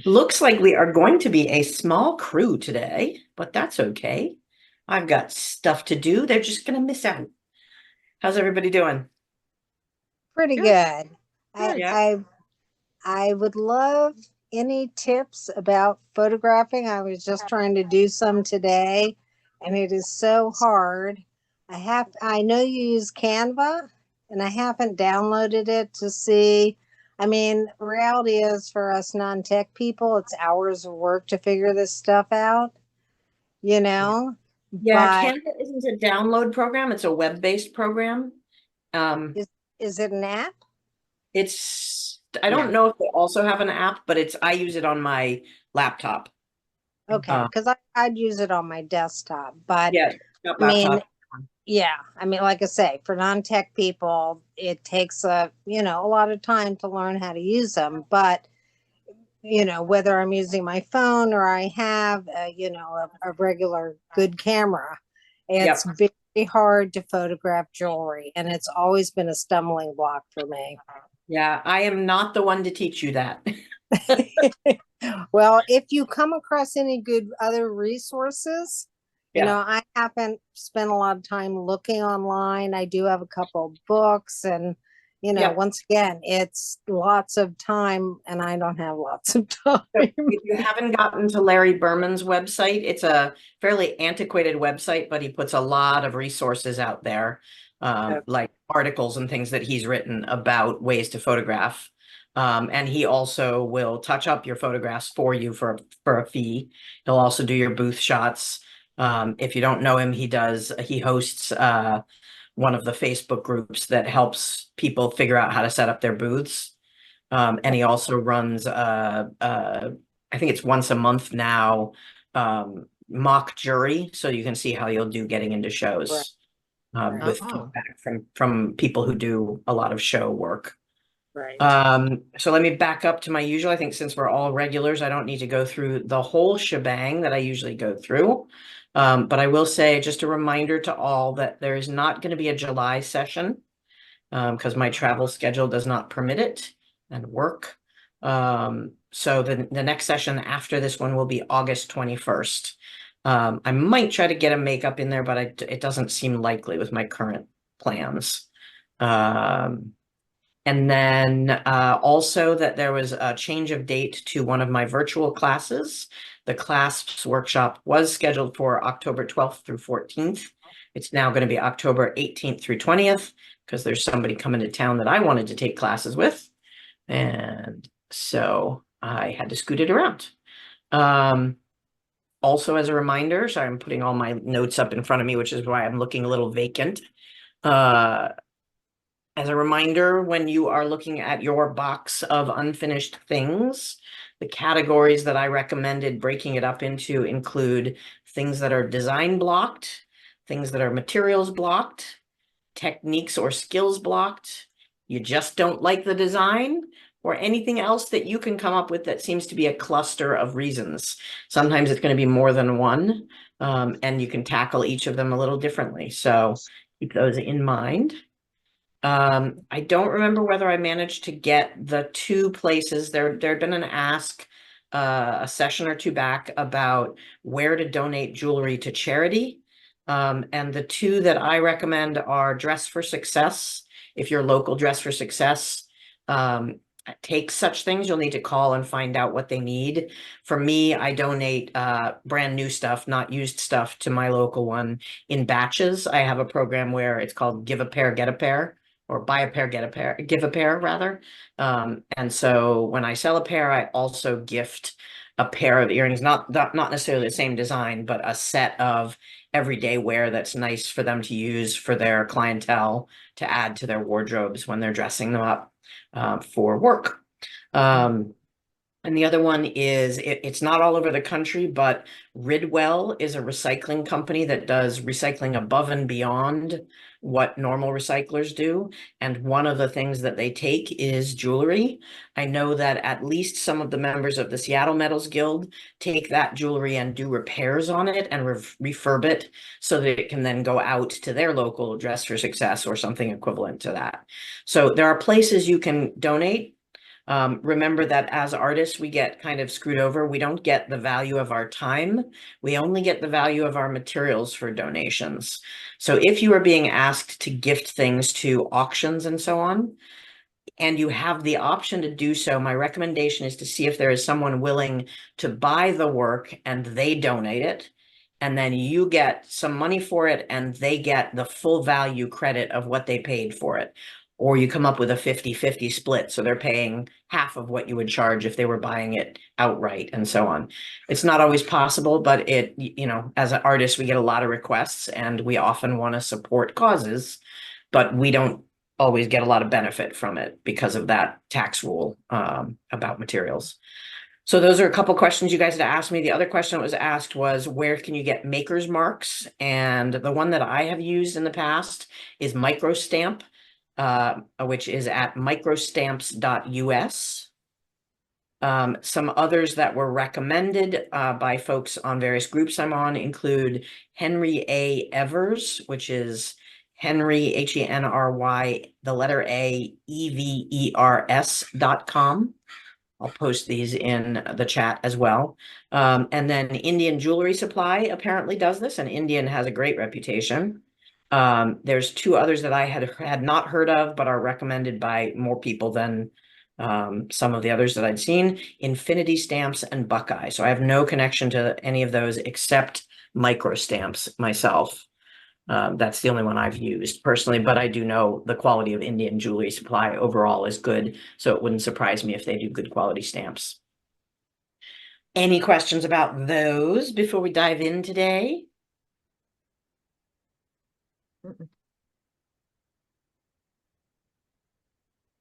Looks like we are going to be a small crew today, but that's okay. I've got stuff to do. They're just going to miss out. How's everybody doing? Pretty Good. good. I Good. Yeah. I I would love any tips about photographing. I was just trying to do some today, and it is so hard. I know you use Canva, and I haven't downloaded it to see. I mean, reality is for us non-tech people, it's hours of work to figure this stuff out, you Yeah. know? Yeah, But Canva isn't a download program. It's a web-based program. Um, is is it an app? I don't know if they also have an app, but I use it on my laptop. Okay, Uh, because I'd use it on my desktop, but yeah, not I mean, laptop. yeah, I mean, like I say, for non-tech people, it takes a lot of time to learn how to use them. But, whether I'm using my phone or I have, a regular good camera, it's Yep. very hard to photograph jewelry. And it's always been a stumbling block for me. Yeah, I am not the one to teach you that. Well, if you come across any good other resources, Yeah. I haven't spent a lot of time looking online. I do have a couple of books, and, Yep. once again, it's lots of time, and I don't have lots of time. So if you haven't gotten to Larry Berman's website, it's a fairly antiquated website, but he puts a lot of resources out there, like articles and things that he's written about ways to photograph. And he also will touch up your photographs for you for a fee. He'll also do your booth shots. If you don't know him, he hosts one of the Facebook groups that helps people figure out how to set up their booths. And he also runs, I think it's once a month now, mock jury, so you can see how you'll do getting into Right, shows right, with feedback from people who do a lot of show work. right. So let me back up to my usual. I think since we're all regulars, I don't need to go through the whole shebang that I usually go through. But I will say just a reminder to all that there is not going to be a July session because my travel schedule does not permit it and work. So the next session after this one will be August 21st. I might try to get a makeup in there, but it doesn't seem likely with my current plans. Um, and then also that there was a change of date to one of my virtual classes. The clasps workshop was scheduled for October 12th through 14th. It's now going to be October 18th through 20th because there's somebody coming to town that I wanted to take classes with. And so I had to scoot it around. Um, Also, as a reminder, sorry, I'm putting all my notes up in front of me, which is why I'm looking a little vacant. Uh, as a reminder, when you are looking at your box of unfinished things, the categories that I recommended breaking it up into include things that are design blocked, things that are materials blocked, techniques or skills blocked, you just don't like the design, or anything else that you can come up with that seems to be a cluster of reasons. Sometimes it's going to be more than one, and you can tackle each of them a little differently. So keep those in mind. I don't remember whether I managed to get the two places. There'd been an ask a session or two back about where to donate jewelry to charity. And the two that I recommend are Dress for Success. If you're local, Dress for Success takes such things, you'll need to call and find out what they need. For me, I donate brand new stuff, not used stuff, to my local one in batches. I have a program where it's called Give a Pair, Get a Pair, or buy a pair, get a pair, give a pair rather. And so when I sell a pair, I also gift a pair of earrings, not necessarily the same design, but a set of everyday wear that's nice for them to use for their clientele to add to their wardrobes when they're dressing them up for work. Um, and the other one is it's not all over the country, but Ridwell is a recycling company that does recycling above and beyond what normal recyclers do. And one of the things that they take is jewelry. I know that at least some of the members of the Seattle Metals Guild take that jewelry and do repairs on it and refurb it so that it can then go out to their local Dress for Success or something equivalent to that. So there are places you can donate. Remember that as artists, we get kind of screwed over. We don't get the value of our time. We only get the value of our materials for donations. So if you are being asked to gift things to auctions and so on, and you have the option to do so, my recommendation is to see if there is someone willing to buy the work and they donate it. And then you get some money for it and they get the full value credit of what they paid for it. Or you come up with a 50-50 split. So they're paying half of what you would charge if they were buying it outright and so on. It's not always possible, but it, you know, as an artist, we get a lot of requests and we often want to support causes, but we don't always get a lot of benefit from it because of that tax rule about materials. So those are a couple questions you guys had asked me. The other question that was asked was, where can you get maker's marks? And the one that I have used in the past is Microstamp, which is at microstamps.us. Some others that were recommended by folks on various groups I'm on include Henry A. Evers, which is Henry, Henry, the letter A, EVERS.com. I'll post these in the chat as well. And then Indian Jewelry Supply apparently does this, and Indian has a great reputation. There's two others that I had not heard of, but are recommended by more people than some of the others that I'd seen: Infinity Stamps and Buckeye. So I have no connection to any of those except Microstamps myself. That's the only one I've used personally, but I do know the quality of Indian Jewelry Supply overall is good, so it wouldn't surprise me if they do good quality stamps. Any questions about those before we dive in today?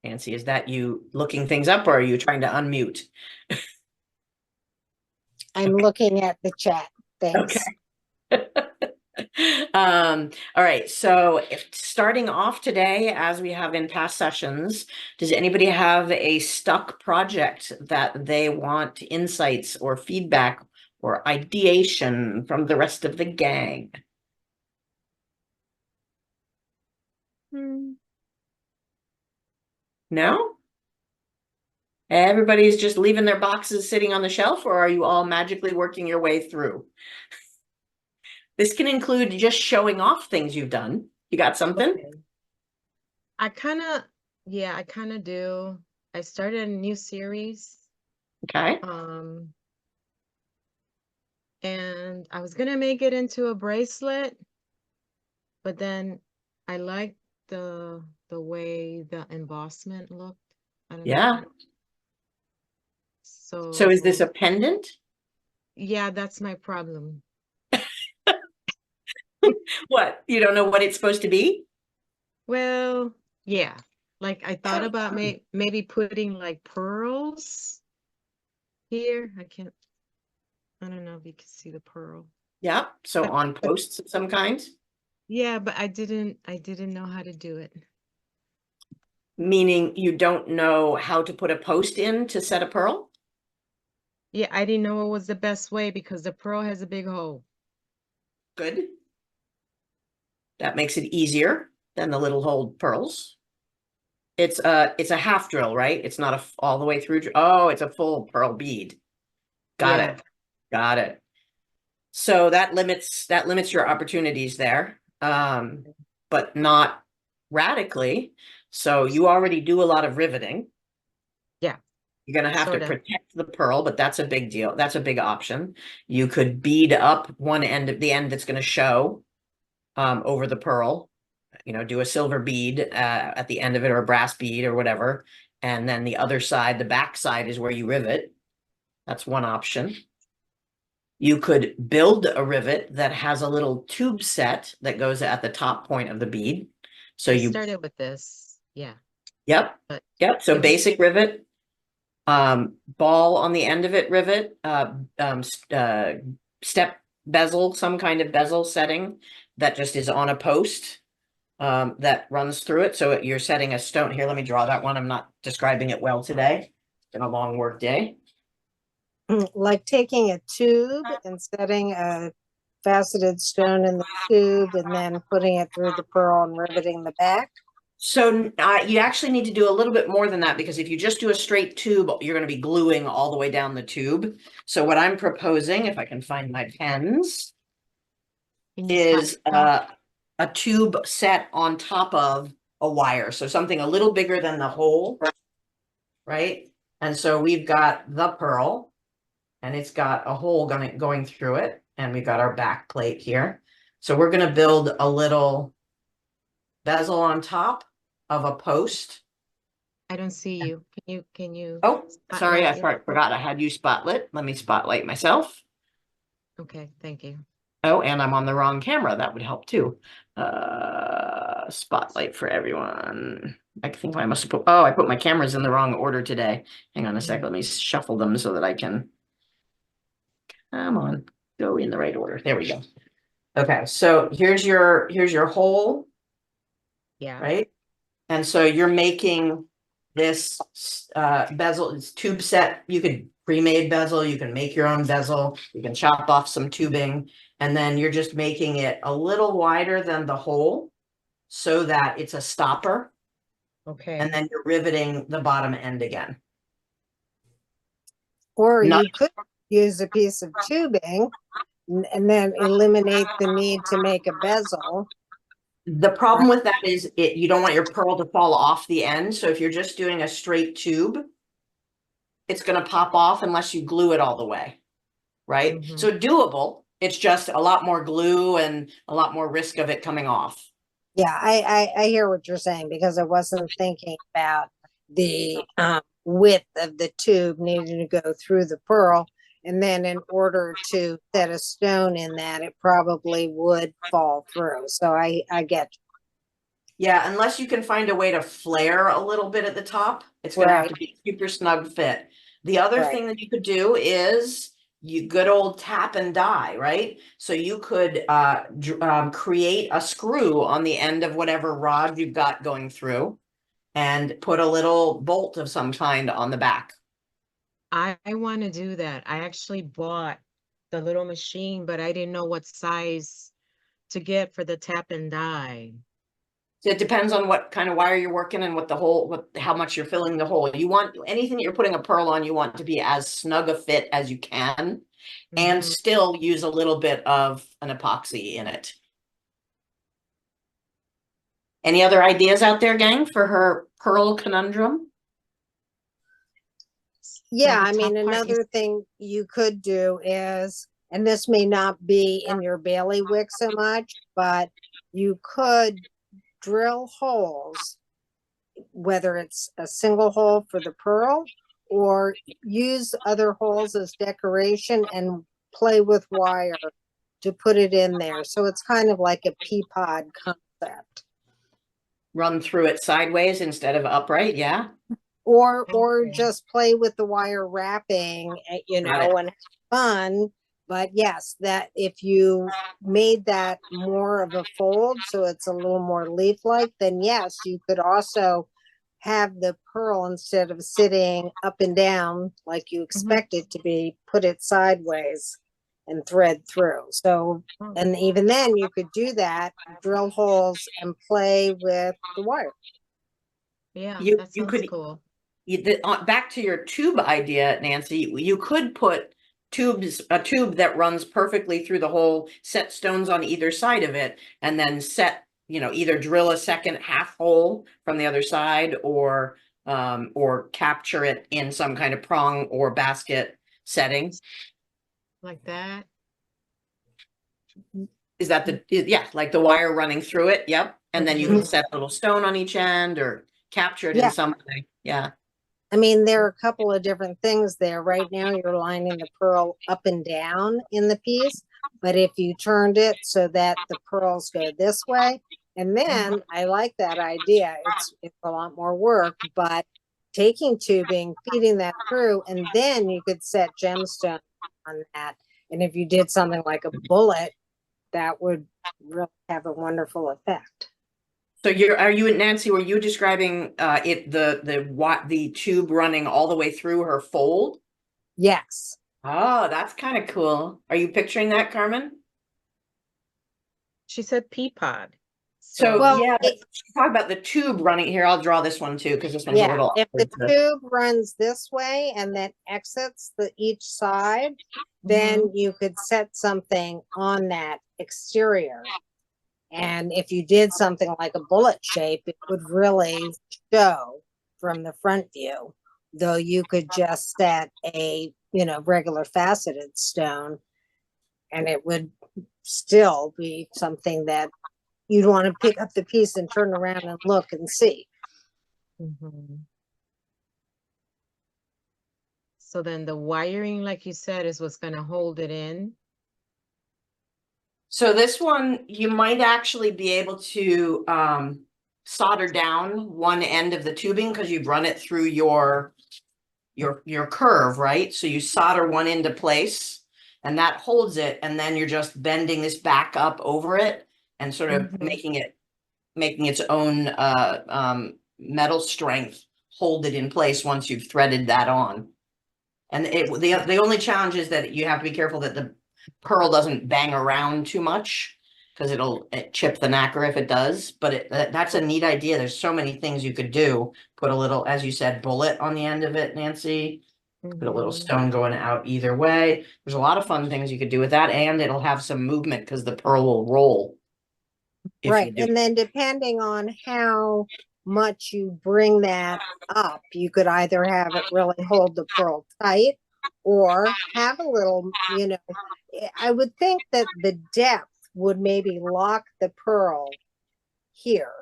Nancy, is that you looking things up or are you trying to unmute? I'm looking at the chat. Thanks. Okay. All right, so starting off today, as we have in past sessions, does anybody have a stuck project that they want insights or feedback or ideation from the rest of the gang? No? Everybody's just leaving their boxes sitting on the shelf, or are you all magically working your way through? This can include just showing off things you've done. You got something? Okay. I kind of do. I started a new series. Okay. And I was gonna make it into a bracelet, but then I liked the way the embossment looked. I don't Yeah. know. So is this a pendant? Yeah, that's my problem. What? You don't know what it's supposed to be? Well, yeah. Like I thought about maybe putting like pearls here. I don't know if you can see the pearl. Yeah. So on posts of some kind? Yeah, but I didn't know how to do it. Meaning you don't know how to put a post in to set a pearl? Yeah, I didn't know what was the best way because the pearl has a big hole. Good. That makes it easier than the little hole pearls. It's a half drill, right? It's not all the way through. Oh, it's a full pearl bead. Got Yeah. it. Got it. So that limits your opportunities there, but not radically. So you already do a lot of riveting. Yeah. You're going to have to Sorta. protect the pearl, but that's a big deal. That's a big option. You could bead up one end of the end that's going to show over the pearl, you know, do a silver bead at the end of it, or a brass bead or whatever. And then the other side, the back side, is where you rivet. That's one option. You could build a rivet that has a little tube set that goes at the top point of the bead. So I you started with this. Yeah. Yep. But Yep. So basic rivet, ball on the end of it, rivet, step bezel, some kind of bezel setting that just is on a post that runs through it. So you're setting a stone here. Let me draw that one. I'm not describing it well today. It's been a long work day. Like taking a tube and setting a faceted stone in the tube and then putting it through the pearl and riveting the back. So you actually need to do a little bit more than that, because if you just do a straight tube, you're going to be gluing all the way down the tube. So what I'm proposing, if I can find my pens, Can you is spot? a tube set on top of a wire. So something a little bigger than the hole, right? And so we've got the pearl, and it's got a hole going through it, and we've got our back plate here. So we're going to build a little bezel on top of a post. I don't see you. Can you Oh, sorry, I spotlight it? forgot I had you spotlit. Let me spotlight myself. Okay, thank you. Oh, and I'm on the wrong camera. That would help too. Spotlight for everyone. I think I must have put, oh, I put my cameras in the wrong order today. Hang on a sec. Let me shuffle them so that I can, come on, go in the right order. There we go. Okay, so here's your hole, Yeah. right? And so you're making this bezel, it's tube set. You could pre-made bezel, you can make your own bezel, you can chop off some tubing, and then you're just making it a little wider than the hole so that it's a stopper, Okay. and then you're riveting the bottom end again. Or Not, you could use a piece of tubing and then eliminate the need to make a bezel. the problem with that is you don't want your pearl to fall off the end. So if you're just doing a straight tube, it's going to pop off unless you glue it all the way, right? Mhm. So doable. It's just a lot more glue and a lot more risk of it coming off. Yeah, I hear what you're saying, because I wasn't thinking about the width of the tube needing to go through the pearl. And then in order to set a stone in that, it probably would fall through. So I get Yeah, unless you can find a way to flare a little bit at the top, it's you. going to have Right, to be a super snug fit. The other right. thing that you could do is you good old tap and die, right? So you could create a screw on the end of whatever rod you've got going through and put a little bolt of some kind on the back. I want to do that. I actually bought the little machine, but I didn't know what size to get for the tap and die. So it depends on what kind of wire you're working and what the hole, how much you're filling the hole. You want anything that you're putting a pearl on, you want to be as snug a fit as you can, and Mhm. still use a little bit of an epoxy in it. Any other ideas out there, gang, for her pearl conundrum? Yeah, the I mean, top part, another thing you could do is, and this may not be in your bailiwick so much, but you could drill holes, whether it's a single hole for the pearl or use other holes as decoration and play with wire to put it in there. So it's kind of like a pea pod concept. Run through it sideways instead of upright, yeah? Or Okay. just play with the wire wrapping, Got it. and have fun. But yes, that if you made that more of a fold, so it's a little more leaf-like, then yes, you could also have the pearl, instead of sitting up and down like you expect it to be, put it sideways and thread through. So, Oh, and even then you could do that, drill holes and play with the wire. yeah, You that you sounds could cool. back to your tube idea, Nancy, you could put a tube that runs perfectly through the hole, set stones on either side of it, and then set, either drill a second half hole from the other side, or capture it in some kind of prong or basket setting. Like that. Is that yeah, like the wire running through it? Yep. And then you Mhm. can set a little stone on each end or capture it in Yeah. some way. Yeah. I mean, there are a couple of different things there. Right now, you're lining the pearl up and down in the piece, but if you turned it so that the pearls go this way, and then I like that idea. It's a lot more work, but taking tubing, feeding that through, and then you could set gemstone on that. And if you did something like a bullet, that would really have a wonderful effect. So are you, Nancy, were you describing the tube running all the way through her fold? Yes. Oh, that's kind of cool. Are you picturing that, Carmen? She said pea pod. So Well, yeah, talk about the tube running here. I'll draw this one too, because this one's a yeah, little if the awkward to- tube runs this way and then exits each side, then you could set something on that exterior. And if you did something like a bullet shape, it would really show from the front view, though you could just set a, regular faceted stone and it would still be something that you'd want to pick up the piece and turn around and look and see. Mhm. So then the wiring, like you said, is what's gonna hold it in. So this one, you might actually be able to solder down one end of the tubing because you've run it through your curve, right? So you solder one into place and that holds it, and then you're just bending this back up over it and sort of making its own metal strength hold it in place once you've threaded that on. And the only challenge is that you have to be careful that the pearl doesn't bang around too much, because it'll chip the nacre if it does. But that's a neat idea. There's so many things you could do. Put a little, as you said, bullet on the end of it, Nancy. Put a little stone going out either way. There's a lot of fun things you could do with that, and it'll have some movement because the pearl will roll. Right. And then depending on how much you bring that up, you could either have it really hold the pearl tight or have a little, I would think that the depth would maybe lock the pearl here,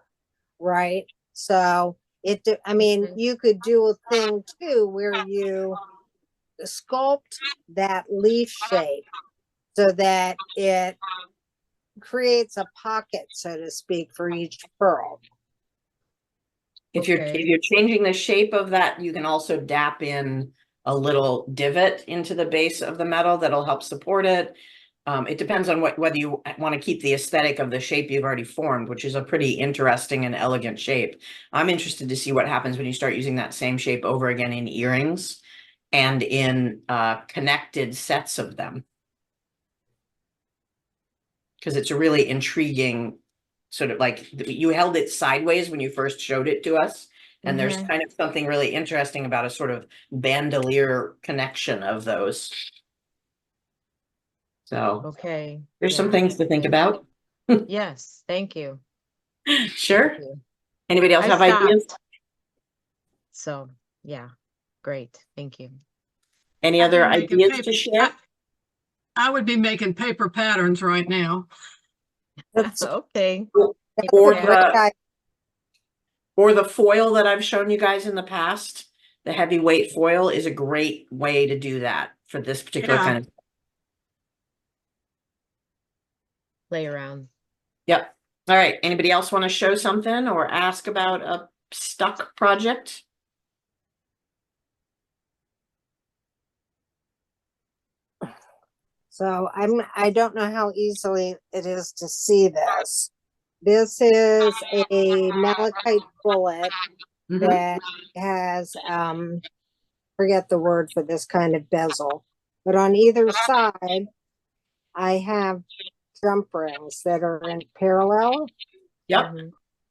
right? So you could do a thing too where you sculpt that leaf shape so that it creates a pocket, so to speak, for each pearl. If you're changing the shape of that, you can also dap in a little divot into the base of the metal that'll help support it. It depends on whether you want to keep the aesthetic of the shape you've already formed, which is a pretty interesting and elegant shape. I'm interested to see what happens when you start using that same shape over again in earrings and in connected sets of them. Because it's a really intriguing sort of, like, you held it sideways when you first showed it to us. And there's kind of something really interesting about a sort of bandolier connection of those. So there's some things to think about. Yes, thank you. Sure. Thank you. Anybody else have ideas? So yeah, great. Thank you. Any other ideas to share? I would be making paper patterns right now. Okay. Or the foil that I've shown you guys in the past. The heavyweight foil is a great way to do that for this particular kind of. Play around. Yep. All right. Anybody else want to show something or ask about a stuck project? So I don't know how easily it is to see this. This is a malachite bullet that has forget the word for this kind of bezel, but on either side I have jump rings that are in parallel. Yep.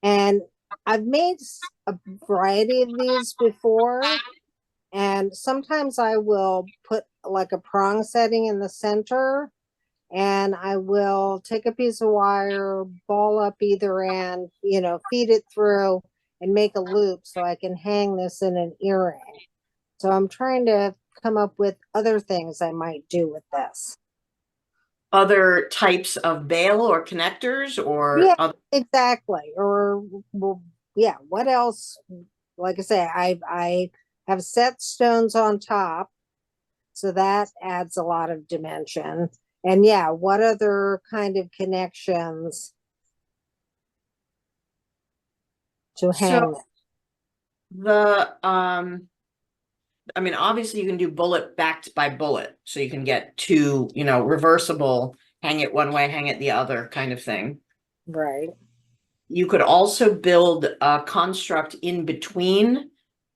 And I've made a variety of these before, and sometimes I will put like a prong setting in the center, and I will take a piece of wire, ball up either end, feed it through and make a loop so I can hang this in an earring. So I'm trying to come up with other things I might do with this. Other types of bail or connectors, or yeah, exactly. Or well, yeah, what else? Like I say, I have set stones on top, so that adds a lot of dimension. And yeah, what other kind of connections to hang? I mean, obviously you can do bullet backed by bullet, so you can get two, reversible, hang it one way, hang it the other kind of thing. Right. You could also build a construct in between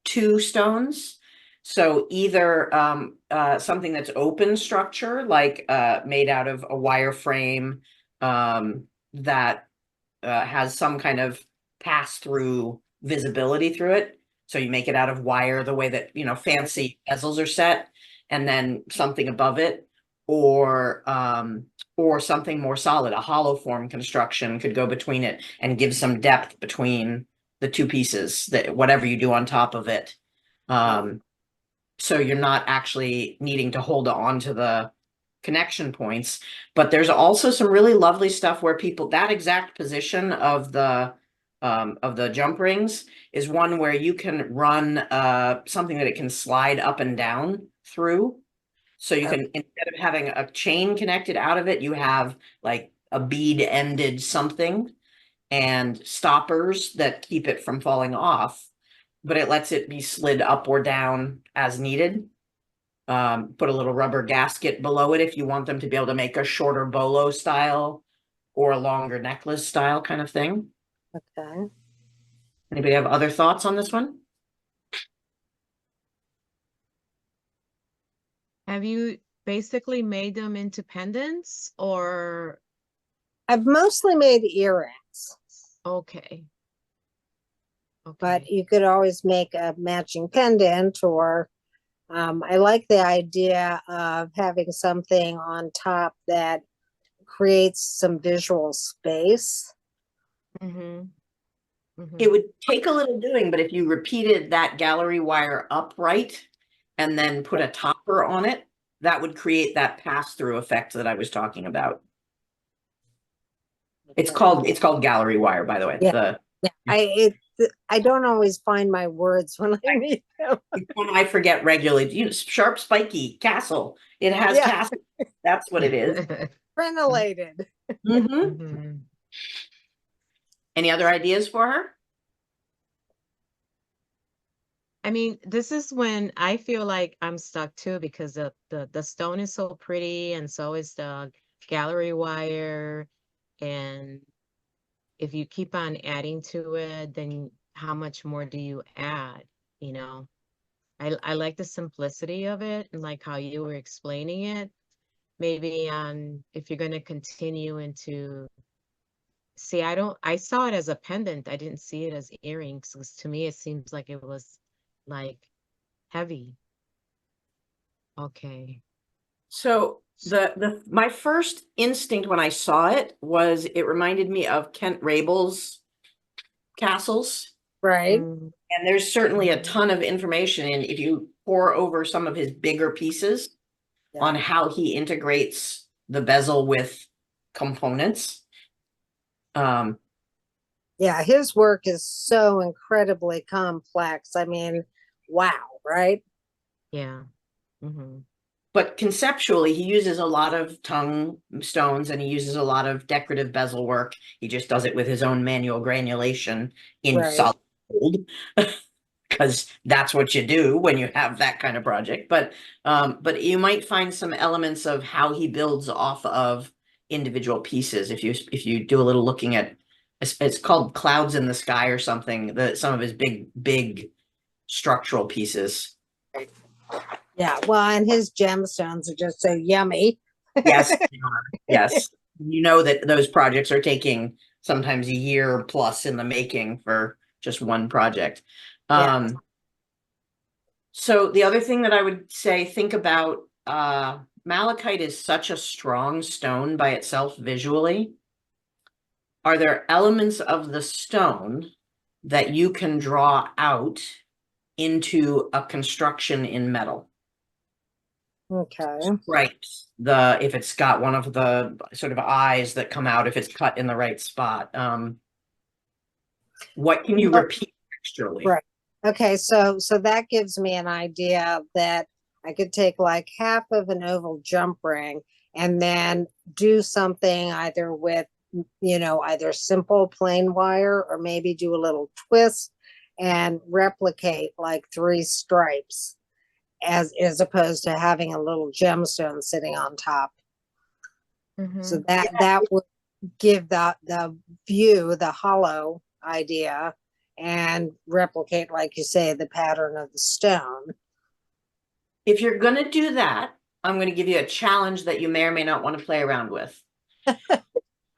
two stones. So either something that's open structure, like made out of a wire frame that has some kind of pass-through visibility through it. So you make it out of wire, the way that, you know, fancy bezels are set, and then something above it, or something more solid, a hollow form construction could go between it and give some depth between the two pieces, that whatever you do on top of it. So you're not actually needing to hold on to the connection points. But there's also some really lovely stuff where people, that exact position of the jump rings is one where you can run something that it can slide up and down through. So you can, instead of having a chain connected out of it, you have like a bead ended something and stoppers that keep it from falling off, but it lets it be slid up or down as needed. Put a little rubber gasket below it if you want them to be able to make a shorter bolo style or a longer necklace style kind of thing. Okay. Anybody have other thoughts on this one? Have you basically made them into pendants or I've mostly made earrings, okay? but Okay. you could always make a matching pendant, or I like the idea of having something on top that creates some visual space. Mm-hmm. Mm-hmm. It would take a little doing, but if you repeated that gallery wire upright and then put a topper on it, that would create that pass-through effect that I was talking about. It's called gallery wire, by the way. Yeah. I don't always find my words when I meet them. It's one I forget regularly. You know, sharp, spiky castle. It has Yeah. castle. That's what it is. Frenulated. Mhm. Mhm. Any other ideas for her? I mean, this is when I feel like I'm stuck too, because the stone is so pretty and so is the gallery wire. And if you keep on adding to it, then how much more do you add? You know, I like the simplicity of it and like how you were explaining it. Maybe if you're going to continue into, see, I saw it as a pendant. I didn't see it as earrings, because to me it seems like it was like heavy. Okay. So my first instinct when I saw it was it reminded me of Kent Rabel's castles. Right. Mm, And there's certainly a ton of information in, if you pour over some of his bigger pieces, Yeah. on how he integrates the bezel with components. Yeah, his work is so incredibly complex. I mean, wow, right? yeah. Mm-hmm. But conceptually, he uses a lot of tongue stones and he uses a lot of decorative bezel work. He just does it with his own manual granulation in Right. solid gold, because that's what you do when you have that kind of project. But you might find some elements of how he builds off of individual pieces. If you do a little looking at, it's called Clouds in the Sky or something, some of his big structural pieces. Yeah, well, and his gemstones are just so yummy. Yes, they are. Yes. You know that those projects are taking sometimes a year plus in the making for just one project. Yeah. So the other thing that I would say, think about, malachite is such a strong stone by itself visually. Are there elements of the stone that you can draw out into a construction in metal? Okay. Stripes, if it's got one of the sort of eyes that come out, if it's cut in the right spot. What can you Well, repeat texturally? right. Okay, so that gives me an idea that I could take like half of an oval jump ring and then do something either with, either simple plain wire, or maybe do a little twist and replicate like 3 stripes, as opposed to having a little gemstone sitting on top. So Mm-hmm. that would give the view, the hollow idea, and replicate, like you say, the pattern of the stone. If you're going to do that, I'm going to give you a challenge that you may or may not want to play around with.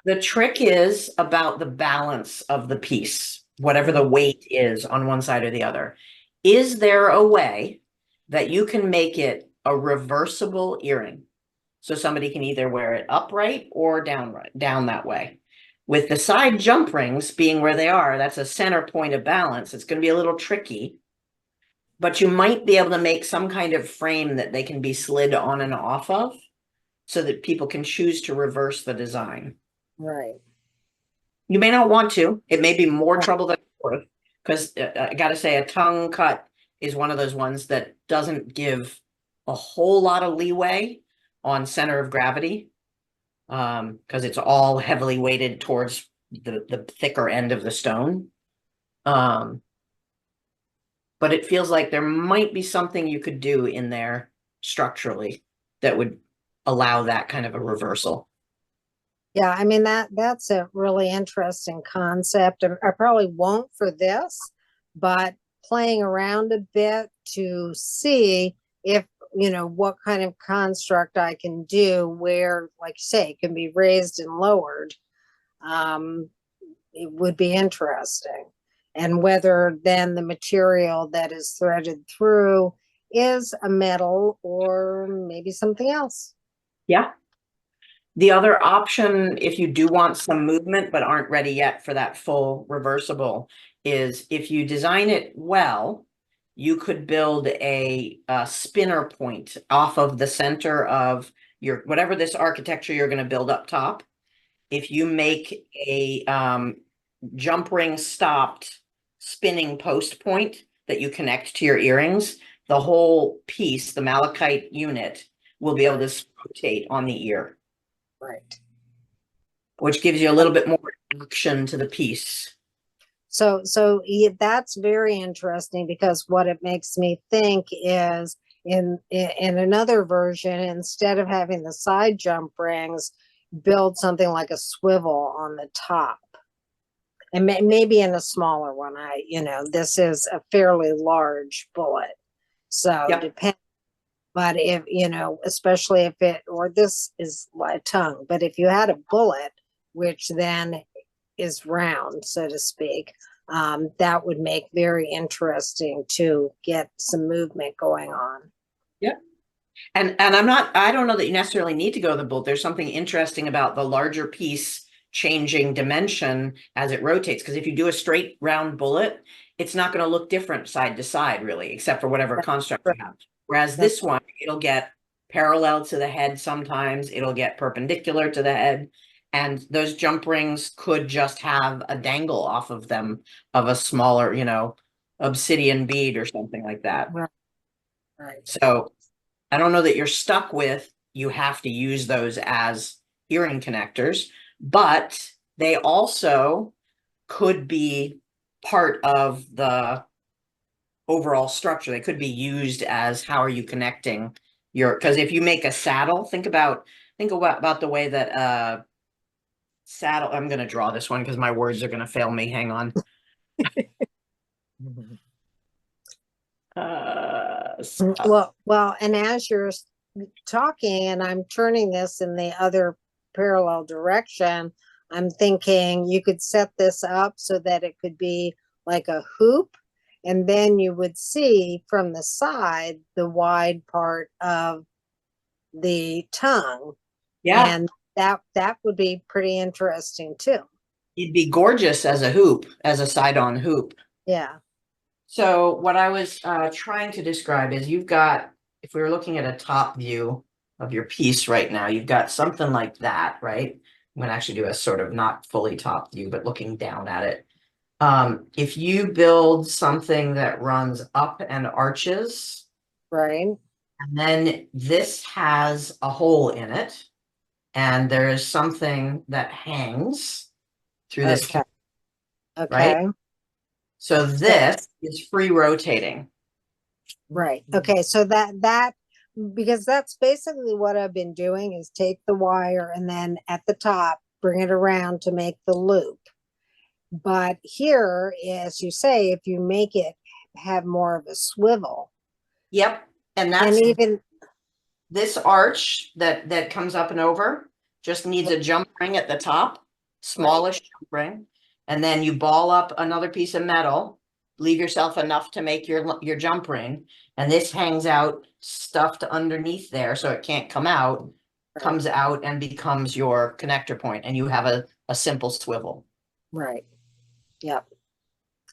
The trick is about the balance of the piece, whatever the weight is on one side or the other. Is there a way that you can make it a reversible earring? So somebody can either wear it upright or down that way. With the side jump rings being where they are, that's a center point of balance. It's going to be a little tricky, but you might be able to make some kind of frame that they can be slid on and off of so that people can choose to reverse the design. Right. You may not want to. It may be more Right. trouble than it's worth, because I got to say, a tongue cut is one of those ones that doesn't give a whole lot of leeway on center of gravity, because it's all heavily weighted towards the thicker end of the stone. But it feels like there might be something you could do in there structurally that would allow that kind of a reversal. Yeah, I mean, that's a really interesting concept. I probably won't for this, but playing around a bit to see if, what kind of construct I can do where, like you say, it can be raised and lowered. It would be interesting. And whether then the material that is threaded through is a metal or maybe something else. Yeah. The other option, if you do want some movement but aren't ready yet for that full reversible, is if you design it well, you could build a spinner point off of the center of your, whatever this architecture you're going to build up top. If you make a jump ring stopped spinning post point that you connect to your earrings, the whole piece, the malachite unit, will be able to rotate on the ear. Right. Which gives you a little bit more action to the piece. So yeah, that's very interesting, because what it makes me think is in another version, instead of having the side jump rings, build something like a swivel on the top. And maybe in a smaller one. This is a fairly large bullet. So Yep. depend. But if, especially if or this is a tongue, but if you had a bullet, which then is round, so to speak, that would make very interesting to get some movement going on. Yep. And I don't know that you necessarily need to go to the bullet. There's something interesting about the larger piece changing dimension as it rotates. Because if you do a straight round bullet, it's not going to look different side to side, really, except for whatever construct you have. Whereas this one, it'll get parallel to the head sometimes, it'll get perpendicular to the head. And those jump rings could just have a dangle off of them of a smaller, obsidian bead or something like that. Right. So I don't know that you're stuck with, you have to use those as earring connectors, but they also could be part of the overall structure. They could be used as, how are you connecting your, because if you make a saddle, think about the way that saddle, I'm going to draw this one because my words are going to fail me. Hang on. Well, and as you're talking and I'm turning this in the other parallel direction, I'm thinking you could set this up so that it could be like a hoop, and then you would see from the side the wide part of the tongue. Yeah. And that would be pretty interesting too. It'd be gorgeous as a hoop, as a side-on hoop. Yeah. So what I was trying to describe is, you've got, if we were looking at a top view of your piece right now, you've got something like that, right? I'm going to actually do a sort of not fully top view, but looking down at it. If you build something that runs up and arches, Right. and then this has a hole in it, and there is something that hangs through this, Okay. right? So this is free rotating. Right. Okay. So that because that's basically what I've been doing, is take the wire and then at the top bring it around to make the loop. But here, as you say, if you make it have more of a swivel. Yep. And that's, and even this arch that comes up and over just needs a jump ring at the top, smallish jump ring, and then you ball up another piece of metal, leave yourself enough to make your jump ring, and this hangs out stuffed underneath there so it can't come out, comes out and becomes your connector point, and you have a simple swivel. Right. Yep.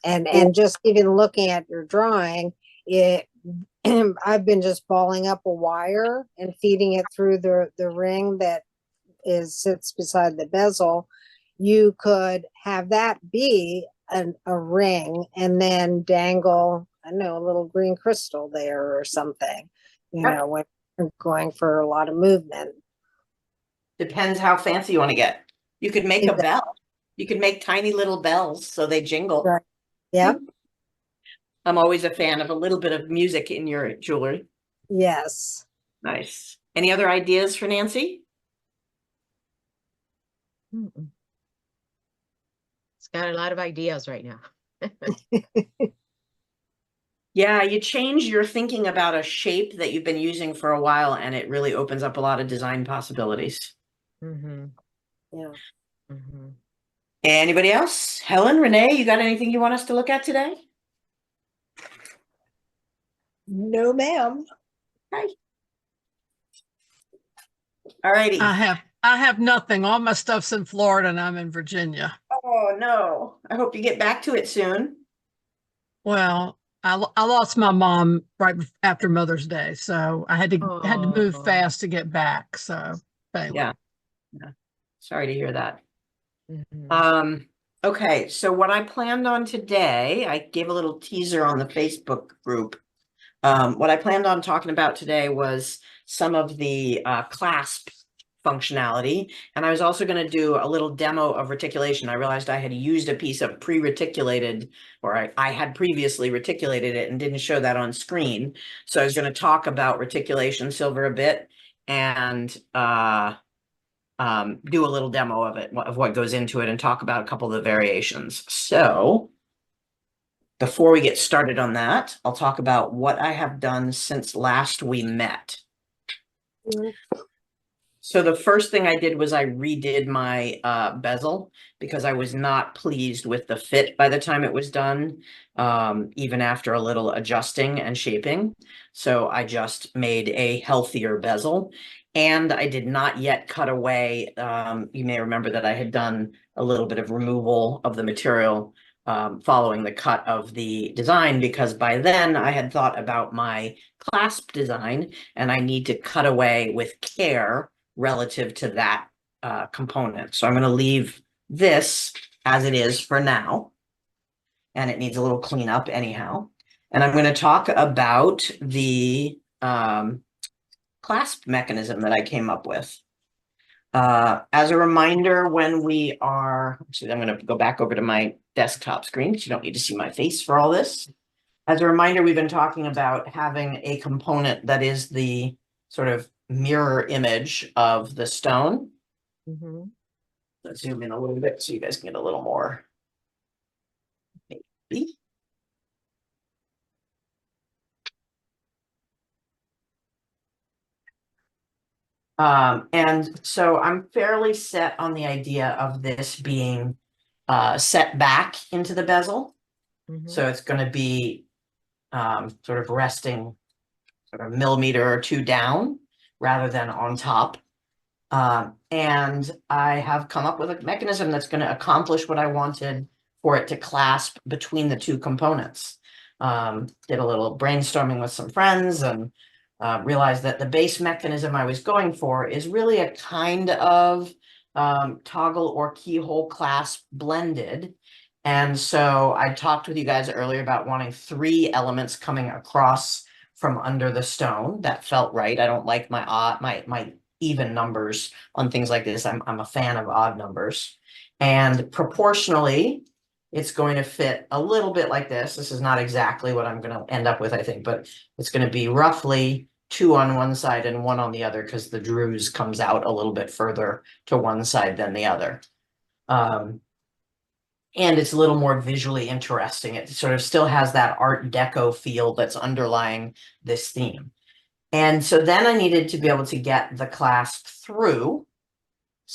And just even looking at your drawing, it I've been just balling up a wire and feeding it through the ring that sits beside the bezel. You could have that be a ring and then dangle, I don't know, a little green crystal there or something, you Yep. know, when you're going for a lot of movement. Depends how fancy you want to get. You could make a bell. You could make tiny little bells so they jingle. Right. Yep. I'm always a fan of a little bit of music in your jewelry. Yes. Nice. Any other ideas for Nancy? Mm-mm. It's got a lot of ideas right now. Yeah, you change your thinking about a shape that you've been using for a while, and it really opens up a lot of design possibilities. Mm-hmm. Yeah. Mm-hmm. Anybody else? Helen, Renee, you got anything you want us to look at today? No, ma'am. Okay. All righty. I have nothing. All my stuff's in Florida and I'm in Virginia. Oh, no. I hope you get back to it soon. Well, I lost my mom right after Mother's Day, so I had to move Oh. fast to get back. So anyway. Yeah. Sorry to hear that. Mm-hmm. Okay, so what I planned on today, I gave a little teaser on the Facebook group. What I planned on talking about today was some of the clasp functionality, and I was also going to do a little demo of reticulation. I realized I had used a piece of pre-reticulated, or I had previously reticulated it and didn't show that on screen. So I was going to talk about reticulation silver a bit and do a little demo of it, of what goes into it, and talk about a couple of the variations. So before we get started on that, I'll talk about what I have done since last we met. So the first thing I did was I redid my bezel because I was not pleased with the fit by the time it was done, even after a little adjusting and shaping. So I just made a healthier bezel, and I did not yet cut away. You may remember that I had done a little bit of removal of the material following the cut of the design, because by then I had thought about my clasp design and I need to cut away with care relative to that component. So I'm going to leave this as it is for now, and it needs a little cleanup anyhow. And I'm going to talk about the clasp mechanism that I came up with. As a reminder, when we are, actually, I'm going to go back over to my desktop screen because you don't need to see my face for all this. As a reminder, we've been talking about having a component that is the sort of mirror image of the stone. Mm-hmm. Let's zoom in a little bit so you guys can get a little more. Maybe. And so I'm fairly set on the idea of this being set back into the bezel. Mm-hmm. So it's going to be sort of resting sort of millimeter or two down rather than on top. And I have come up with a mechanism that's going to accomplish what I wanted for it to clasp between the two components. Did a little brainstorming with some friends and realized that the base mechanism I was going for is really a kind of toggle or keyhole clasp blended. And so I talked with you guys earlier about wanting 3 elements coming across from under the stone. That felt right. I don't like my even numbers on things like this. I'm a fan of odd numbers. And proportionally, it's going to fit a little bit like this. This is not exactly what I'm going to end up with, I think, but it's going to be roughly 2 on one side and 1 on the other, because the druze comes out a little bit further to one side than the other. And it's a little more visually interesting. It sort of still has that Art Deco feel that's underlying this theme. And so then I needed to be able to get the clasp through.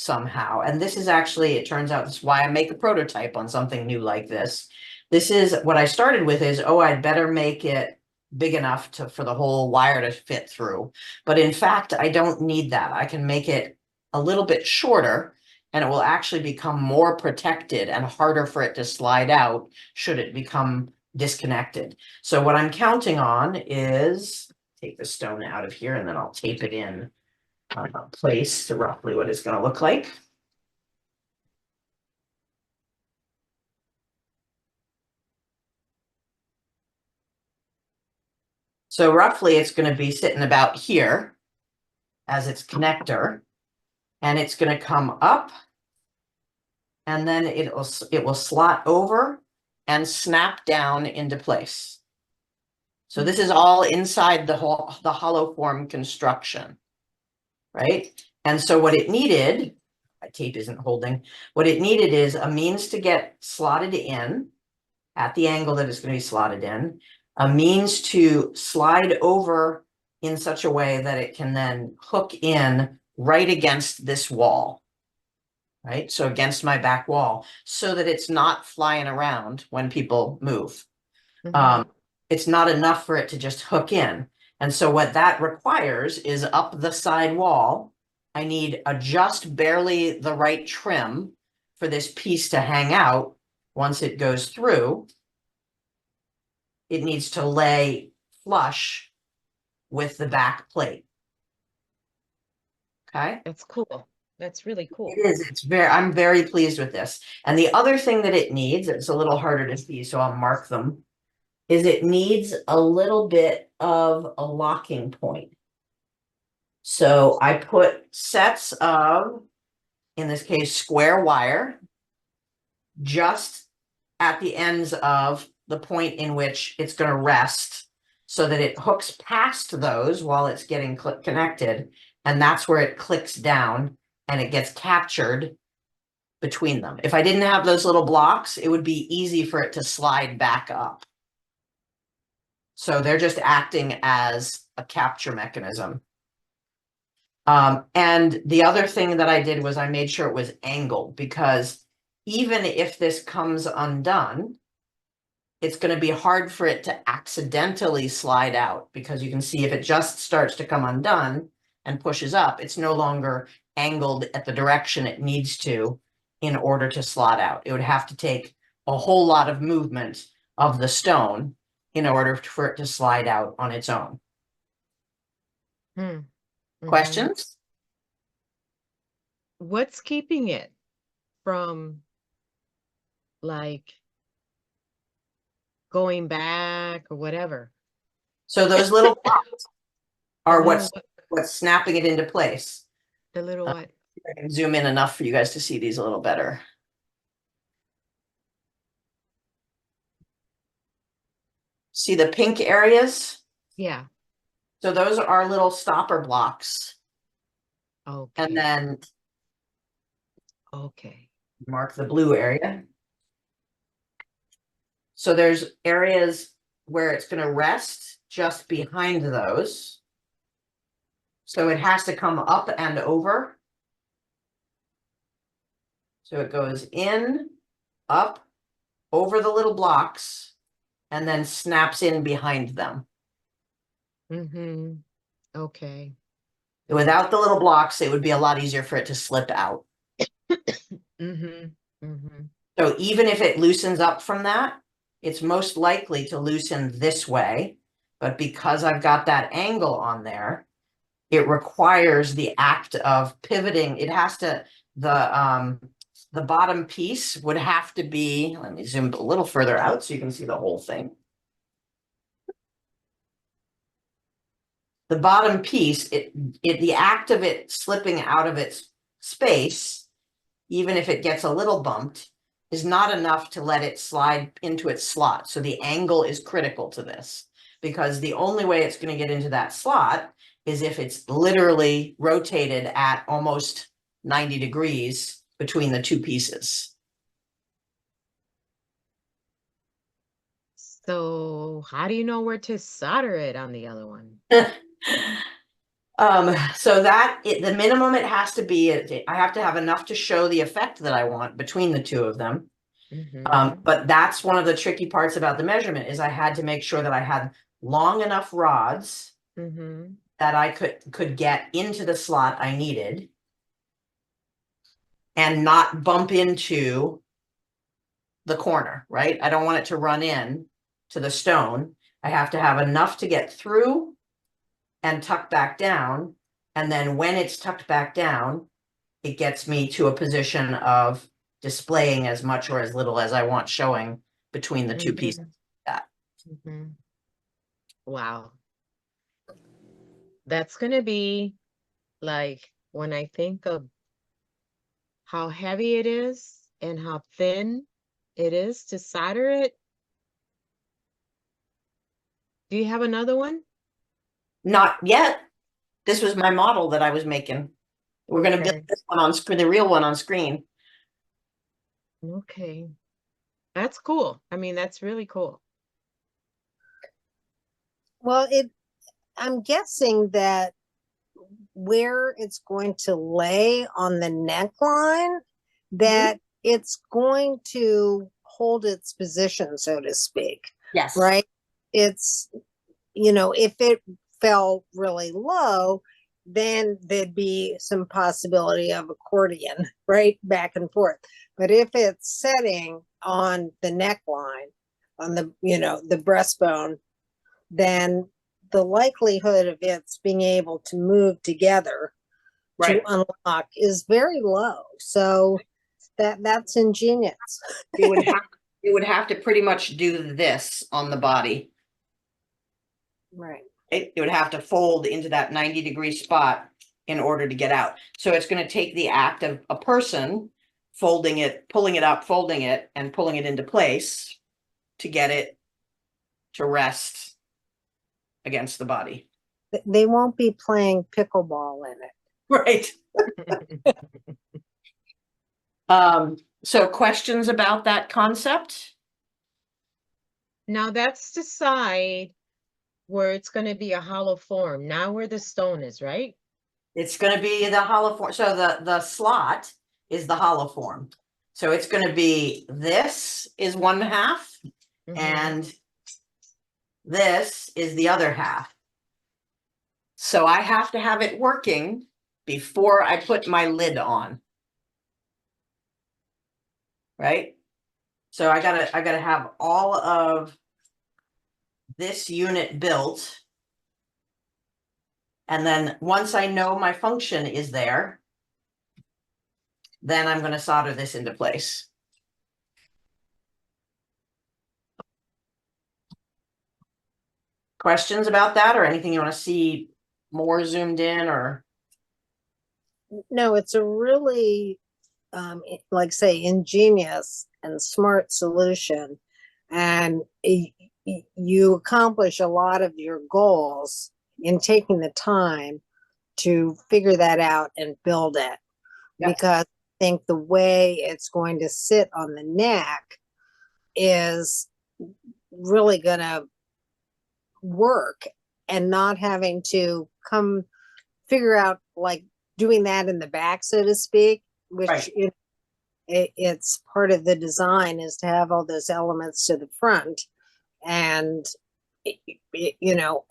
somehow. And this is actually, it turns out, this is why I make a prototype on something new like this. This is what I started with is, oh, I'd better make it big enough for the whole wire to fit through. But in fact, I don't need that. I can make it a little bit shorter and it will actually become more protected and harder for it to slide out should it become disconnected. So what I'm counting on is, take the stone out of here and then I'll tape it in place to roughly what it's going to look like. So roughly it's going to be sitting about here as its connector, and it's going to come up and then it will slot over and snap down into place. So this is all inside the hollow form construction, right? And so what it needed, my tape isn't holding, what it needed is a means to get slotted in at the angle that it's going to be slotted in, a means to slide over in such a way that it can then hook in right against this wall, right? So against my back wall, so that it's not flying around when people move. It's not enough for it to just hook in. And so what that requires is up the side wall, I need just barely the right trim for this piece to hang out. Once it goes through, it needs to lay flush with the back plate. Okay. That's cool. That's really cool. It is. I'm very pleased with this. And the other thing that it needs, it's a little harder to see, so I'll mark them, is it needs a little bit of a locking point. So I put sets of, in this case, square wire, just at the ends of the point in which it's going to rest, so that it hooks past those while it's getting connected. And that's where it clicks down and it gets captured between them. If I didn't have those little blocks, it would be easy for it to slide back up. So they're just acting as a capture mechanism. And the other thing that I did was I made sure it was angled, because even if this comes undone, it's going to be hard for it to accidentally slide out, because you can see if it just starts to come undone and pushes up, it's no longer angled at the direction it needs to in order to slot out. It would have to take a whole lot of movement of the stone in order for it to slide out on its own. Questions? What's keeping it from like going back or whatever? So those little blocks are little what's snapping it into place. The little what? I can zoom in enough for you guys to see these a little better. See the pink areas? Yeah. So those are little stopper blocks. Okay. And then Okay. mark the blue area. So there's areas where it's going to rest just behind those. So it has to come up and over. So it goes in, up, over the little blocks, and then snaps in behind them. Okay. Without the little blocks, it would be a lot easier for it to slip out. So even if it loosens up from that, it's most likely to loosen this way. But because I've got that angle on there, it requires the act of pivoting. It has to, the bottom piece would have to be, let me zoom a little further out so you can see the whole thing. The bottom piece, the act of it slipping out of its space, even if it gets a little bumped, is not enough to let it slide into its slot. So the angle is critical to this, because the only way it's going to get into that slot is if it's literally rotated at almost 90 degrees between the two pieces. So how do you know where to solder it on the other one? So that the minimum it has to be, I have to have enough to show the effect that I want between the two of them. Mhm. But that's one of the tricky parts about the measurement is I had to make sure that I had long enough rods Mhm. that I could get into the slot I needed and not bump into the corner, right? I don't want it to run in to the stone. I have to have enough to get through and tuck back down. And then when it's tucked back down, it gets me to a position of displaying as much or as little as I want showing between the two pieces. Mhm. Wow. That's gonna be like when I think of how heavy it is and how thin it is to solder it. Do you have another one? Not yet. This was my model that I was making. We're going to build Okay. this one on screen, the real one on screen. Okay. That's cool. I mean, that's really cool. Well, I'm guessing that where it's going to lay on the neckline, that it's going to hold its position, so to speak, Yes. right? It's, if it fell really low, then there'd be some possibility of accordion, right? Back and forth. But if it's setting on the neckline, on the breastbone, then the likelihood of its being able to move together Right. to unlock is very low. So that's ingenious. It would have to pretty much do this on the body. Right. It would have to fold into that 90-degree spot in order to get out. So it's going to take the act of a person folding it, pulling it up, folding it, and pulling it into place to get it to rest against the body. They won't be playing pickleball in it. Right. So questions about that concept? Now that's the side where it's going to be a hollow form. Now where the stone is, right? It's going to be the hollow form. So the slot is the hollow form. So it's going to be, this is one half Mhm. and this is the other half. So I have to have it working before I put my lid on. Right? So I gotta have all of this unit built. And then once I know my function is there, then I'm going to solder this into place. Questions about that or anything you want to see more zoomed in or? No, it's a really, like say, ingenious and smart solution. And you accomplish a lot of your goals in taking the time to figure that out and build it. Yep. Because I think the way it's going to sit on the neck is really going to work, and not having to come figure out like doing that in the back, so to speak, which Right. it's part of the design is to have all those elements to the front, and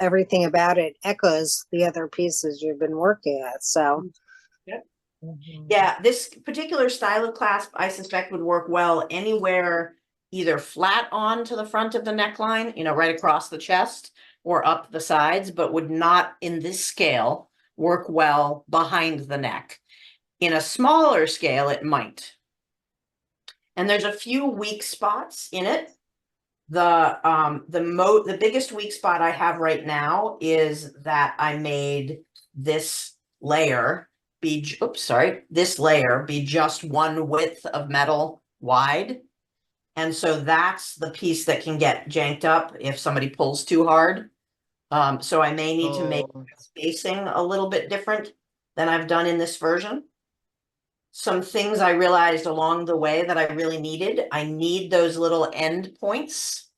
everything about it echoes the other pieces you've been working at. So Mhm. Yeah, this particular style of clasp, I suspect would work well anywhere, either flat on to the front of the neckline, right across the chest or up the sides, but would not in this scale work well behind the neck. In a smaller scale, it might. And there's a few weak spots in it. The biggest weak spot I have right now is that I made this layer this layer be just one width of metal wide. And so that's the piece that can get janked up if somebody pulls too hard. So I may need to make Oh. spacing a little bit different than I've done in this version. Some things I realized along the way that I really needed. I need those little end points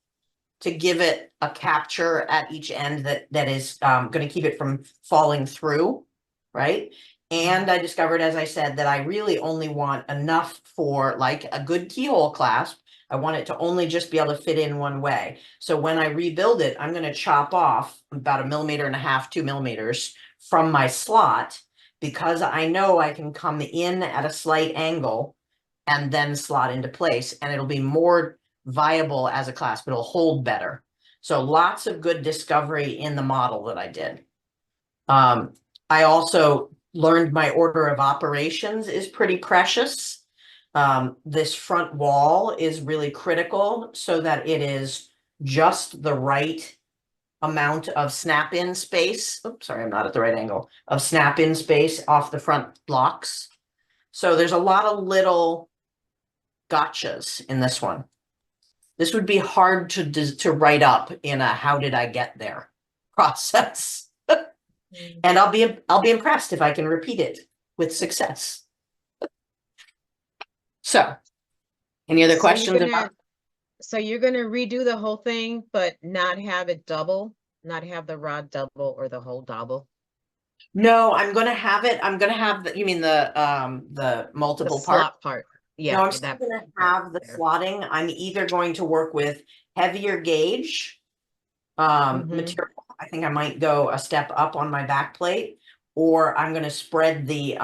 to give it a capture at each end that is going to keep it from falling through, right? And I discovered, as I said, that I really only want enough for like a good keyhole clasp. I want it to only just be able to fit in one way. So when I rebuild it, I'm going to chop off about 1.5 millimeters, 2 millimeters from my slot, because I know I can come in at a slight angle and then slot into place, and it'll be more viable as a clasp. It'll hold better. So lots of good discovery in the model that I did. I also learned my order of operations is pretty precious. This front wall is really critical so that it is just the right amount of snap-in space. Oops, sorry, I'm not at the right angle. Of snap-in space off the front blocks. So there's a lot of little gotchas in this one. This would be hard to write up in a how did I get there process. And I'll be impressed if I can repeat it with success. So, any other questions about? So you're gonna redo the whole thing, but not have it double, not have the rod double or the hole double? No, I'm gonna have it. I'm gonna have the, you mean the The multiple part? slot part. No, Yeah, I'm still gonna have the slotting. I'm either going to work with heavier gauge material. I think I might go a step up on my back plate, or I'm gonna spread the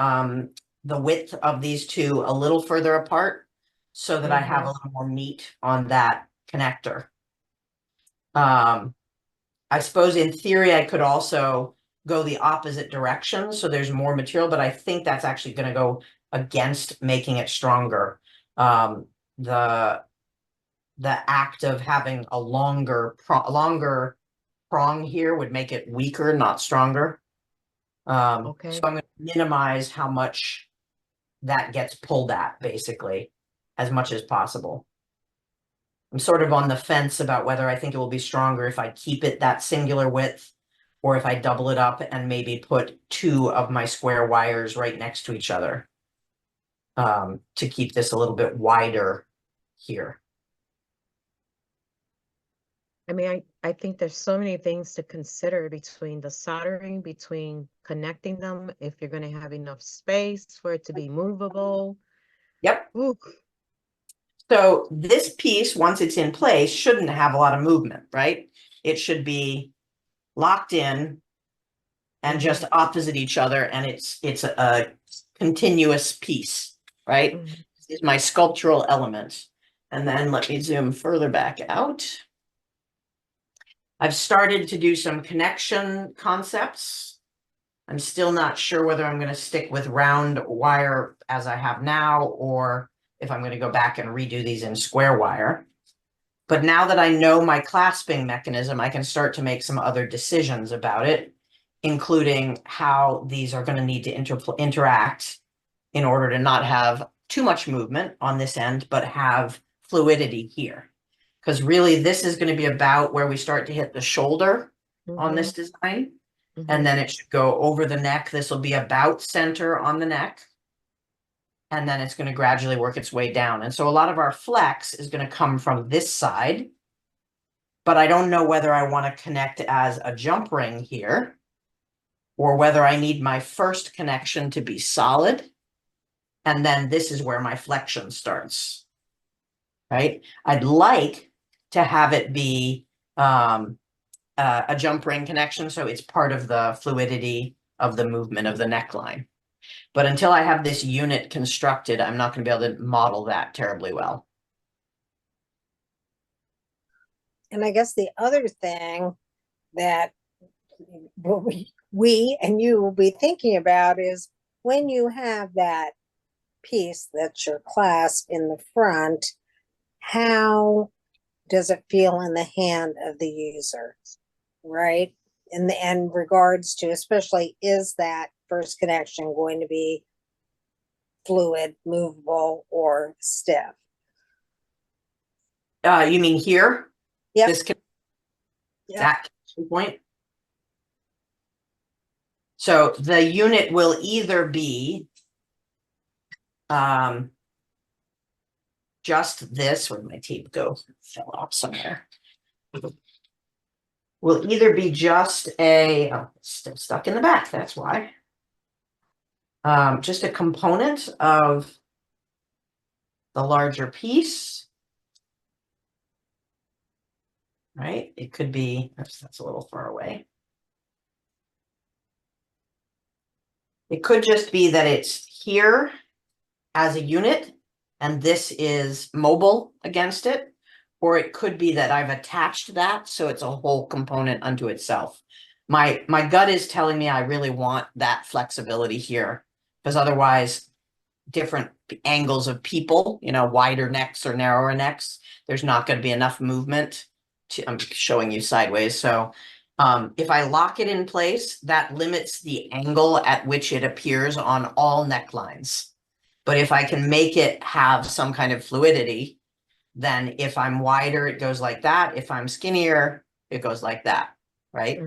width of these two a little further apart so that I have a little more meat on that connector. I suppose in theory I could also go the opposite direction, so there's more material, but I think that's actually going to go against making it stronger. The act of having a longer prong here would make it weaker, not stronger. Okay. So I'm going to minimize how much that gets pulled at, basically, as much as possible. I'm sort of on the fence about whether I think it will be stronger if I keep it that singular width, or if I double it up and maybe put 2 of my square wires right next to each other, to keep this a little bit wider here. I mean, I think there's so many things to consider between the soldering, between connecting them, if you're gonna have enough space for it to be movable. Yep. Ooh. So this piece, once it's in place, shouldn't have a lot of movement, right? It should be locked in and just opposite each other, and it's a continuous piece, right? This is my sculptural element. And then let me zoom further back out. I've started to do some connection concepts. I'm still not sure whether I'm going to stick with round wire as I have now, or if I'm going to go back and redo these in square wire. But now that I know my clasping mechanism, I can start to make some other decisions about it, including how these are going to need to interact in order to not have too much movement on this end, but have fluidity here. Because really, this is going to be about where we start to hit the shoulder on this design. And then it should go over the neck. This will be about center on the neck. And then it's going to gradually work its way down. And so a lot of our flex is going to come from this side. But I don't know whether I want to connect as a jump ring here, or whether I need my first connection to be solid. And then this is where my flexion starts. Right? I'd like to have it be a jump ring connection, so it's part of the fluidity of the movement of the neckline. But until I have this unit constructed, I'm not going to be able to model that terribly well. And I guess the other thing that we and you will be thinking about is when you have that piece that's your clasp in the front, how does it feel in the hand of the user, right? In regards to, especially, is that first connection going to be fluid, movable, or stiff? You mean here? Yep. This that point. So the unit will either be just this. Where did my tape go? Fell off somewhere. will either be just a, oh, it's still stuck in the back, that's why. Just a component of the larger piece. Right? It could be, that's a little far away. It could just be that it's here as a unit and this is mobile against it, or it could be that I've attached that so it's a whole component unto itself. My gut is telling me I really want that flexibility here, because otherwise different angles of people, you know, wider necks or narrower necks, there's not going to be enough movement to, I'm showing you sideways. So if I lock it in place, that limits the angle at which it appears on all necklines. But if I can make it have some kind of fluidity, then if I'm wider, it goes like that. If I'm skinnier, it goes like that, right?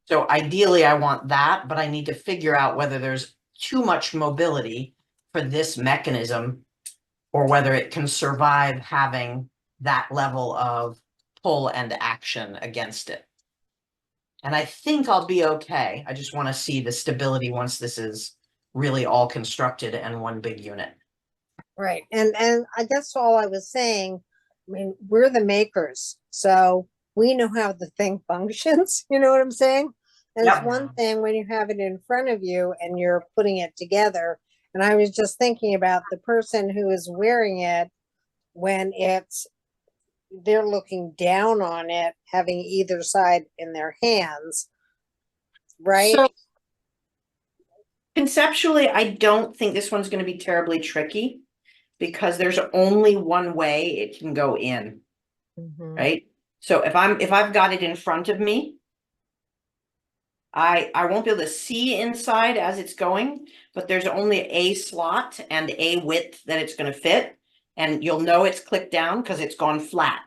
So ideally I want that, but I need to figure out whether there's too much mobility for this mechanism or whether it can survive having that level of pull and action against it. And I think I'll be okay. I just want to see the stability once this is really all constructed and one big unit. Right. And I guess all I was saying, I mean, we're the makers, so we know how the thing functions. You know what I'm saying? And Yep. it's one thing when you have it in front of you and you're putting it together. And I was just thinking about the person who is wearing it when they're looking down on it, having either side in their hands, right? So conceptually, I don't think this one's going to be terribly tricky because there's only one way it can go in, right? So if I've got it in front of me, I won't be able to see inside as it's going, but there's only a slot and a width that it's going to fit. And you'll know it's clicked down because it's gone flat.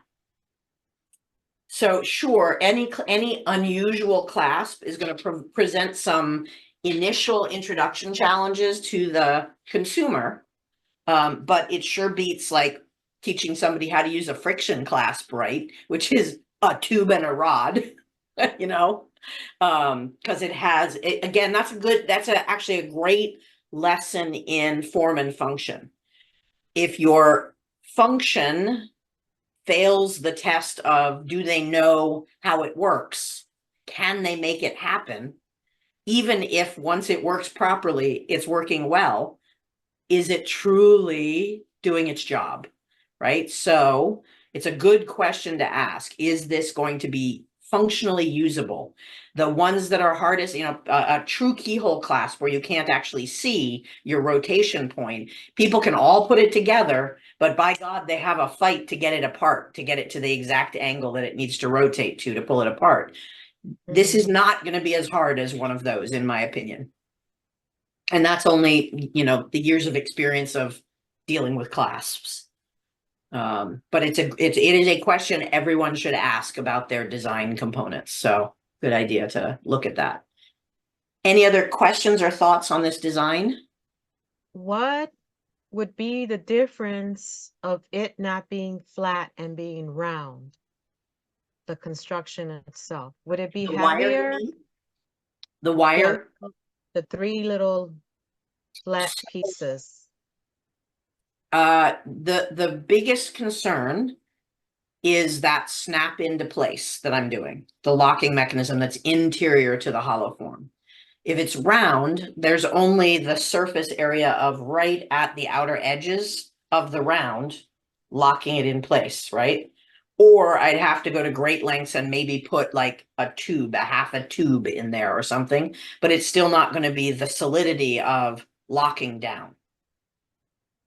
So sure, any unusual clasp is going to present some initial introduction challenges to the consumer. But it sure beats like teaching somebody how to use a friction clasp, right? Which is a tube and a rod, you know? Because it has, again, that's actually a great lesson in form and function. If your function fails the test of, do they know how it works? Can they make it happen? Even if once it works properly, it's working well, is it truly doing its job, right? So it's a good question to ask. Is this going to be functionally usable? The ones that are hardest, you know, a true keyhole clasp where you can't actually see your rotation point, people can all put it together, but by God, they have a fight to get it apart, to get it to the exact angle that it needs to rotate to pull it apart. This is not going to be as hard as one of those, in my opinion. And that's only, you know, the years of experience of dealing with clasps. But it is a question everyone should ask about their design components. So good idea to look at that. Any other questions or thoughts on this design? What would be the difference of it not being flat and being round? The construction itself. Would it be The wire, heavier? the wire? The three little flat pieces. The biggest concern is that snap into place that I'm doing, the locking mechanism that's interior to the hollow form. If it's round, there's only the surface area of right at the outer edges of the round, locking it in place, right? Or I'd have to go to great lengths and maybe put like a tube, a half a tube in there or something, but it's still not going to be the solidity of locking down,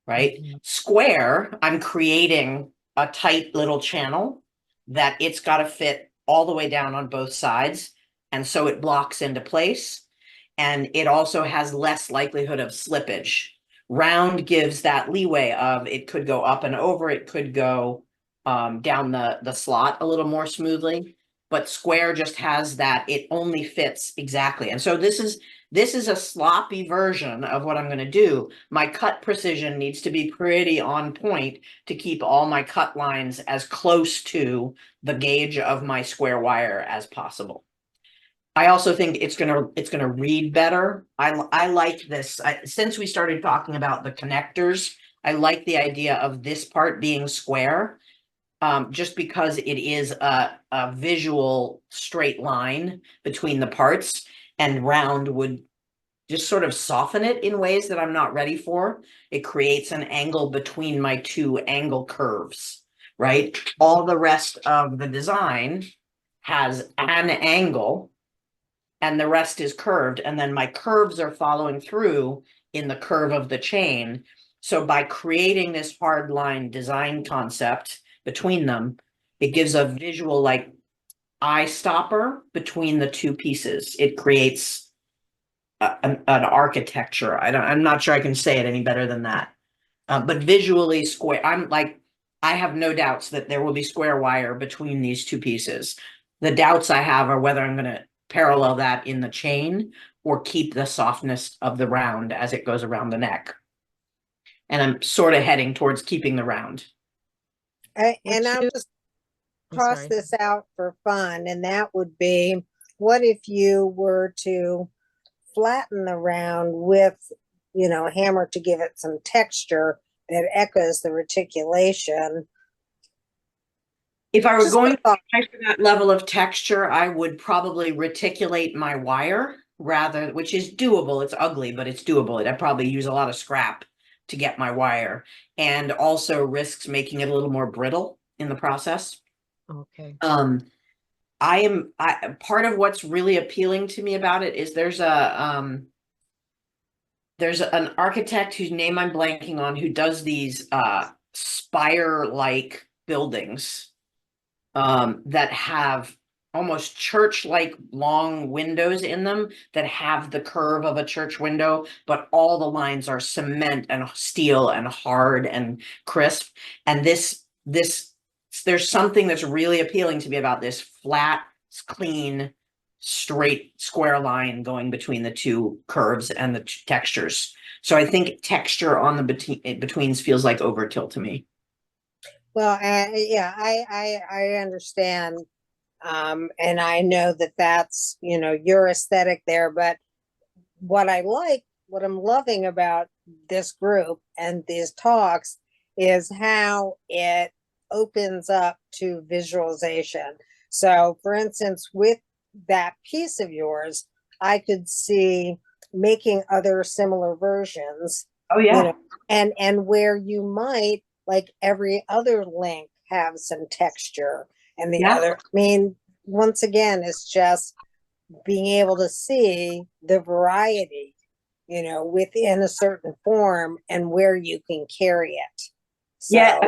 right? Square, I'm creating a tight little channel that it's got to fit all the way down on both sides. And so it blocks into place. And it also has less likelihood of slippage. Round gives that leeway of it could go up and over, it could go down the slot a little more smoothly. but square just has that, it only fits exactly. And so this is a sloppy version of what I'm going to do. My cut precision needs to be pretty on point to keep all my cut lines as close to the gauge of my square wire as possible. I also think it's gonna read better. I like this. Since we started talking about the connectors, I like the idea of this part being square, just because it is a visual straight line between the parts, and round would just sort of soften it in ways that I'm not ready for. It creates an angle between my two angle curves, right? All the rest of the design has an angle and the rest is curved. And then my curves are following through in the curve of the chain. So by creating this hard line design concept between them, it gives a visual like eye stopper between the two pieces. It creates an architecture. I'm not sure I can say it any better than that. But visually square, I have no doubts that there will be square wire between these two pieces. The doubts I have are whether I'm going to parallel that in the chain or keep the softness of the round as it goes around the neck. And I'm sort of heading towards keeping the round. And I'll just toss this out for fun, and that would be, what if you were to flatten the round with, you know, a hammer to give it some texture that echoes the reticulation? If I were going for that level of texture, I would probably reticulate my wire rather, which is doable. It's ugly, but it's doable. I'd probably use a lot of scrap to get my wire, and also risks making it a little more brittle in the process. Okay. Part of what's really appealing to me about it is there's an architect whose name I'm blanking on, who does these spire-like buildings that have almost church-like long windows in them that have the curve of a church window, but all the lines are cement and steel and hard and crisp. And there's something that's really appealing to me about this flat, clean, straight square line going between the two curves and the textures. So I think texture on the betweens feels like overkill to me. Well, yeah, I understand. And I know that that's, you know, your aesthetic there, but what I'm loving about this group and these talks is how it opens up to visualization. So for instance, with that piece of yours, I could see making other similar versions. Oh yeah. You know, and where you might, like every other link, have some texture, and the other, I mean, once again, it's just being able to see the variety, you know, within a certain form and where you can carry it. So, yeah,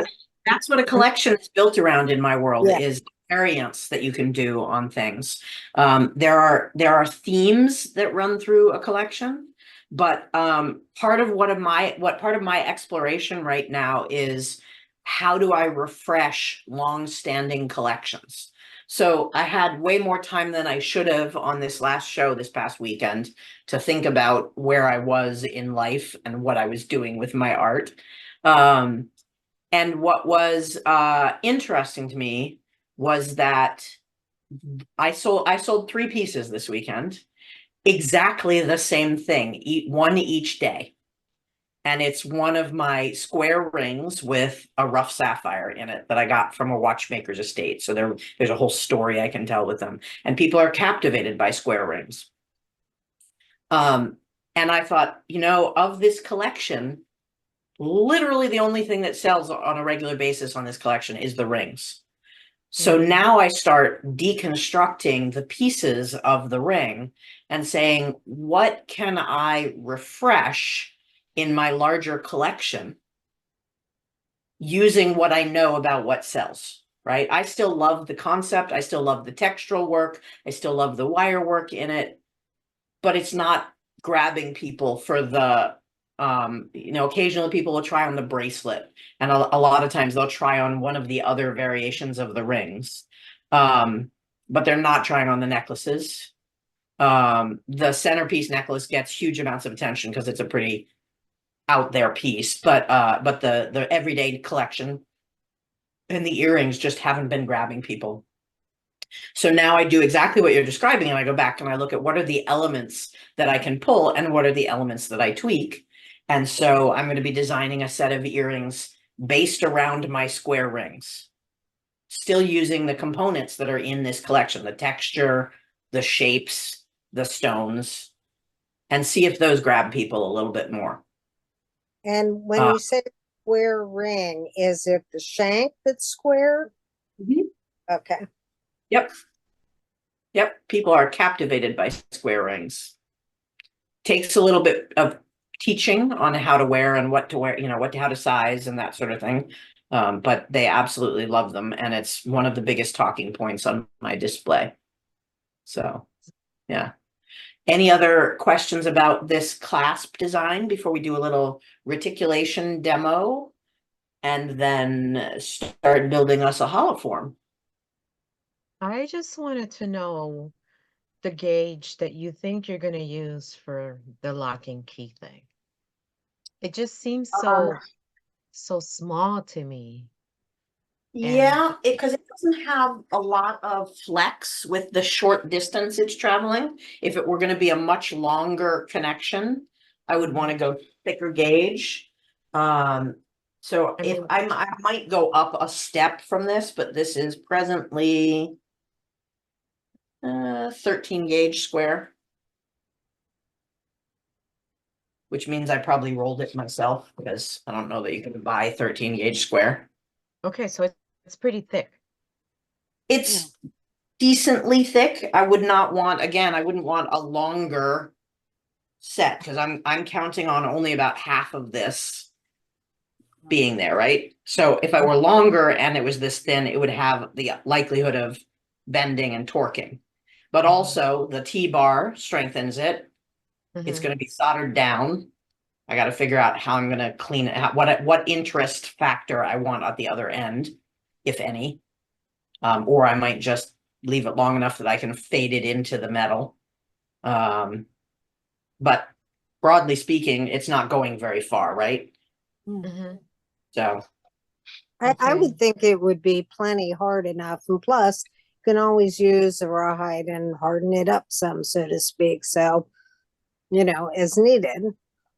that's what a collection is built around in my world, Yeah. is variants that you can do on things. There are themes that run through a collection, but part of my exploration right now is, how do I refresh long-standing collections? So I had way more time than I should have on this last show this past weekend to think about where I was in life and what I was doing with my art. And what was interesting to me was that I sold 3 pieces this weekend, exactly the same thing, one each day. And it's one of my square rings with a rough sapphire in it that I got from a watchmaker's estate. So there's a whole story I can tell with them. And people are captivated by square rings. And I thought, you know, of this collection, literally the only thing that sells on a regular basis on this collection is the rings. So now I start deconstructing the pieces of the ring and saying, what can I refresh in my larger collection using what I know about what sells, right? I still love the concept. I still love the textural work. I still love the wire work in it, but it's not grabbing people for the, you know, occasionally people will try on the bracelet, and a lot of times they'll try on one of the other variations of the rings. but they're not trying on the necklaces. The centerpiece necklace gets huge amounts of attention because it's a pretty out there piece, but the everyday collection and the earrings just haven't been grabbing people. So now I do exactly what you're describing, and I go back and I look at what are the elements that I can pull and what are the elements that I tweak. And so I'm going to be designing a set of earrings based around my square rings, still using the components that are in this collection, the texture, the shapes, the stones, and see if those grab people a little bit more. And when you say square ring, is it the shank that's square? Okay. Yep. People are captivated by square rings. Takes a little bit of teaching on how to wear and what to wear, how to size and that sort of thing. But they absolutely love them. And it's one of the biggest talking points on my display. So, yeah. Any other questions about this clasp design before we do a little reticulation demo and then start building us a hollow form? I just wanted to know the gauge that you think you're going to use for the lock and key thing. It just seems so small to me. Yeah, because it doesn't have a lot of flex with the short distance it's traveling. If it were going to be a much longer connection, I would want to go thicker gauge. So I if mean- I might go up a step from this, but this is presently 13 gauge square, which means I probably rolled it myself because I don't know that you can buy 13 gauge square. Okay, so it's pretty thick. It's decently thick. I would not want, again, I wouldn't want a longer set because I'm counting on only about half of this being there, right? So if I were longer and it was this thin, it would have the likelihood of bending and torquing. But also the T-bar strengthens it. It's going to be soldered down. I got to figure out how I'm going to clean it, what interest factor I want at the other end, if any. Or I might just leave it long enough that I can fade it into the metal. But broadly speaking, it's not going very far, right? So I would think it would be plenty hard enough. And plus, you can always use the rawhide and harden it up some, so to speak. So, as needed.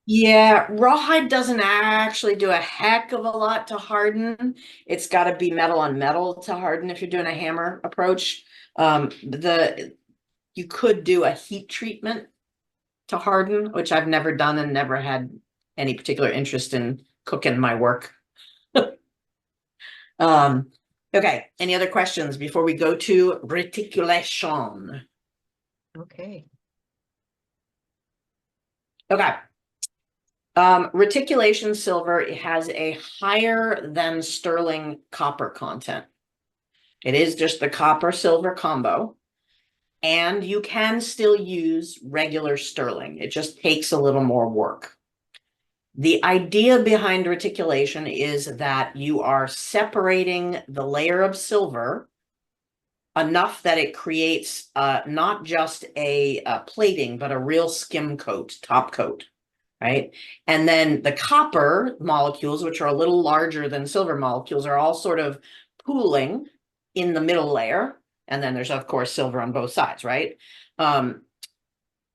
yeah, rawhide doesn't actually do a heck of a lot to harden. It's got to be metal on metal to harden if you're doing a hammer approach. You could do a heat treatment to harden, which I've never done and never had any particular interest in cooking my work. Okay, any other questions before we go to reticulation? Okay. Okay. Reticulation silver has a higher than sterling copper content. It is just the copper silver combo. And you can still use regular sterling. It just takes a little more work. The idea behind reticulation is that you are separating the layer of silver enough that it creates not just a plating, but a real skim coat, top coat, right? And then the copper molecules, which are a little larger than silver molecules, are all sort of pooling in the middle layer. And then there's, of course, silver on both sides, right?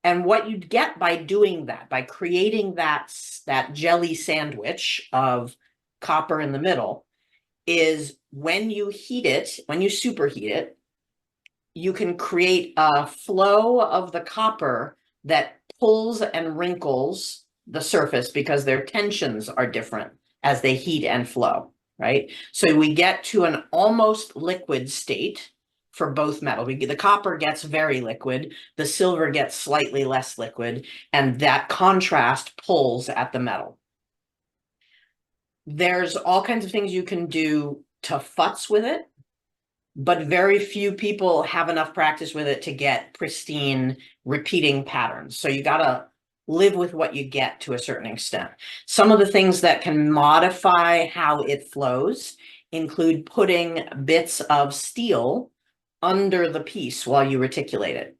And what you'd get by doing that, by creating that jelly sandwich of copper in the middle, is when you heat it, when you superheat it, you can create a flow of the copper that pulls and wrinkles the surface because their tensions are different as they heat and flow, right? So we get to an almost liquid state for both metal. The copper gets very liquid, the silver gets slightly less liquid, and that contrast pulls at the metal. There's all kinds of things you can do to futz with it, but very few people have enough practice with it to get pristine repeating patterns. So you gotta live with what you get to a certain extent. Some of the things that can modify how it flows include putting bits of steel under the piece while you reticulate it.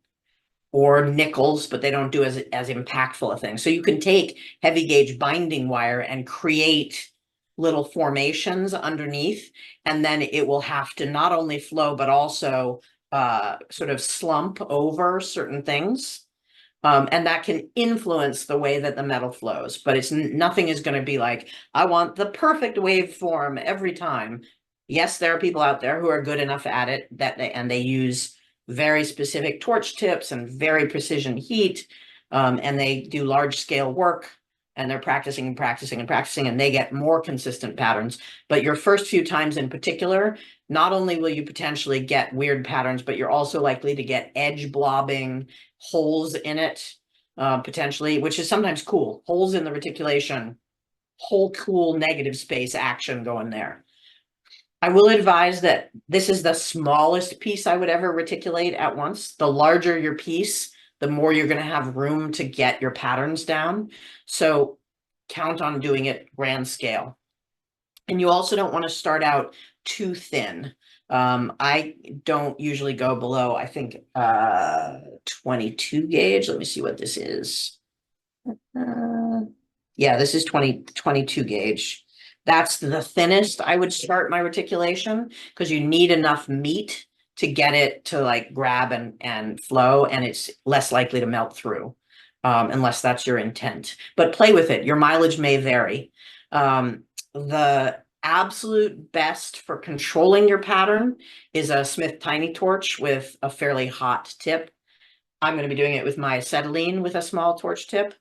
Or nickels, but they don't do as impactful a thing. So you can take heavy gauge binding wire and create little formations underneath, and then it will have to not only flow, but also sort of slump over certain things. And that can influence the way that the metal flows, but it's nothing is going to be like, I want the perfect waveform every time. Yes, there are people out there who are good enough at it that they use very specific torch tips and very precision heat, and they do large scale work, and they're practicing and practicing and practicing, and they get more consistent patterns. But your first few times in particular, not only will you potentially get weird patterns, but you're also likely to get edge blobbing, holes in it, potentially, which is sometimes cool. Holes in the reticulation, whole cool negative space action going there. I will advise that this is the smallest piece I would ever reticulate at once. The larger your piece, the more you're going to have room to get your patterns down. So count on doing it grand scale. And you also don't want to start out too thin. I don't usually go below, I think, 22 gauge. Let me see what this is. Yeah, this is 22 gauge. That's the thinnest I would start my reticulation, because you need enough meat to get it to like grab and flow, and it's less likely to melt through, unless that's your intent. But play with it. Your mileage may vary. The absolute best for controlling your pattern is a Smith Tiny Torch with a fairly hot tip. I'm going to be doing it with my acetylene with a small torch tip.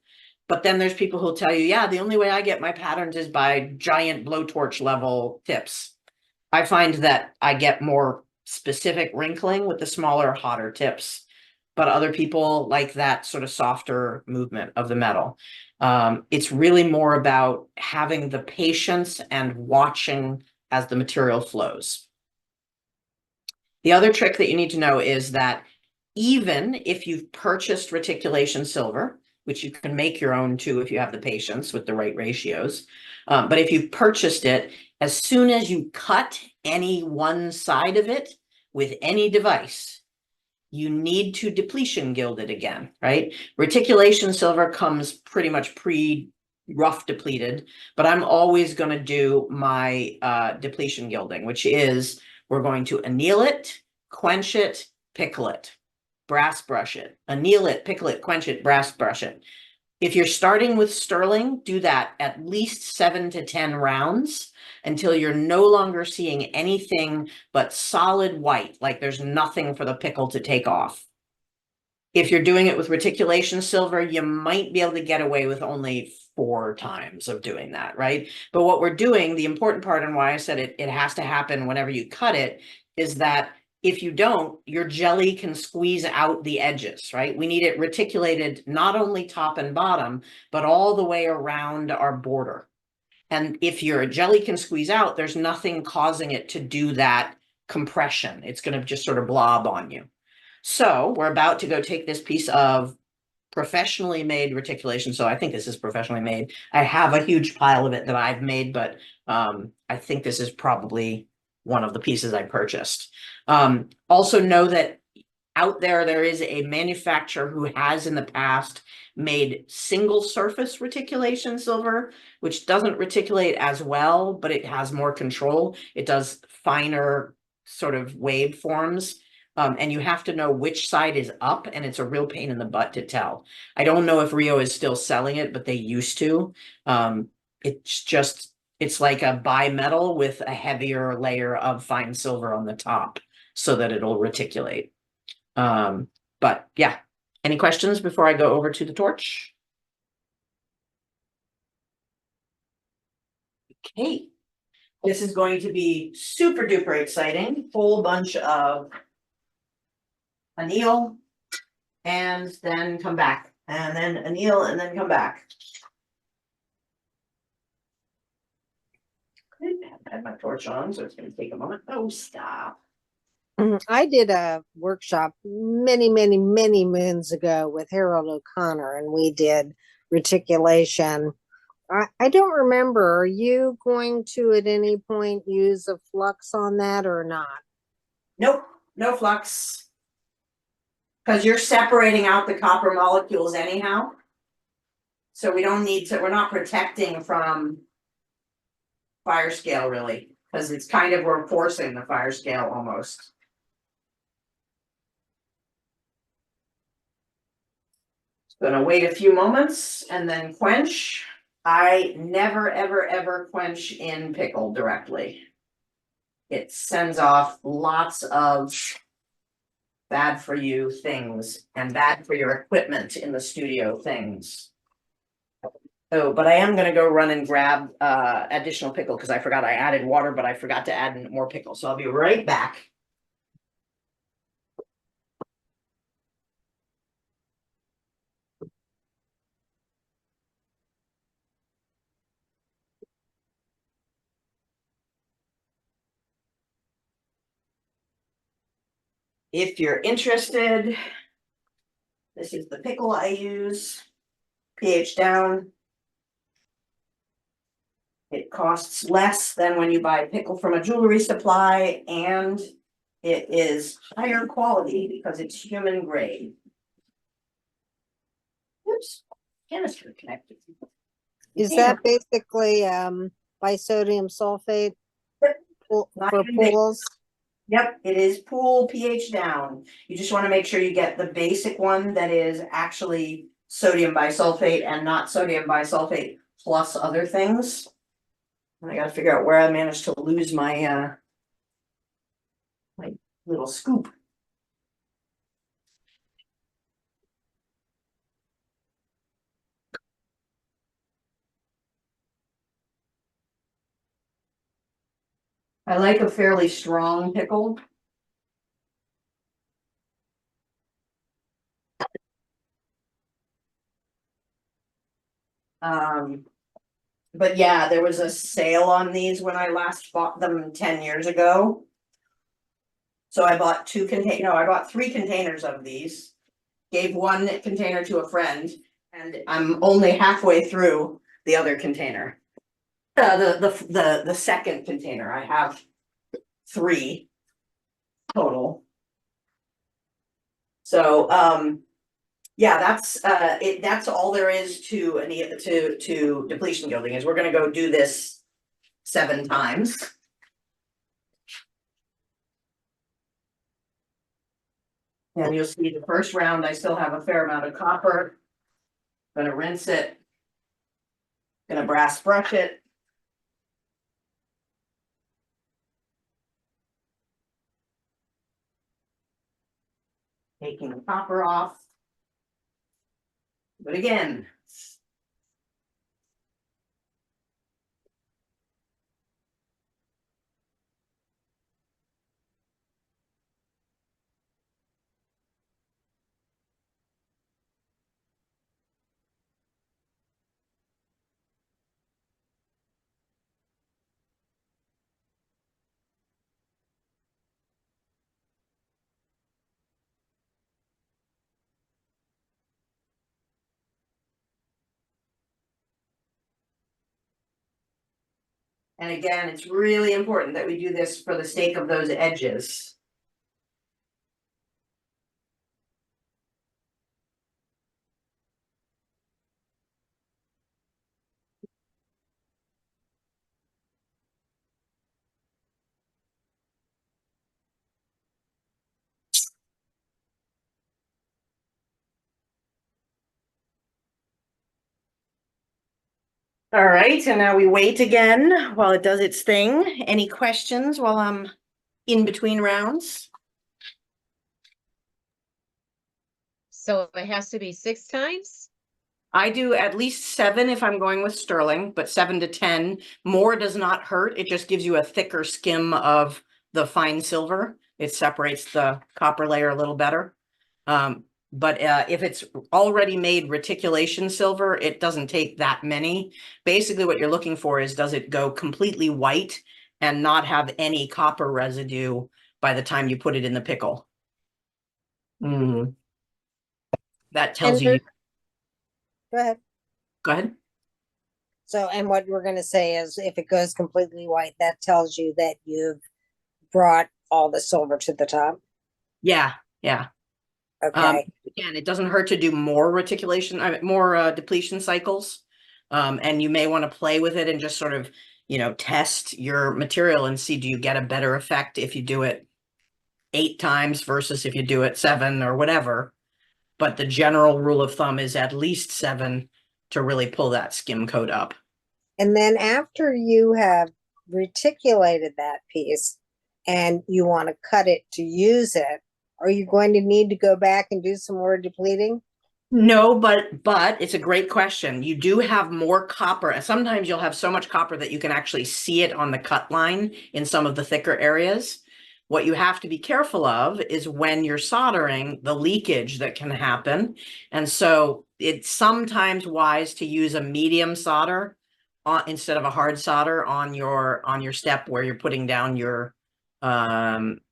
But then there's people who'll tell you, yeah, the only way I get my patterns is by giant blowtorch level tips. I find that I get more specific wrinkling with the smaller, hotter tips, but other people like that sort of softer movement of the metal. It's really more about having the patience and watching as the material flows. The other trick that you need to know is that even if you've purchased reticulation silver, which you can make your own too if you have the patience with the right ratios. But if you've purchased it, as soon as you cut any one side of it with any device, you need to depletion gild it again, right? Reticulation silver comes pretty much rough depleted, but I'm always going to do my depletion gilding, which is we're going to anneal it, quench it, pickle it. Brass brush it, anneal it, pickle it, quench it, brass brush it. If you're starting with sterling, do that at least 7 to 10 rounds until you're no longer seeing anything but solid white, like there's nothing for the pickle to take off. If you're doing it with reticulation silver, you might be able to get away with only 4 times of doing that, right? But what we're doing, the important part and why I said it has to happen whenever you cut it, is that if you don't, your jelly can squeeze out the edges, right? We need it reticulated not only top and bottom, but all the way around our border. And if your jelly can squeeze out, there's nothing causing it to do that compression. It's going to just sort of blob on you. So we're about to go take this piece of professionally made reticulation. So I think this is professionally made. I have a huge pile of it that I've made, but I think this is probably one of the pieces I purchased. Also know that out there is a manufacturer who has in the past made single surface reticulation silver, which doesn't reticulate as well, but it has more control. It does finer sort of waveforms. And you have to know which side is up, and it's a real pain in the butt to tell. I don't know if Rio is still selling it, but they used to. It's like a bimetal with a heavier layer of fine silver on the top so that it'll reticulate. But yeah, any questions before I go over to the torch? Okay, this is going to be super duper exciting. Whole bunch of anneal and then come back, and then anneal and then come back. I have my torch on, so it's going to take a moment. Oh, stop. I did a workshop many moons ago with Harold O'Connor, and we did reticulation. I don't remember. Are you going to at any point use a flux on that or not? Nope. no flux. Because you're separating out the copper molecules anyhow. So we don't need to, we're not protecting from fire scale really, because it's kind of, we're forcing the fire scale almost. Gonna wait a few moments and then quench. I never, ever, ever quench in pickle directly. It sends off lots of bad for you things and bad for your equipment in the studio things. Oh, but I am gonna go run and grab additional pickle because I forgot I added water, but I forgot to add more pickle. So I'll be right back. If you're interested, this is the pickle I use, pH down. It costs less than when you buy pickle from a jewelry supply, and it is higher quality because it's human grade. Oops, canister connected. Is that basically bisodium sulfate for pools? Yep, it is pool pH down. You just want to make sure you get the basic one that is actually sodium bisulfate and not sodium bisulfate plus other things. And I gotta figure out where I managed to lose my my little scoop. I like a fairly strong pickle. But yeah, there was a sale on these when I last bought them 10 years ago. So I bought I bought 3 containers of these, gave one container to a friend, and I'm only halfway through the other container. The second container, I have 3 total. So yeah, that's all there is to depletion gilding, is we're gonna go do this 7 times. And you'll see the first round, I still have a fair amount of copper. Gonna rinse it. Gonna brass brush it. Taking the copper off. But again. And again, it's really important that we do this for the sake of those edges. All right, and now we wait again while it does its thing. Any questions while I'm in between rounds? So it has to be 6 times? I do at least 7 if I'm going with sterling, but 7 to 10. More does not hurt. It just gives you a thicker skim of the fine silver. It separates the copper layer a little better. But if it's already made reticulation silver, it doesn't take that many. Basically, what you're looking for is, does it go completely white and not have any copper residue by the time you put it in the pickle? That tells you. Go ahead. Go ahead. So, and what we're going to say is, if it goes completely white, that tells you that you've brought all the silver to the top. Yeah, yeah. Okay. Again, it doesn't hurt to do more reticulation, more depletion cycles. And you may want to play with it and just sort of, test your material and see, do you get a better effect if you do it 8 times versus if you do it 7 or whatever. But the general rule of thumb is at least 7 to really pull that skim coat up. And then after you have reticulated that piece and you want to cut it to use it, are you going to need to go back and do some more depleting? No, but it's a great question. You do have more copper, and sometimes you'll have so much copper that you can actually see it on the cut line in some of the thicker areas. What you have to be careful of is when you're soldering, the leakage that can happen. And so it's sometimes wise to use a medium solder instead of a hard solder on your step where you're putting down your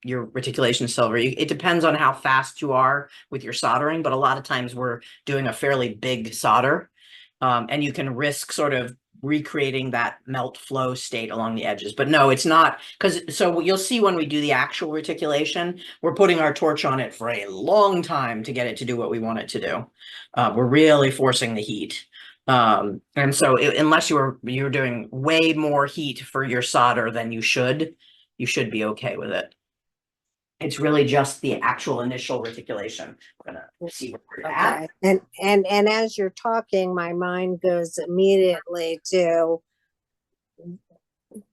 reticulation silver. It depends on how fast you are with your soldering, but a lot of times we're doing a fairly big solder, and you can risk sort of recreating that melt flow state along the edges. But no, it's not, because so you'll see when we do the actual reticulation, we're putting our torch on it for a long time to get it to do what we want it to do. We're really forcing the heat. And so unless you're doing way more heat for your solder than you should be okay with it. It's really just the actual initial reticulation. We're gonna see where we're at. Okay. And as you're talking, my mind goes immediately to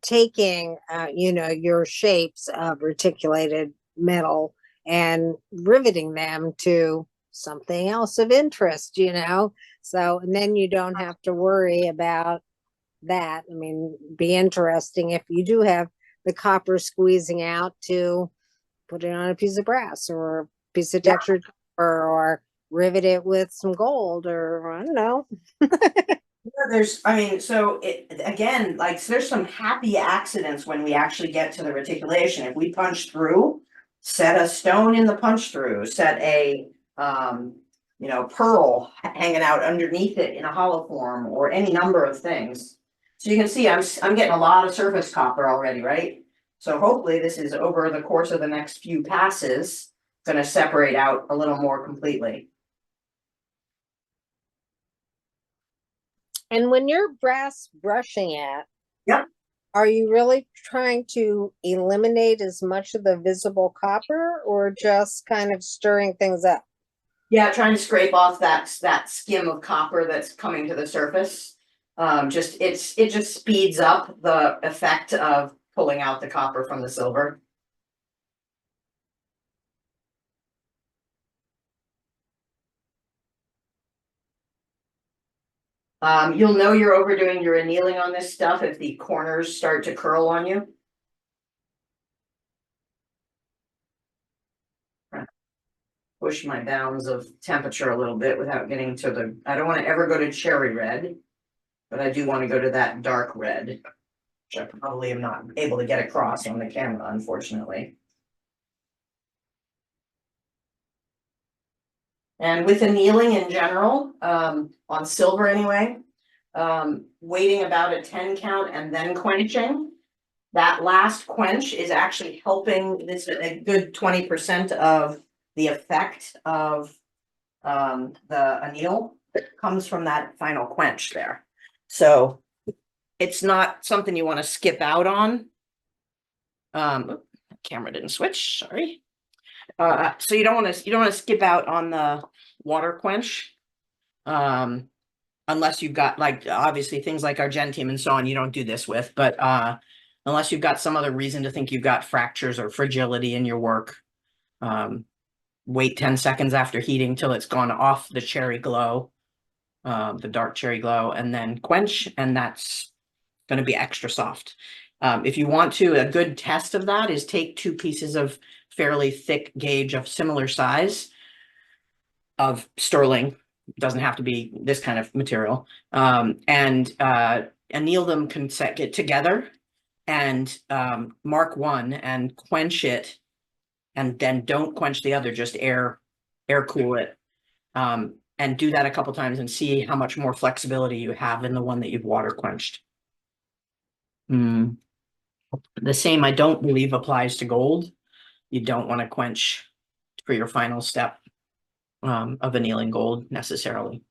taking, your shapes of reticulated metal and riveting them to something else of interest, So, and then you don't have to worry about that. I mean, be interesting if you do have the copper squeezing out to put it on a piece of brass or a piece of textured copper, or rivet it with some gold, or I don't know. Again, like there's some happy accidents when we actually get to the reticulation. If we punch through, set a stone in the punch through, set a pearl hanging out underneath it in a hollow form, or any number of things. So you can see I'm getting a lot of surface copper already, right? So hopefully this is over the course of the next few passes going to separate out a little more completely. And when you're brass brushing it, Yep. Are you really trying to eliminate as much of the visible copper, or just kind of stirring things up? Yeah, trying to scrape off that skim of copper that's coming to the surface. It just speeds up the effect of pulling out the copper from the silver. You'll know you're overdoing your annealing on this stuff if the corners start to curl on you. Push my bounds of temperature a little bit without getting to the, I don't want to ever go to cherry red, but I do want to go to that dark red, which I probably am not able to get across on the camera, unfortunately. And with annealing in general, on silver anyway, waiting about a 10 count and then quenching. That last quench is actually helping this a good 20% of the effect of the anneal comes from that final quench there. So it's not something you want to skip out on. Camera didn't switch, sorry. So you don't want to skip out on the water quench. Unless you've got, like, obviously things like argentium and so on, you don't do this with, but unless you've got some other reason to think you've got fractures or fragility in your work, wait 10 seconds after heating till it's gone off the cherry glow, the dark cherry glow, and then quench, and that's going to be extra soft. If you want to, a good test of that is take 2 pieces of fairly thick gauge of similar size of sterling. Doesn't have to be this kind of material, and anneal them together, and mark one and quench it, and then don't quench the other, just air cool it, and do that a couple times and see how much more flexibility you have in the one that you've water quenched. The same, I don't believe, applies to gold. You don't want to quench for your final step of annealing gold necessarily,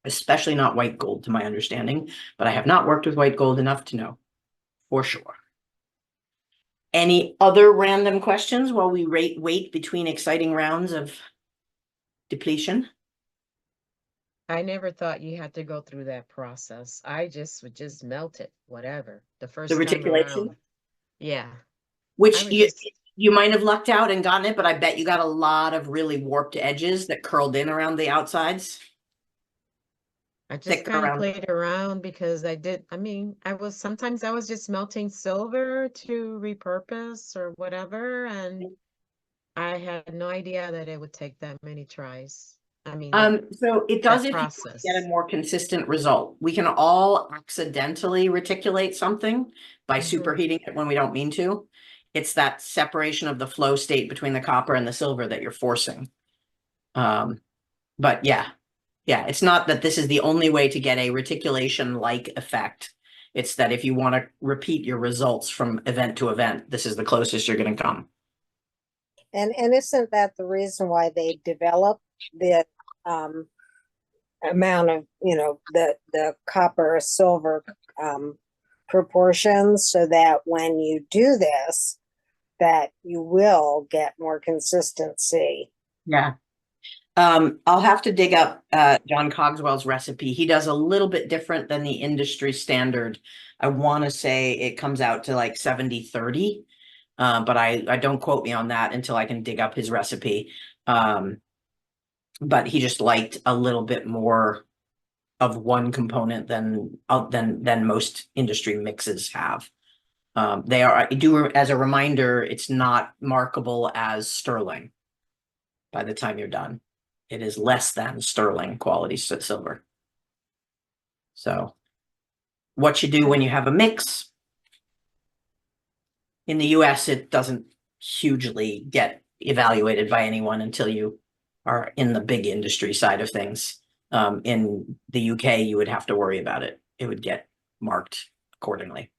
especially not white gold to my understanding, but I have not worked with white gold enough to know for sure. Any other random questions while we wait between exciting rounds of depletion? I never thought you had to go through that process. I just would just melt it, whatever. The first time reticulation? around. Yeah. I Which would just you might have lucked out and gotten it, but I bet you got a lot of really warped edges that curled in around the outsides. I just Thick kind of around. played around because sometimes I was just melting silver to repurpose or whatever, and I had no idea that it would take that many tries. I mean, So it does that if you process. get a more consistent result. We can all accidentally reticulate something by superheating it when we don't mean to. It's that separation of the flow state between the copper and the silver that you're forcing. But yeah, it's not that this is the only way to get a reticulation-like effect. It's that if you want to repeat your results from event to event, this is the closest you're going to come. And isn't that the reason why they developed the amount of, the copper silver proportions, so that when you do this, that you will get more consistency? Yeah. I'll have to dig up John Cogswell's recipe. He does a little bit different than the industry standard. I want to say it comes out to like 70-30. But I don't quote me on that until I can dig up his recipe. But he just liked a little bit more of one component than most industry mixes have. As a reminder, it's not markable as sterling by the time you're done. It is less than sterling quality silver. So what you do when you have a mix, in the US, it doesn't hugely get evaluated by anyone until you are in the big industry side of things. In the UK, you would have to worry about it. It would get marked accordingly.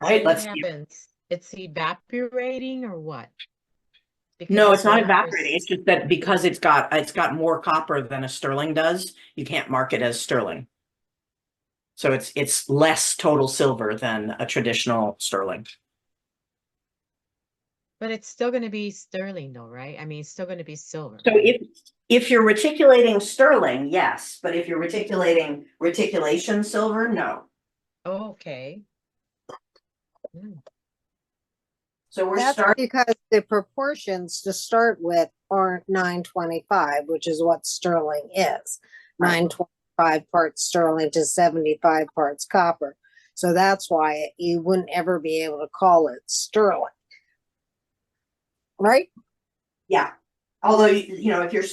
All right, What happens? It's evaporating or what? No, it's not silver evaporating. It's just that because it's got more copper than a sterling does, you can't mark it as sterling. So it's less total silver than a traditional sterling. But it's still going to be sterling though, right? I mean, it's still going to be silver. So if you're reticulating sterling, yes, but if you're reticulating reticulation silver, no. Oh, okay. So we're That's starting. because the proportions to start with aren't 925, which is what sterling is. Right. 925 parts sterling to 75 parts copper. So that's why you wouldn't ever be able to call it sterling. Right? Yeah. Although, if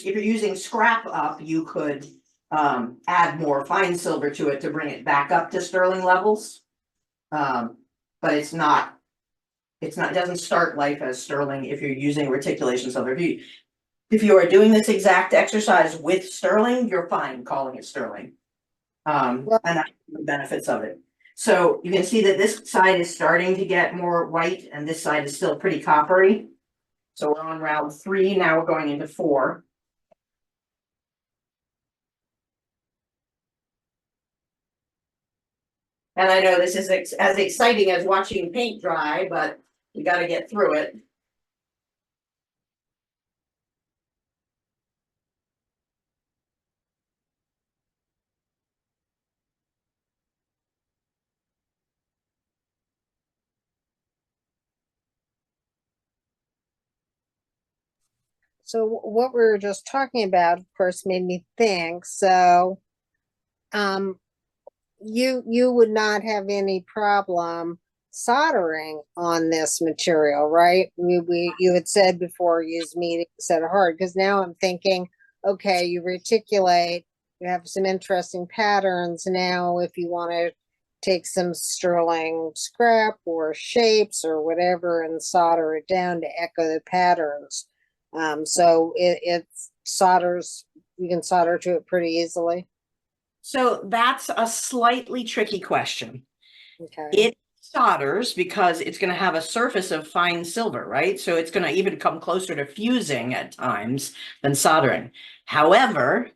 you're using scrap up, you could add more fine silver to it to bring it back up to sterling levels. But it doesn't start life as sterling if you're using reticulation silver. If you are doing this exact exercise with sterling, you're fine calling it sterling. And that's the benefits of it. So you can see that this side is starting to get more white and this side is still pretty coppery. So we're on round 3, now we're going into 4. And I know this is as exciting as watching paint dry, but we got to get through it. So what we were just talking about, of course, made me think. So, you would not have any problem soldering on this material, right? You had said before, use medium instead of hard, because now I'm thinking, okay, you reticulate, you have some interesting patterns. Now, if you want to take some sterling scrap or shapes or whatever and solder it down to echo the patterns. So it solders, you can solder to it pretty easily. So that's a slightly tricky question. Okay. solders because it's going to have a surface of fine silver, right? So it's going to even come closer to fusing at times than soldering. However,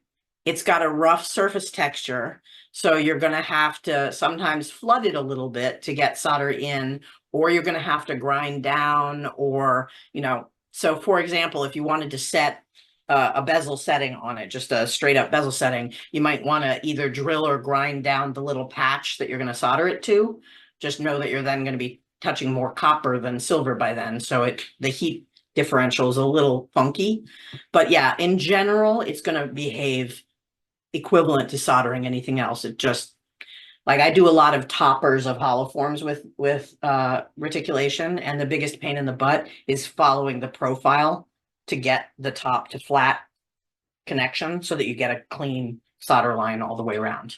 it's got a rough surface texture. So you're going to have to sometimes flood it a little bit to get solder in, or you're going to have to grind down, or, you know, so for example, if you wanted to set a bezel setting on it, just a straight up bezel setting, you might want to either drill or grind down the little patch that you're going to solder it to. Just know that you're then going to be touching more copper than silver by then. So the heat differential is a little funky. But yeah, in general, it's going to behave equivalent to soldering anything else. It just, like, I do a lot of toppers of hollow forms with reticulation, and the biggest pain in the butt is following the profile to get the top to flat connection so that you get a clean solder line all the way around.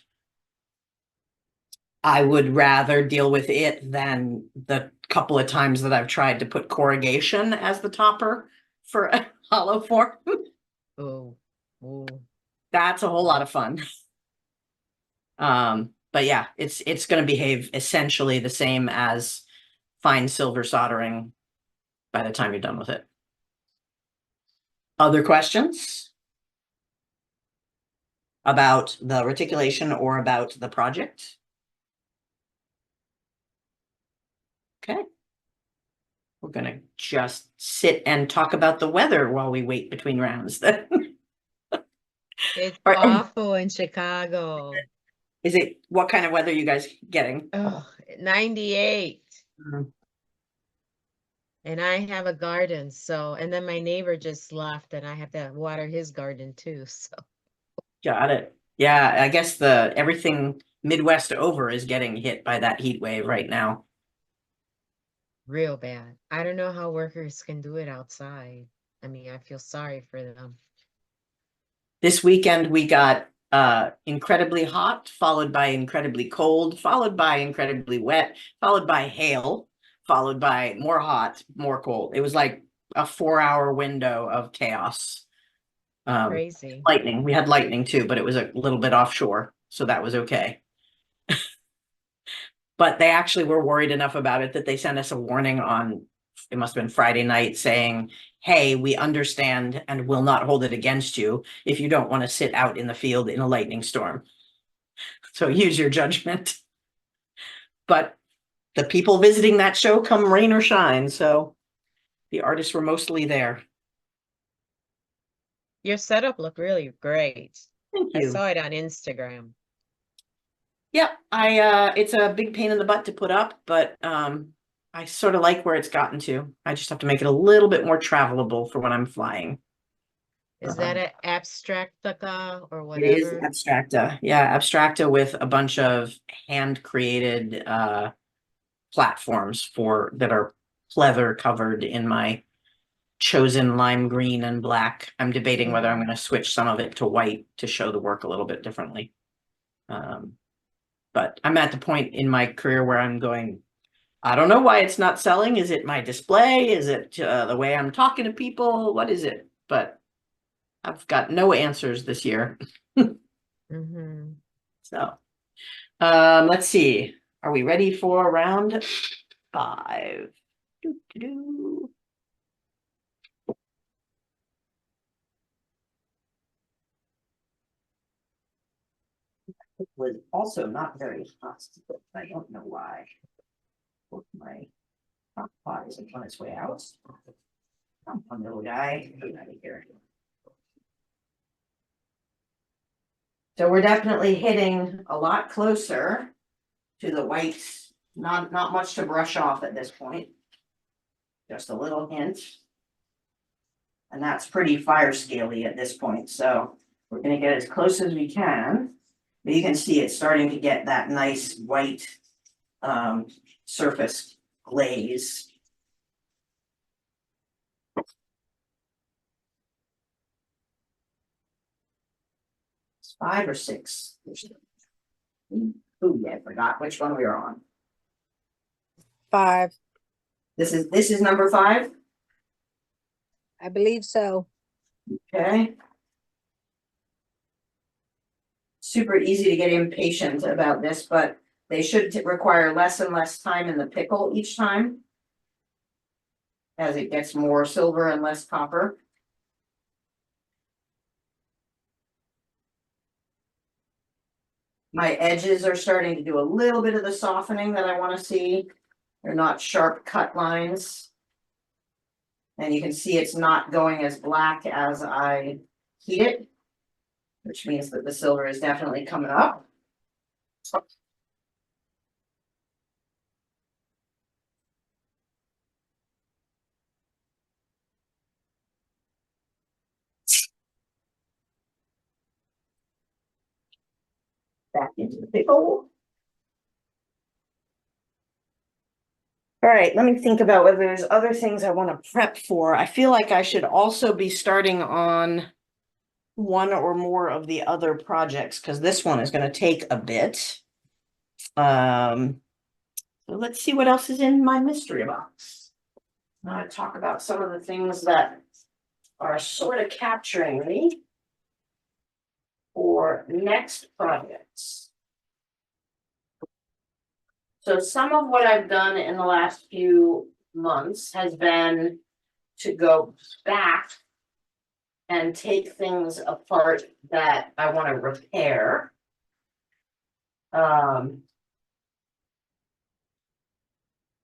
I would rather deal with it than the couple of times that I've tried to put corrugation as the topper for a hollow form. Oh, oh. That's a whole lot of fun. But yeah, it's going to behave essentially the same as fine silver soldering by the time you're done with it. Other questions about the reticulation or about the project? Okay. We're going to just sit and talk about the weather while we wait between rounds then. It's All right. awful in Chicago. Is it, what kind of weather are you guys getting? Oh, 98. Mhm. And I have a garden, so, and then my neighbor just left and I have to water his garden too, so. Got it. Yeah, I guess everything Midwest over is getting hit by that heat wave right now. Real bad. I don't know how workers can do it outside. I mean, I feel sorry for them. This weekend we got incredibly hot, followed by incredibly cold, followed by incredibly wet, followed by hail, followed by more hot, more cold. It was like a 4-hour window of chaos. Crazy. Lightning. We had lightning too, but it was a little bit offshore, so that was okay. But they actually were worried enough about it that they sent us a warning on, it must have been Friday night, saying, hey, we understand and will not hold it against you if you don't want to sit out in the field in a lightning storm. So use your judgment. But the people visiting that show come rain or shine, so the artists were mostly there. Your setup looked really great. Thank I you. saw it on Instagram. Yep, it's a big pain in the butt to put up, but I sort of like where it's gotten to. I just have to make it a little bit more travelable for when I'm flying. Is that an abstractica or It is whatever? Abstracta. Yeah, Abstracta with a bunch of hand-created platforms that are pleather covered in my chosen lime green and black. I'm debating whether I'm going to switch some of it to white to show the work a little bit differently. But I'm at the point in my career where I'm going, I don't know why it's not selling. Is it my display? Is it the way I'm talking to people? What is it? But I've got no answers this year. Mm-hmm. So let's see. Are we ready for round 5? Doo-doo-doo. It was also not very hot, but I don't know why. My hot pot isn't on its way out. Come on, little guy. Get out of here. So we're definitely hitting a lot closer to the whites. Not much to brush off at this point. Just a little hint. And that's pretty fire scaly at this point. So we're going to get as close as we can. But you can see it's starting to get that nice white surface glaze. It's 5 or 6. Oh yeah, I forgot which one we were on. 5, This is number 5. I believe so. Okay. Super easy to get impatient about this, but They should require less and less time in the pickle each time, as it gets more silver and less copper. My edges are starting to do a little bit of the softening that I want to see. They're not sharp cut lines. And you can see it's not going as black as I heat it, which means that the silver is definitely coming up. Back into the pickle. All right, let me think about whether there's other things I want to prep for. I feel like I should also be starting on one or more of the other projects, because this one is going to take a bit. So let's see what else is in my mystery box. Now I talk about some of the things that are sort of capturing me for next projects. So some of what I've done in the last few months has been to go back and take things apart that I want to repair.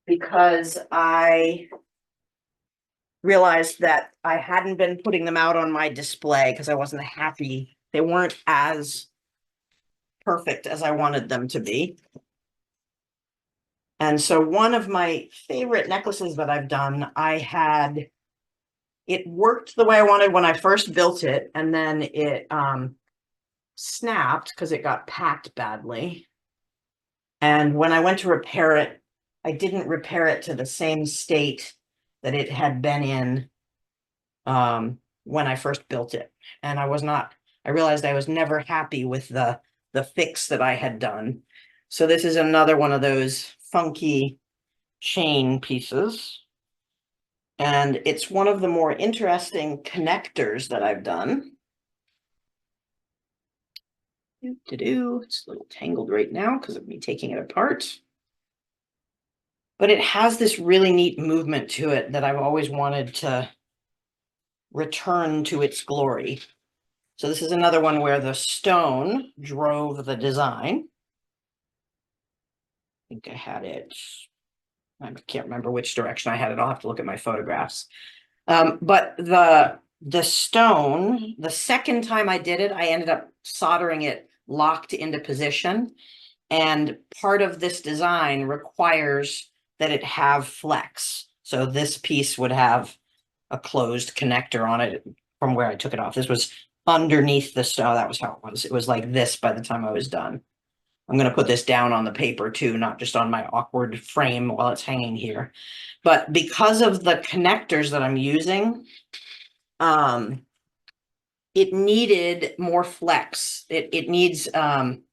Because I realized that I hadn't been putting them out on my display because I wasn't happy. They weren't as perfect as I wanted them to be. And so one of my favorite necklaces that I've done, it worked the way I wanted when I first built it, and then it snapped because it got packed badly. And when I went to repair it, I didn't repair it to the same state that it had been in when I first built it. And I realized I was never happy with the fix that I had done. So this is another one of those funky chain pieces. And it's one of the more interesting connectors that I've done. It's a little tangled right now because of me taking it apart. But it has this really neat movement to it that I've always wanted to return to its glory. So this is another one where the stone drove the design. I think I had it. I can't remember which direction I had it. I'll have to look at my photographs. But the stone, the second time I did it, I ended up soldering it locked into position. And part of this design requires that it have flex. So this piece would have a closed connector on it from where I took it off. This was underneath the stone. That was how it was. It was like this by the time I was done. I'm going to put this down on the paper too, not just on my awkward frame while it's hanging here. But because of the connectors that I'm using, it needed more flex. It needs the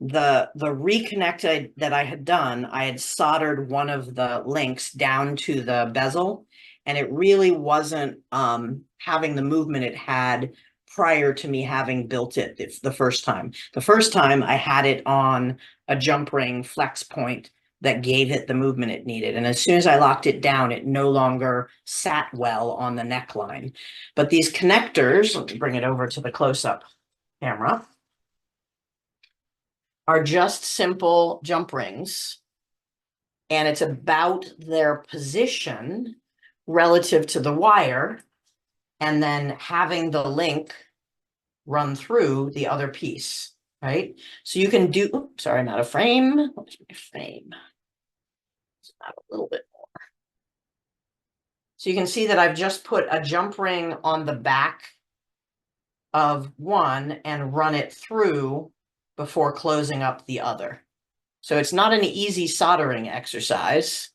reconnect that I had done, I had soldered one of the links down to the bezel, and it really wasn't having the movement it had prior to me having built it. It's the first time. The first time I had it on a jump ring flex point that gave it the movement it needed. And as soon as I locked it down, it no longer sat well on the neckline. But these connectors, let me bring it over to the close-up camera, are just simple jump rings, and it's about their position relative to the wire, and then having the link run through the other piece, right? So you can do, oops, sorry, I'm out of frame. Where's my frame? It's out a little bit more. So you can see that I've just put a jump ring on the back of one and run it through before closing up the other. So it's not an easy soldering exercise,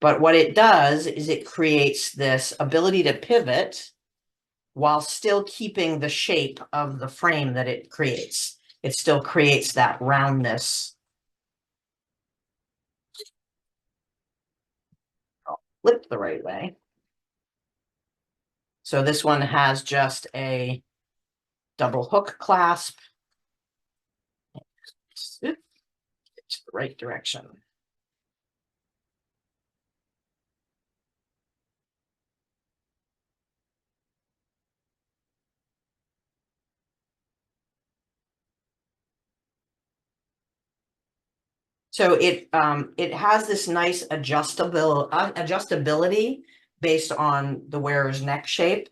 but what it does is it creates this ability to pivot while still keeping the shape of the frame that it creates. It still creates that roundness. I'll flip the right way. So this one has just a double hook clasp. to the right direction. So it has this nice adjustability based on the wearer's neck shape.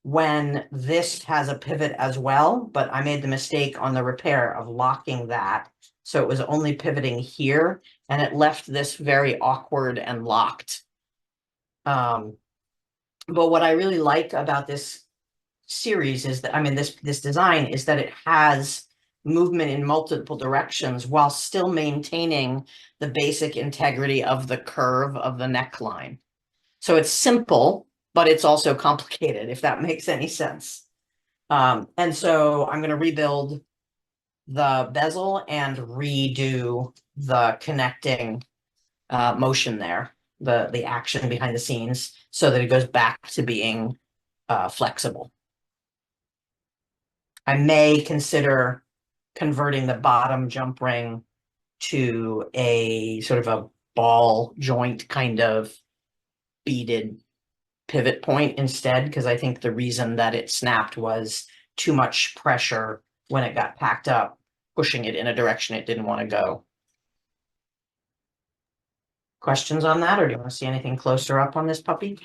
When this has a pivot as well, but I made the mistake on the repair of locking that. So it was only pivoting here and it left this very awkward and locked. But what I really like about this series is that, I mean, this design is that it has movement in multiple directions while still maintaining the basic integrity of the curve of the neckline. So it's simple, but it's also complicated, if that makes any sense. And so I'm going to rebuild the bezel and redo the connecting motion there, the action behind the scenes, so that it goes back to being flexible. I may consider converting the bottom jump ring to a sort of a ball joint kind of beaded pivot point instead, because I think the reason that it snapped was too much pressure when it got packed up, pushing it in a direction it didn't want to go. Questions on that, or do you want to see anything closer up on this puppy?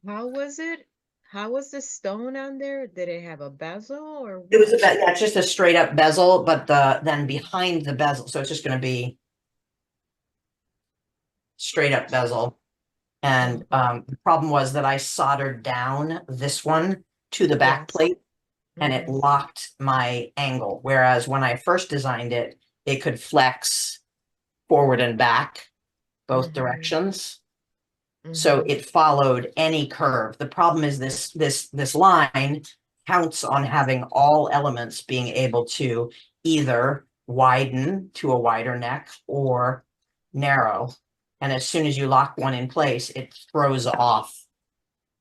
How was it? How was the stone on there? Did it have a bezel or It was what? yeah, just a straight up bezel, but then behind the bezel, so it's just going to be straight up bezel. And the problem was that I soldered down this one to the back Yes. plate and it Mhm. locked my angle. Whereas when I first designed it, it could flex forward and back both Mhm. directions. So Mhm. it followed any curve. The problem is this line counts on having all elements being able to either widen to a wider neck or narrow. And as soon as you lock one in place, it throws off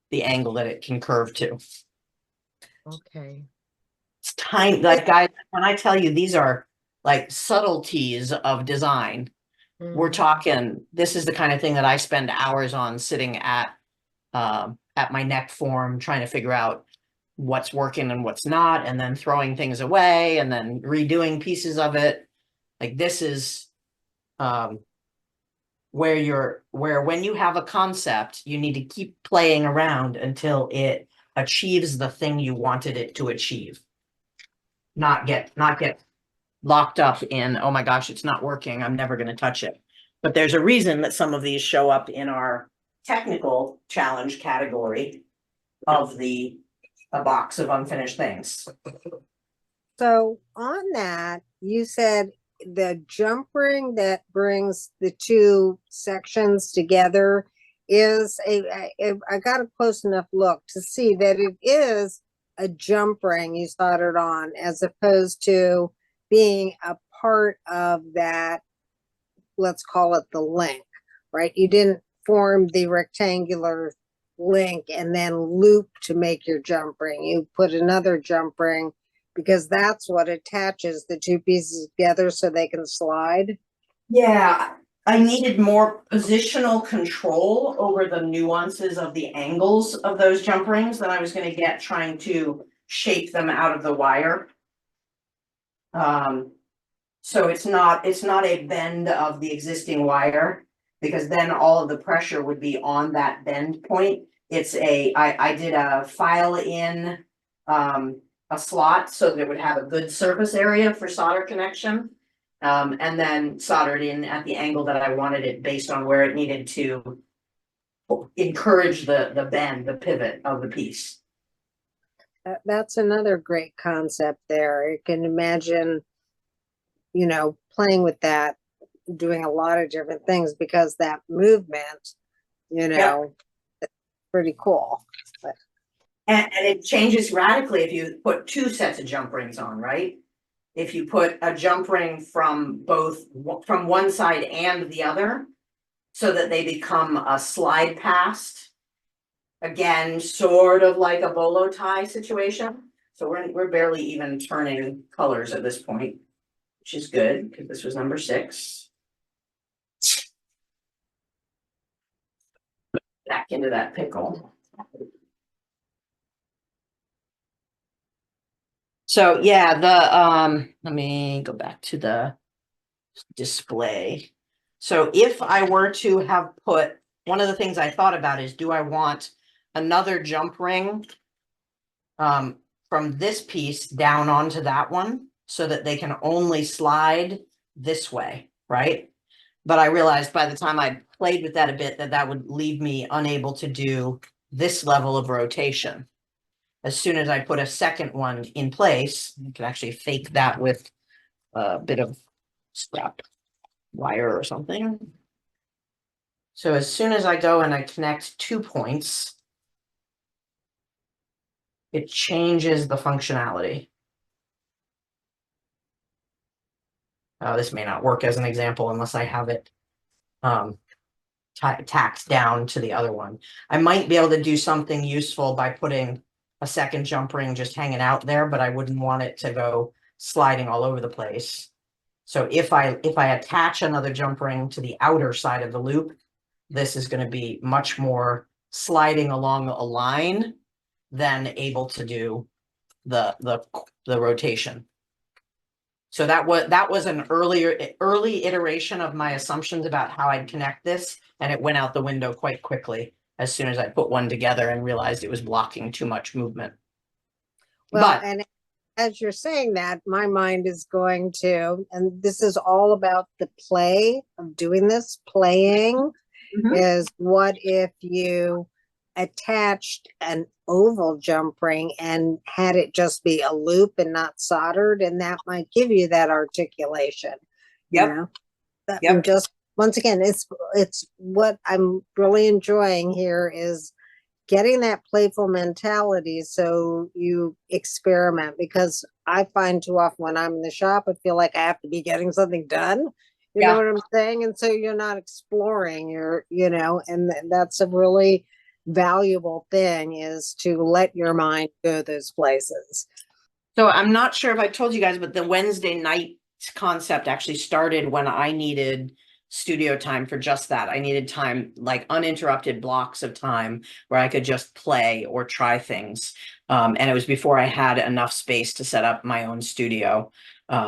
the angle that it can curve to. Okay. It's tiny, like guys, when I tell you these are like subtleties of design, we're Mhm. talking, this is the kind of thing that I spend hours on sitting at my neck form, trying to figure out what's working and what's not, and then throwing things away and then redoing pieces of it. Like this is where when you have a concept, you need to keep playing around until it achieves the thing you wanted it to achieve. Not get locked up in, oh my gosh, it's not working, I'm never going to touch it. But there's a reason that some of these show up in our technical challenge category of a box of unfinished things. So on that, you said the jump ring that brings the two sections together is I got a close enough look to see that it is a jump ring you soldered on, as opposed to being a part of that, let's call it the link, right? You didn't form the rectangular link and then loop to make your jump ring. You put another jump ring because that's what attaches the two pieces together so they can slide. Yeah, I needed more positional control over the nuances of the angles of those jump rings than I was going to get trying to shape them out of the wire. So it's not a bend of the existing wire, because then all of the pressure would be on that bend point. It's I did a file in a slot so that it would have a good surface area for solder connection. And then soldered in at the angle that I wanted it based on where it needed to encourage the bend, the pivot of the piece. That's another great concept there. You can imagine, playing with that, doing a lot of different things, because that movement, Yep. pretty cool. But And it changes radically if you put two sets of jump rings on, right? If you put a jump ring from from one side and the other, so that they become a slide past. Again, sort of like a bolo tie situation. So we're barely even turning colors at this point. which is good because this was number 6. Back into that pickle. So yeah, let me go back to the display. So if I were to have put, one of the things I thought about is, do I want another jump ring from this piece down onto that one so that they can only slide this way, right? But I realized by the time I played with that a bit that that would leave me unable to do this level of rotation. As soon as I put a second one in place, you can actually fake that with a bit of scrap wire or something. So as soon as I go and I connect 2 points, it changes the functionality. This may not work as an example unless I have it tacked down to the other one. I might be able to do something useful by putting a second jump ring just hanging out there, but I wouldn't want it to go sliding all over the place. So if I attach another jump ring to the outer side of the loop, this is going to be much more sliding along a line than able to do the rotation. So that was an early iteration of my assumptions about how I'd connect this, and it went out the window quite quickly as soon as I put one together and realized it was blocking too much movement. Well, and as you're saying that, my mind is going to, and this is all about the play of doing this, playing, is what if you attached an oval jump ring and had it just be a loop and not soldered, and that might give you that articulation. Yep. You know? Yep. Just once again, it's what I'm really enjoying here is getting that playful mentality so you experiment, because I find too often when I'm in the shop, I feel like I have to be getting something done. You know what I'm saying? And so you're not exploring, and that's a really valuable thing, is to let your mind go those places. So I'm not sure if I told you guys, but the Wednesday night concept actually started when I needed studio time for just that. I needed time, like uninterrupted blocks of time where I could just play or try things. And it was before I had enough space to set up my own studio.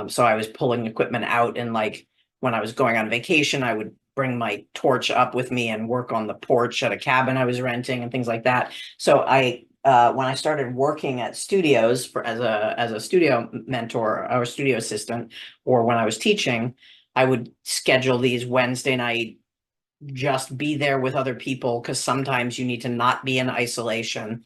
So I was pulling equipment out, and like when I was going on vacation, I would bring my torch up with me and work on the porch at a cabin I was renting and things like that. So when I started working at studios as a studio mentor or studio assistant, or when I was teaching, I would schedule these Wednesday night, just be there with other people, because sometimes you need to not be in isolation,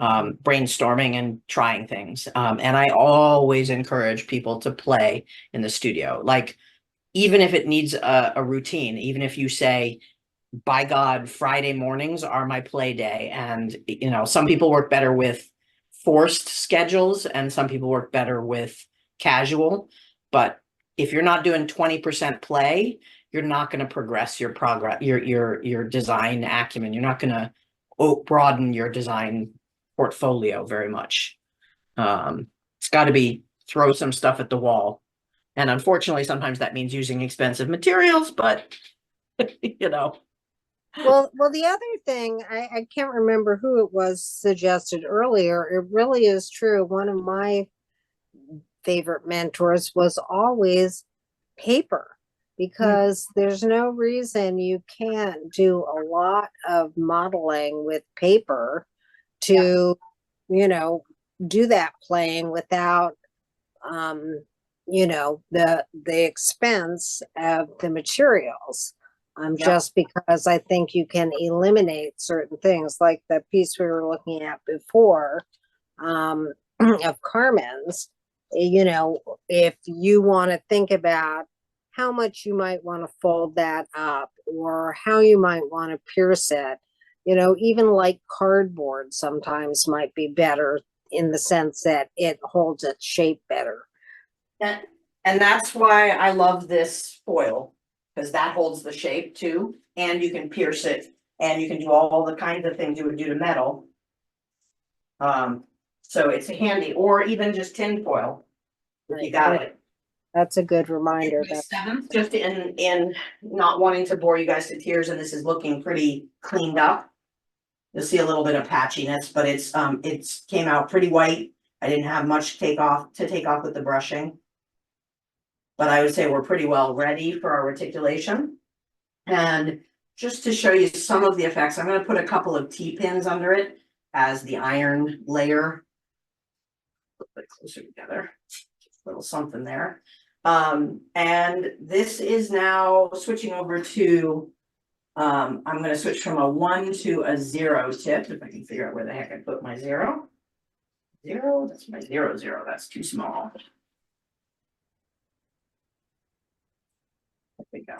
brainstorming and trying things. And I always encourage people to play in the studio, like even if it needs a routine, even if you say, by God, Friday mornings are my play day. And, some people work better with forced schedules and some people work better with casual. But if you're not doing 20% play, you're not going to progress your your design acumen. You're not going to broaden your design portfolio very much. It's got to be throw some stuff at the wall. And unfortunately, sometimes that means using expensive materials, but Well, the other thing, I can't remember who it was suggested earlier. It really is true. One of my favorite mentors was always paper, because there's no reason you can't do a lot of modeling with paper to, do that playing without, the expense of the materials. Just because I think you can eliminate certain things, like the piece we were looking at before, of Carmen's. If you want to think about how much you might want to fold that up, or how you might want to pierce it, even like cardboard sometimes might be better, in the sense that it holds its shape better. And that's why I love this foil, because that holds the shape too, and you can pierce it, and you can do all the kinds of things you would do to metal. So it's handy, or even just tin foil, if you got it. That's a good reminder. The 7th, just in not wanting to bore you guys to tears, and this is looking pretty cleaned up. You'll see a little bit of patchiness, but it's came out pretty white. I didn't have much take off with the brushing. But I would say we're pretty well ready for our reticulation. And just to show you some of the effects, I'm going to put a couple of T-pins under it as the iron layer. A little bit closer together, just a little something there. And this is now switching over to, I'm going to switch from a 1 to a 0 tip, if I can figure out where the heck I put my 0. 0, that's my 0, 0, that's too small. There we go.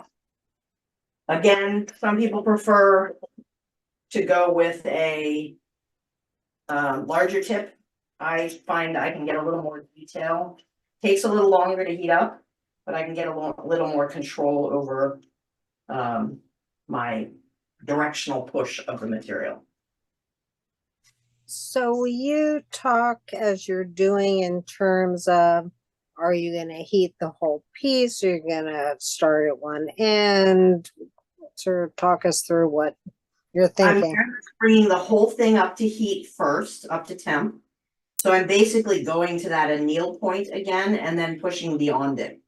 Again, some people prefer to go with a larger tip. I find I can get a little more detail. Takes a little longer to heat up, but I can get a little more control over my directional push of the material. So will you talk as you're doing in terms of, are you going to heat the whole piece? Or you're going to start at one end? Sort of talk us through what you're thinking. I'm bringing the whole thing up to heat first, up to temp. So I'm basically going to that anneal point again and then pushing beyond it.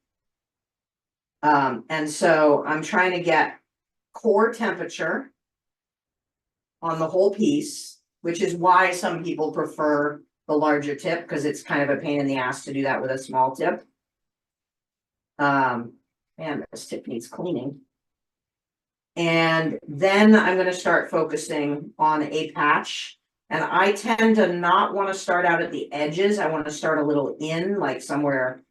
And so I'm trying to get core temperature on the whole piece, which is why some people prefer the larger tip, because it's kind of a pain in the ass to do that with a small tip. Man, this tip needs cleaning. And then I'm going to start focusing on a patch. And I tend to not want to start out at the edges. I want to start a little in, like somewhere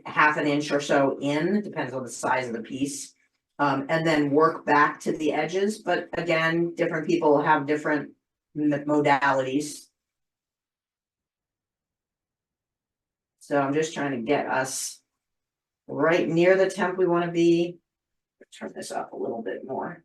half an inch or so in, depends on the size of the piece. And then work back to the edges. But again, different people have different modalities. So I'm just trying to get us right near the temp we want to be. Turn this up a little bit more.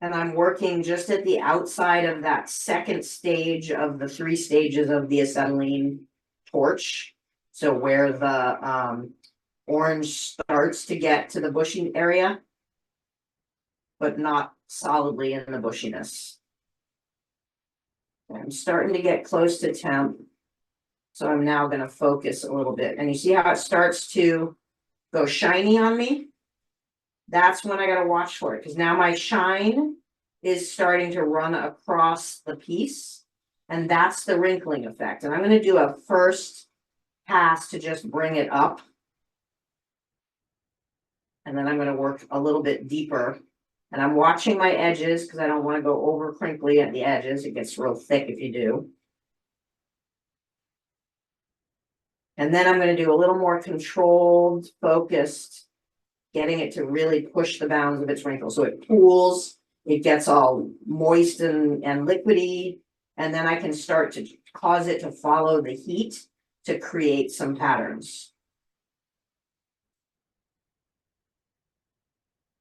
And I'm working just at the outside of that second stage of the 3 stages of the acetylene torch. So where the orange starts to get to the bushy area, but not solidly in the bushiness. I'm starting to get close to temp. So I'm now going to focus a little bit. And you see how it starts to go shiny on me? That's when I got to watch for it, because now my shine is starting to run across the piece. And that's the wrinkling effect. And I'm going to do a first pass to just bring it up. And then I'm going to work a little bit deeper. And I'm watching my edges because I don't want to go over crinkly at the edges. It gets real thick if you do. And then I'm going to do a little more controlled, focused, getting it to really push the bounds of its wrinkle. So it pools, it gets all moist and liquidy. And then I can start to cause it to follow the heat to create some patterns.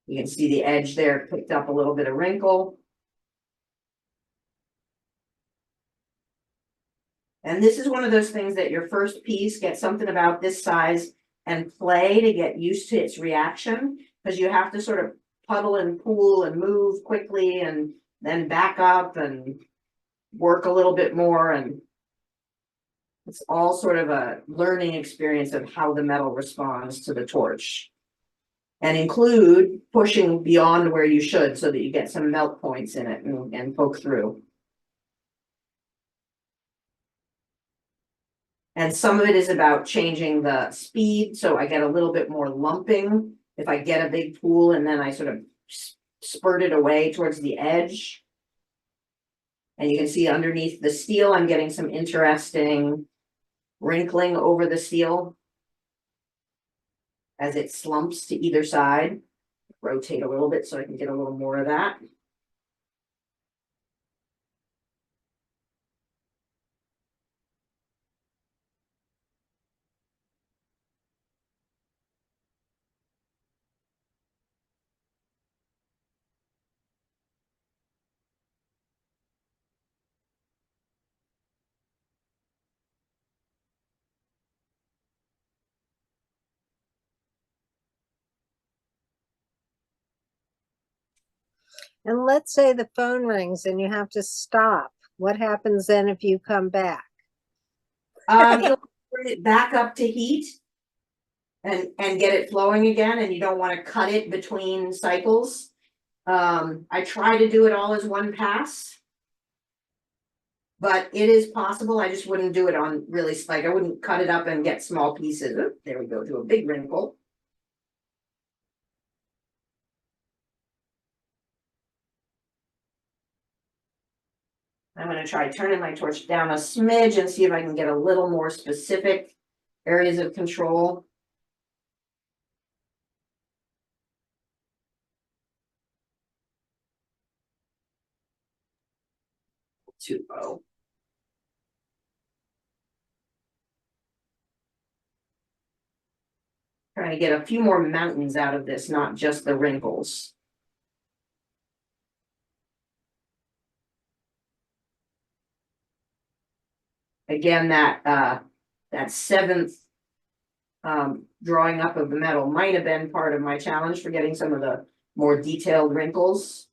You can see the edge there picked up a little bit of wrinkle. And this is one of those things that your first piece, get something about this size and play to get used to its reaction, because you have to sort of puddle and pool and move quickly and then back up and work a little bit more. And it's all sort of a learning experience of how the metal responds to the torch. And include pushing beyond where you should so that you get some melt points in it and poke through. And some of it is about changing the speed. So I get a little bit more lumping if I get a big pool and then I sort of spurt it away towards the edge. And you can see underneath the steel, I'm getting some interesting wrinkling over the steel as it slumps to either side. Rotate a little bit so I can get a little more of that. And let's say the phone rings and you have to stop. What happens then if you come back? You'll bring it back up to heat and get it flowing again, and you don't want to cut it between cycles. I try to do it all as one pass. But it is possible. I just wouldn't do it on really, like, I wouldn't cut it up and get small pieces. Oh, there we go, to a big wrinkle. I'm gonna try turning my torch down a smidge and see if I can get a little more specific areas of control. Too low. Trying to get a few more mountains out of this, not just the wrinkles. Again, that seventh drawing up of the metal might have been part of my challenge for getting some of the more detailed wrinkles.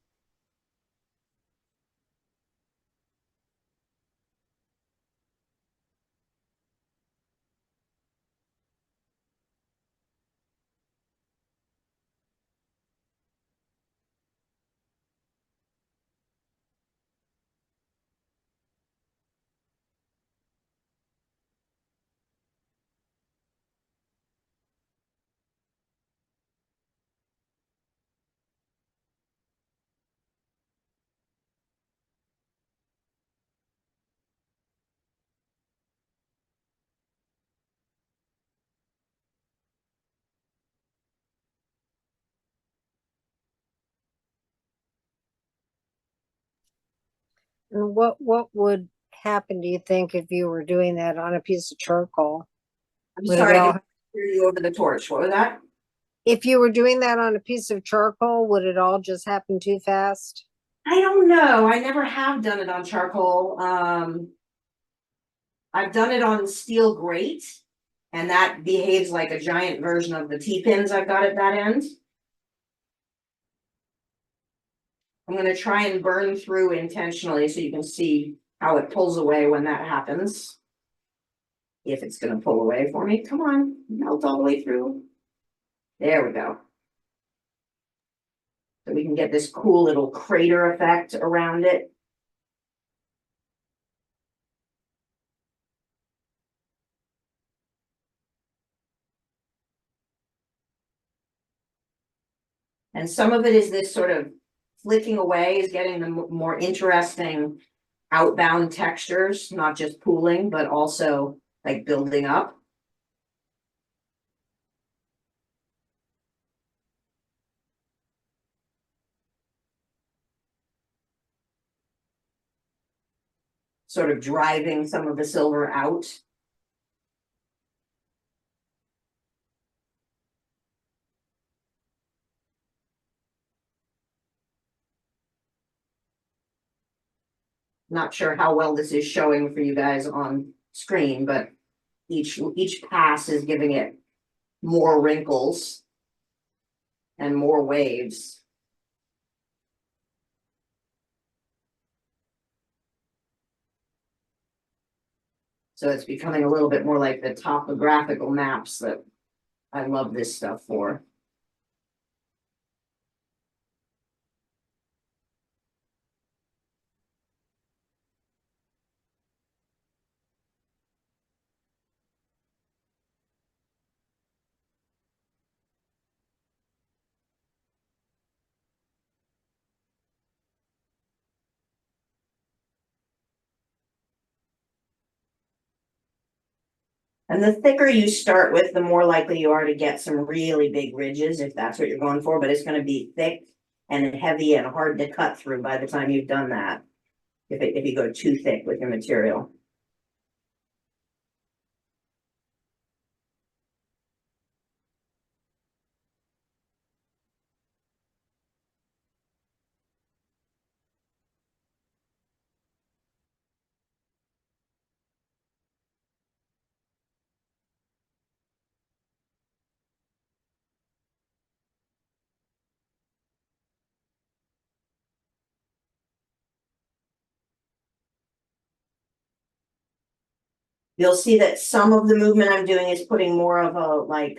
And what would happen, do you think, if you were doing that on a piece of charcoal? I'm Would it sorry, I all- didn't hear you over the torch. What was that? If you were doing that on a piece of charcoal, would it all just happen too fast? I don't know. I never have done it on charcoal. I've done it on steel grate, and that behaves like a giant version of the T-pins I've got at that end. I'm gonna try and burn through intentionally so you can see how it pulls away when that happens. If it's gonna pull away for me, come on, melt all the way through. There we go. So we can get this cool little crater effect around it. And some of it is this sort of flicking away is getting the more interesting outbound textures, not just pooling, but also like building up. Sort of driving some of the silver out. Not sure how well this is showing for you guys on screen, but each pass is giving it more wrinkles and more waves. So it's becoming a little bit more like the topographical maps that I love this stuff for. And the thicker you start with, the more likely you are to get some really big ridges, if that's what you're going for, but it's gonna be thick and heavy and hard to cut through by the time you've done that, if you go too thick with your material. You'll see that some of the movement I'm doing is putting more of a like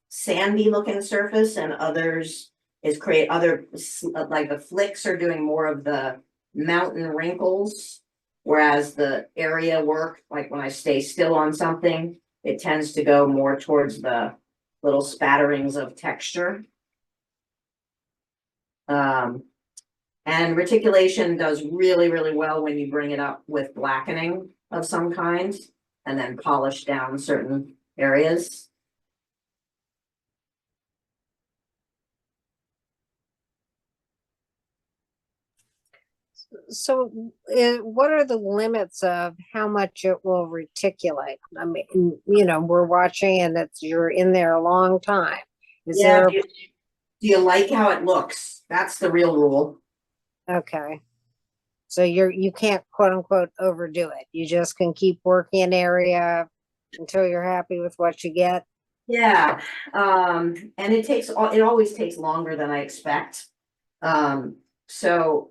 sandy looking surface, and others is create other like the flicks are doing more of the mountain wrinkles. Whereas the area work, like when I stay still on something, it tends to go more towards the little spatterings of texture. And reticulation does really, really well when you bring it up with blackening of some kind and then polish down certain areas. So what are the limits of how much it will reticulate? I mean, you know, we're watching and it's, you're in there a long time. Is Yeah, there, do you like how it looks? That's the real rule. okay. So you can't quote unquote overdo it. You just can keep working an area until you're happy with what you get. Yeah, and it always takes longer than I expect. So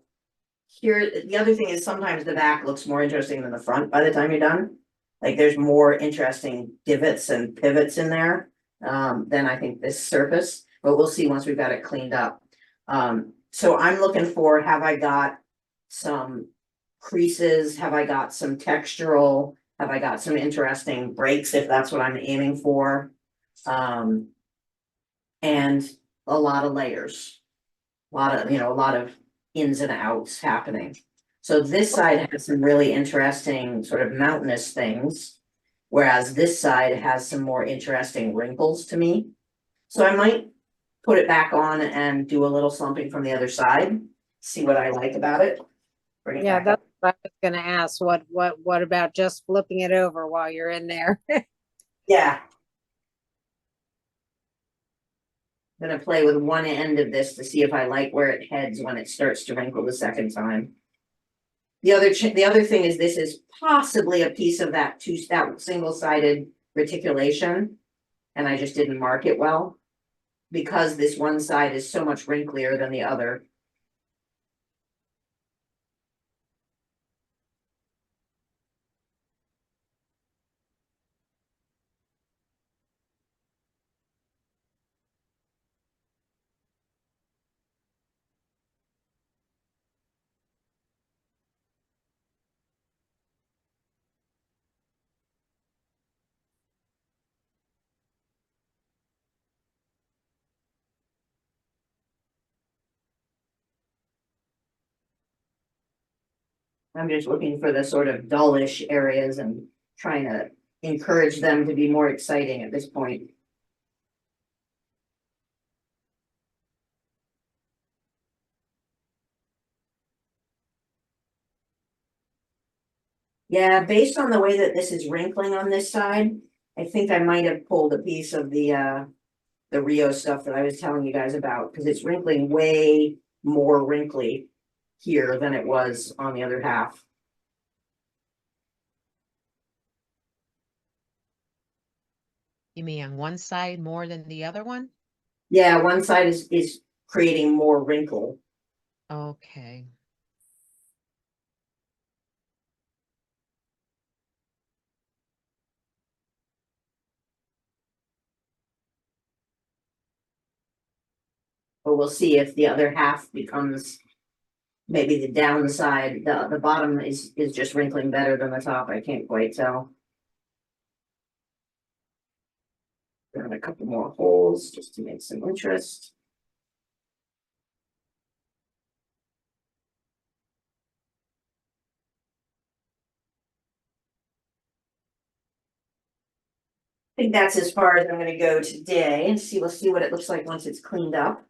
here, the other thing is sometimes the back looks more interesting than the front by the time you're done. Like there's more interesting divots and pivots in there, than I think this surface, but we'll see once we've got it cleaned up. So I'm looking for, have I got some creases? Have I got some textural? Have I got some interesting breaks if that's what I'm aiming for? And a lot of layers, a lot of ins and outs happening. So this side has some really interesting sort of mountainous things, whereas this side has some more interesting wrinkles to me. So I might put it back on and do a little slumping from the other side, see what I like about it. Bring it Yeah, back that's up. what I was gonna ask. What about just flipping it over while you're in there? Yeah. I'm gonna play with one end of this to see if I like where it heads when it starts to wrinkle the second time. The other thing is this is possibly a piece of that single-sided reticulation, and I just didn't mark it well because this one side is so much wrinklier than the other. I'm just looking for the sort of dullish areas and trying to encourage them to be more exciting at this point. Yeah, based on the way that this is wrinkling on this side, I think I might have pulled a piece of the Rio stuff that I was telling you guys about, because it's wrinkling way more wrinkly here than it was on the other half. You mean on one side more than the other one? Yeah, one side is creating more wrinkle. Okay. But we'll see if the other half becomes maybe the downside. The bottom is just wrinkling better than the top. I can't quite tell. Got a couple more holes just to make some interest. I think that's as far as I'm gonna go today and see, we'll see what it looks like once it's cleaned up.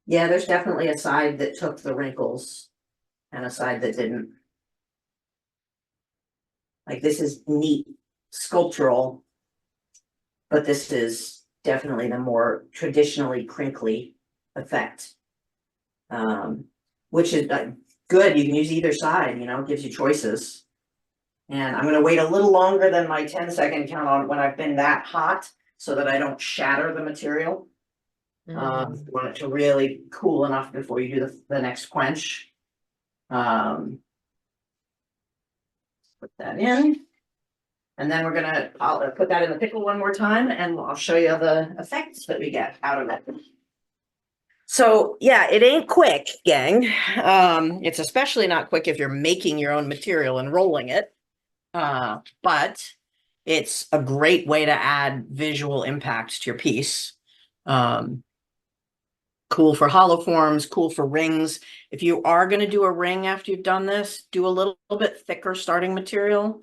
Yeah, there's definitely a side that took the wrinkles and a side that didn't. Like this is neat sculptural, but this is definitely the more traditionally crinkly effect. Which is good, you can use either side, it gives you choices. And I'm gonna wait a little longer than my 10-second count on when I've been that hot, so that I don't shatter the material. You want it to really cool enough before you do the next quench. Put that in. And then I'll put that in the pickle one more time and I'll show you the effects that we get out of it. So yeah, it ain't quick, gang. It's especially not quick if you're making your own material and rolling it. But it's a great way to add visual impact to your piece. Cool for hollow forms, cool for rings. If you are going to do a ring after you've done this, do a little bit thicker starting material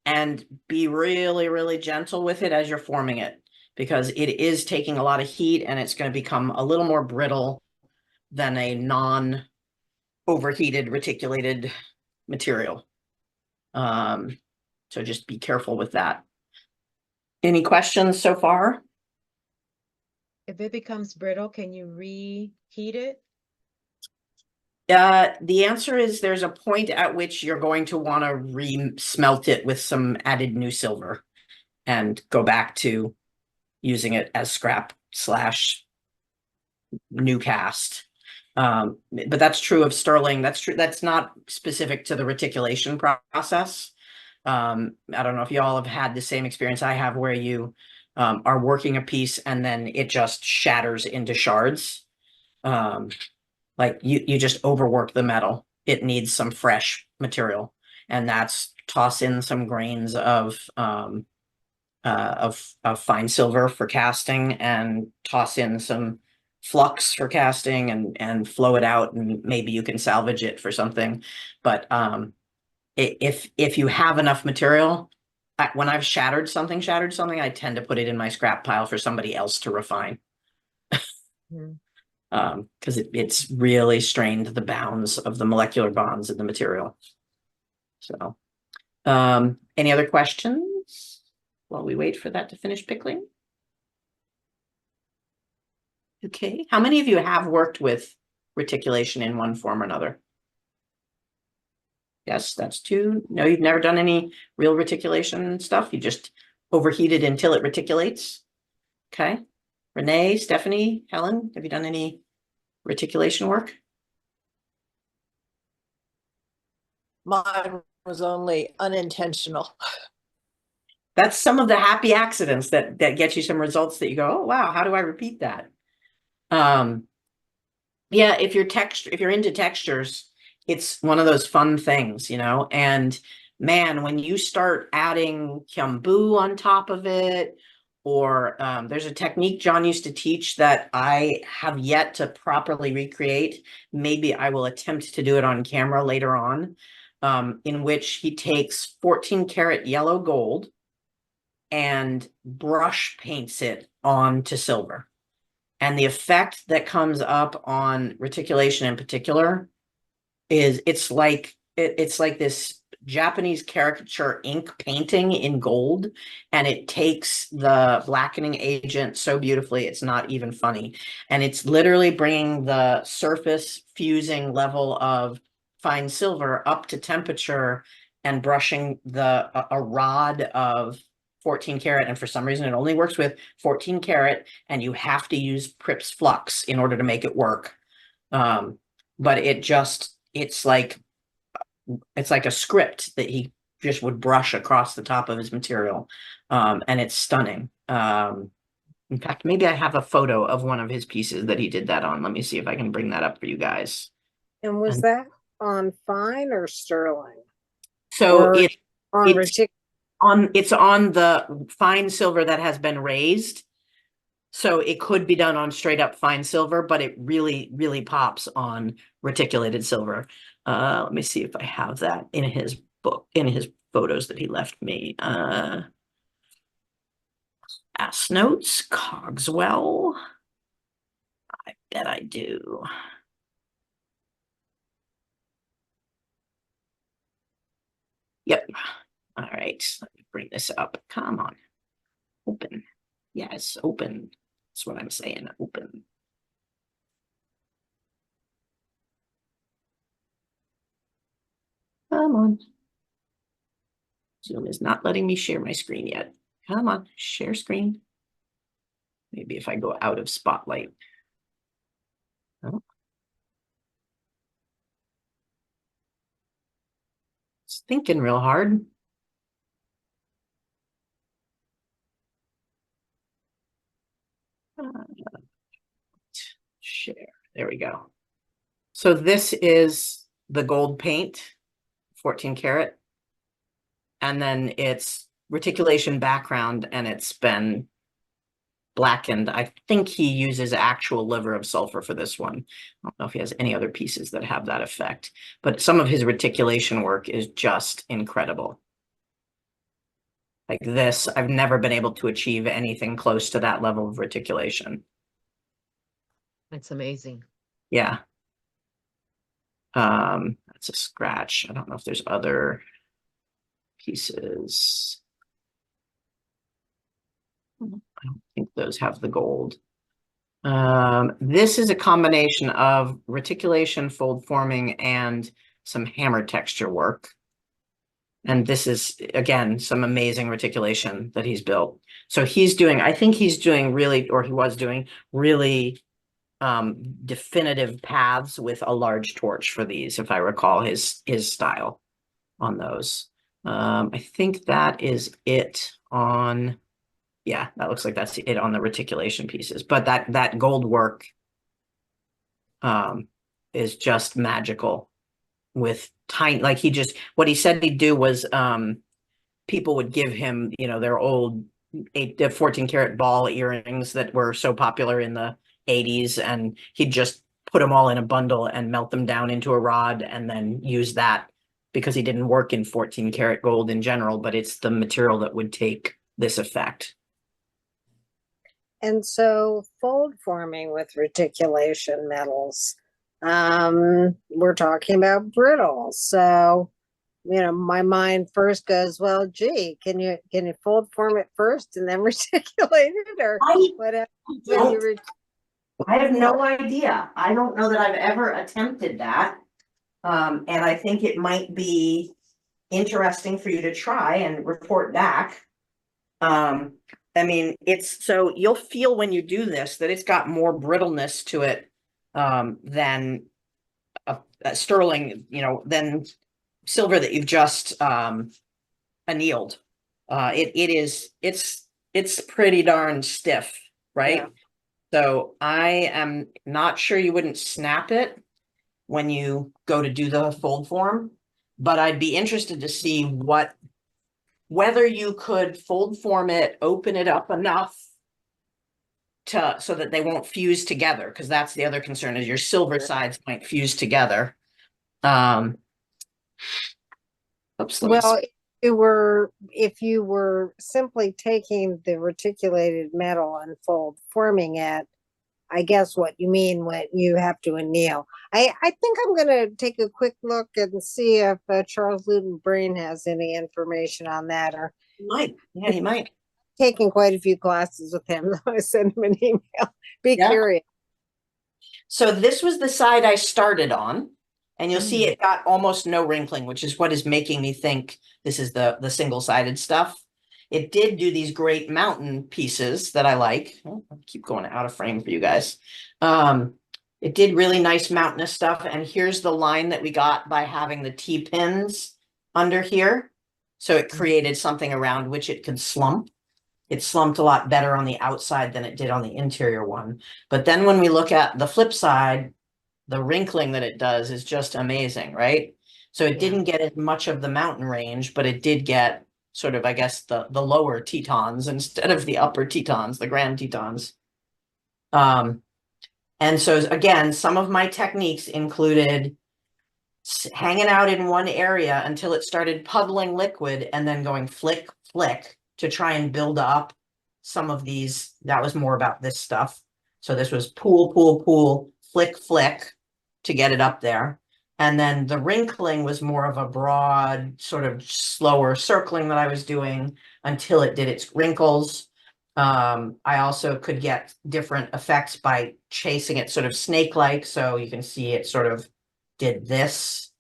and be really, really gentle with it as you're forming it, because it is taking a lot of heat and it's going to become a little more brittle than a non-overheated reticulated material. So just be careful with that. Any questions so far? If it becomes brittle, can you reheat it? The answer is there's a point at which you're going to want to re-smelt it with some added new silver and go back to using it as scrap / new cast. But that's true of sterling. That's true. That's not specific to the reticulation process. I don't know if you all have had the same experience I have where you are working a piece and then it just shatters into shards. Like you just overwork the metal. It needs some fresh material, and that's toss in some grains of fine silver for casting, and toss in some flux for casting, and flow it out, and maybe you can salvage it for something. But if you have enough material, when I've shattered something, I tend to put it in my scrap pile for somebody else to refine. Because it's really strained the bounds of the molecular bonds in the material. So, any other questions while we wait for that to finish pickling? Okay, how many of you have worked with reticulation in one form or another? Yes, that's 2. No, you've never done any real reticulation stuff. You just overheat it until it reticulates. Okay. Renee, Stephanie, Helen, have you done any reticulation work? Mine was only unintentional. That's some of the happy accidents that get you some results that you go, oh wow, how do I repeat that? Yeah, if you're into textures, it's one of those fun things, you know. And man, when you start adding kyambu on top of it, or there's a technique John used to teach that I have yet to properly recreate. Maybe I will attempt to do it on camera later on, in which he takes 14 karat yellow gold and brush paints it onto silver. And the effect that comes up on reticulation in particular is it's like this Japanese caricature ink painting in gold, and it takes the blackening agent so beautifully it's not even funny. And it's literally bringing the surface fusing level of fine silver up to temperature and brushing a rod of 14 karat, and for some reason it only works with 14 karat, and you have to use Prips flux in order to make it work. But it's like a script that he just would brush across the top of his material, and it's stunning. In fact, maybe I have a photo of one of his pieces that he did that on. Let me see if I can bring that up for you guys. And was that on fine or sterling? So Or on it's on the fine silver that has been raised. So it could be done on straight up fine silver, but it really, really pops on reticulated silver. Let me see if I have that in his book, in his photos that he left me. Ass notes, Cogswell. I bet I do. Yep. All right, let me bring this up. Come on. Open. Yes, open. That's what I'm saying. Open. Come on. Zoom is not letting me share my screen yet. Come on, share screen. Maybe if I go out of spotlight. Oh. It's thinking real hard. share. There we go. So this is the gold paint, 14 karat. And then it's reticulation background and it's been blackened. I think he uses actual liver of sulfur for this one. I don't know if he has any other pieces that have that effect, but some of his reticulation work is just incredible. Like this, I've never been able to achieve anything close to that level of reticulation. That's amazing. Yeah. That's a scratch. I don't know if there's other pieces. I don't think those have the gold. This is a combination of reticulation, fold forming, and some hammer texture work. And this is, again, some amazing reticulation that he's built. So he's doing, I think he's doing really, or he was doing really definitive paths with a large torch for these, if I recall his style on those. I think that is it on, yeah, that looks like that's it on the reticulation pieces. But that gold work is just magical with tiny, like he just, what he said he'd do was people would give him, you know, their old 14 karat ball earrings that were so popular in the 80s, and he'd just put them all in a bundle and melt them down into a rod and then use that, because he didn't work in 14 karat gold in general, but it's the material that would take this effect. And so fold forming with reticulation metals, we're talking about brittle. So, you know, my mind first goes, well, gee, can you fold form it first and then reticulate it, or whatever? I have no idea. I don't know that I've ever attempted that. And I think it might be interesting for you to try and report back. I mean, it's, so you'll feel when you do this that it's got more brittleness to it than a sterling, you know, than silver that you've just annealed. It's pretty darn stiff, right? Yeah. So I am not sure you wouldn't snap it when you go to do the fold form, but I'd be interested to see whether you could fold form it, open it up enough so that they won't fuse together, because that's the other concern, is your silver sides might fuse together. Oops, Well, if you were simply taking the reticulated metal and fold forming it, I guess what you mean when you have to anneal. I think I'm going to take a quick look and see if Charles Luton Brain has any information on that, or he might. Yeah, he might. Taking quite a few classes with him. I sent him an email. Be curious. So this was the side I started on, and you'll see it got almost no wrinkling, which is what is making me think this is the single-sided stuff. It did do these great mountain pieces that I like. Oh, I'll keep going out of frame for you guys. It did really nice mountainous stuff. And here's the line that we got by having the T-pins under here. So it created something around which it could slump. It slumped a lot better on the outside than it did on the interior one. But then when we look at the flip side, the wrinkling that it does is just amazing, right? So it didn't get as much of the mountain range, but it did get sort of, I guess, the lower Tetons instead of the upper Tetons, the Grand Tetons. And so again, some of my techniques included hanging out in one area until it started puddling liquid and then going flick, flick to try and build up some of these. That was more about this stuff. So this was pool, pool, pool, flick, flick to get it up there. And then the wrinkling was more of a broad, sort of slower circling that I was doing until it did its wrinkles. I also could get different effects by chasing it sort of snake-like. So you can see it sort of did this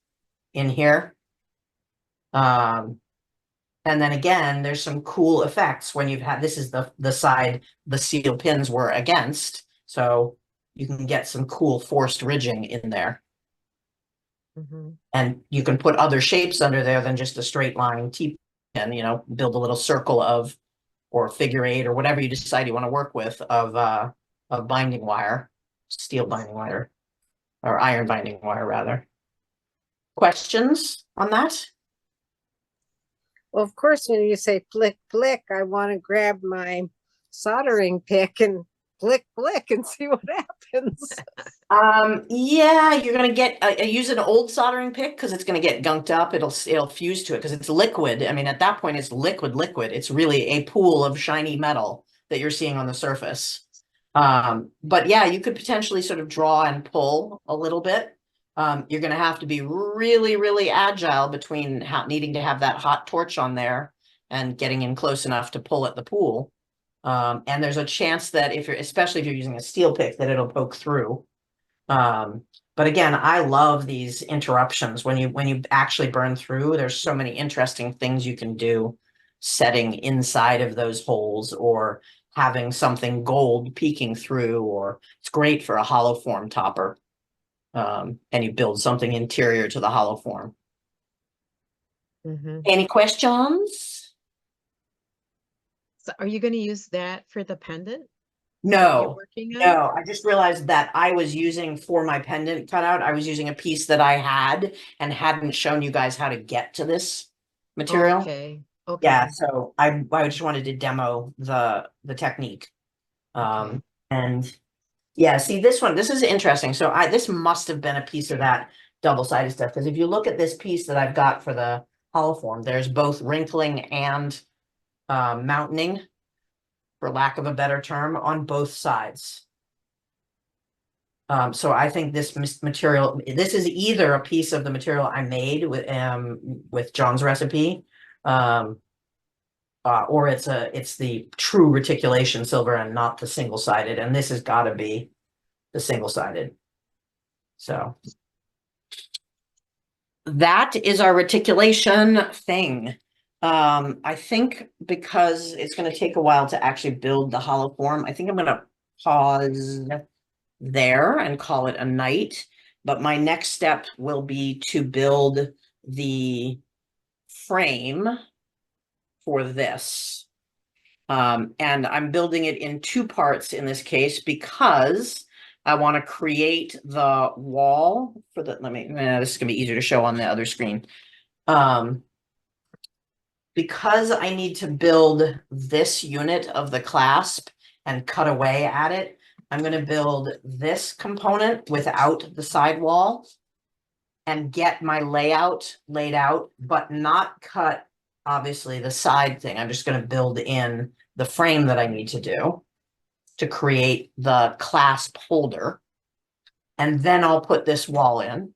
in here. And then again, there's some cool effects when you've had, this is the side the seal pins were against. So you can get some cool forced ridging in there. And you can put other shapes under there than just a straight line T-pin, you know, build a little circle of, or figure eight, or whatever you decide you want to work with of binding wire. steel binding wire or iron binding wire rather. Questions on that? Well, of course, when you say flick, flick, I want to grab my soldering pick and flick, flick and see what happens. Yeah, you're gonna get use an old soldering pick because it's gonna get gunked up. It'll fuse to it because it's liquid. I mean, at that point, it's liquid. It's really a pool of shiny metal that you're seeing on the surface. But yeah, you could potentially sort of draw and pull a little bit. You're gonna have to be really, really agile between needing to have that hot torch on there and getting in close enough to pull at the pool. And there's a chance that especially if you're using a steel pick, that it'll poke through. But again, I love these interruptions when you actually burn through. There's so many interesting things you can do setting inside of those holes or having something gold peeking through, or it's great for a hollow form topper. And you build something interior to the hollow form. Mhm. Any questions? So are you going to use that for the pendant you're No. working on? No, I just realized that I was using for my pendant cutout, I was using a piece that I had and hadn't shown you guys how to get to this material. Okay. Yeah, Okay. so I just wanted to demo the technique. Okay. And yeah, see this is interesting. So this must have been a piece of that double-sided stuff, because if you look at this piece that I've got for the hollow form, there's both wrinkling and mountaining, for lack of a better term, on both sides. So I think this material, this is either a piece of the material I made with John's recipe, or it's the true reticulation silver and not the single-sided, and this has got to be the single-sided. So that is our reticulation thing. I think because it's going to take a while to actually build the hollow form, I think I'm going to pause there and call it a night. But my next step will be to build the frame for this. And I'm building it in two parts in this case because I want to create the wall for the, this is going to be easier to show on the other screen. Because I need to build this unit of the clasp and cut away at it, I'm going to build this component without the sidewall and get my layout laid out, but not cut, obviously, the side thing. I'm just going to build in the frame that I need to do to create the clasp holder. And then I'll put this wall in.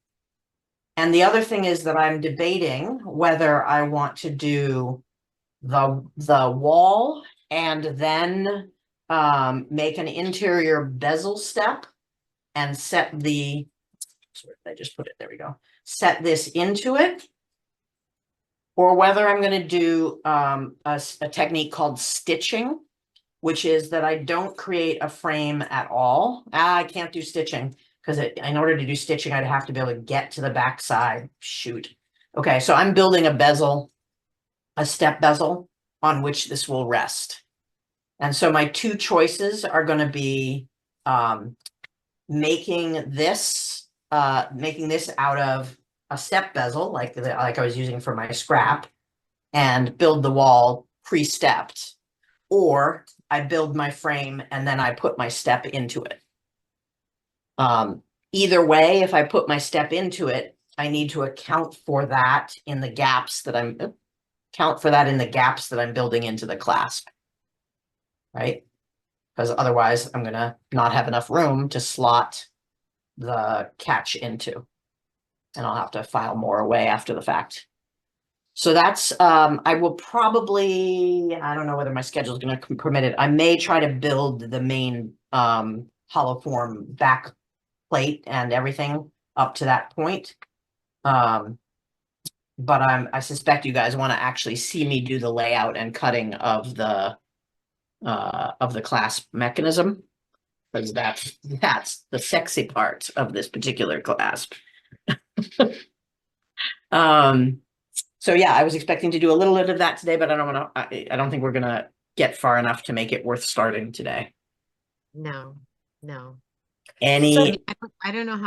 And the other thing is that I'm debating whether I want to do the wall and then make an interior bezel step and set the, I just put it, there we go, set this into it, or whether I'm going to do a technique called stitching, which is that I don't create a frame at all. I can't do stitching because in order to do stitching, I'd have to be able to get to the back side. Shoot. Okay, so I'm building a bezel, a step bezel on which this will rest. And so my two choices are going to be making this out of a step bezel like I was using for my scrap and build the wall pre-stepped, or I build my frame and then I put my step into it. Either way, if I put my step into it, I need to account for that in the gaps that I'm building into the clasp, right? Because otherwise I'm gonna not have enough room to slot the catch into, and I'll have to file more away after the fact. So that's, I will probably, I don't know whether my schedule is going to permit it. I may try to build the main hollow form back plate and everything up to that point. But I suspect you guys want to actually see me do the layout and cutting of the clasp mechanism, because that's the sexy part of this particular clasp. So yeah, I was expecting to do a little bit of that today, but I don't think we're gonna get far enough to make it worth starting today. No, no. Any, I don't know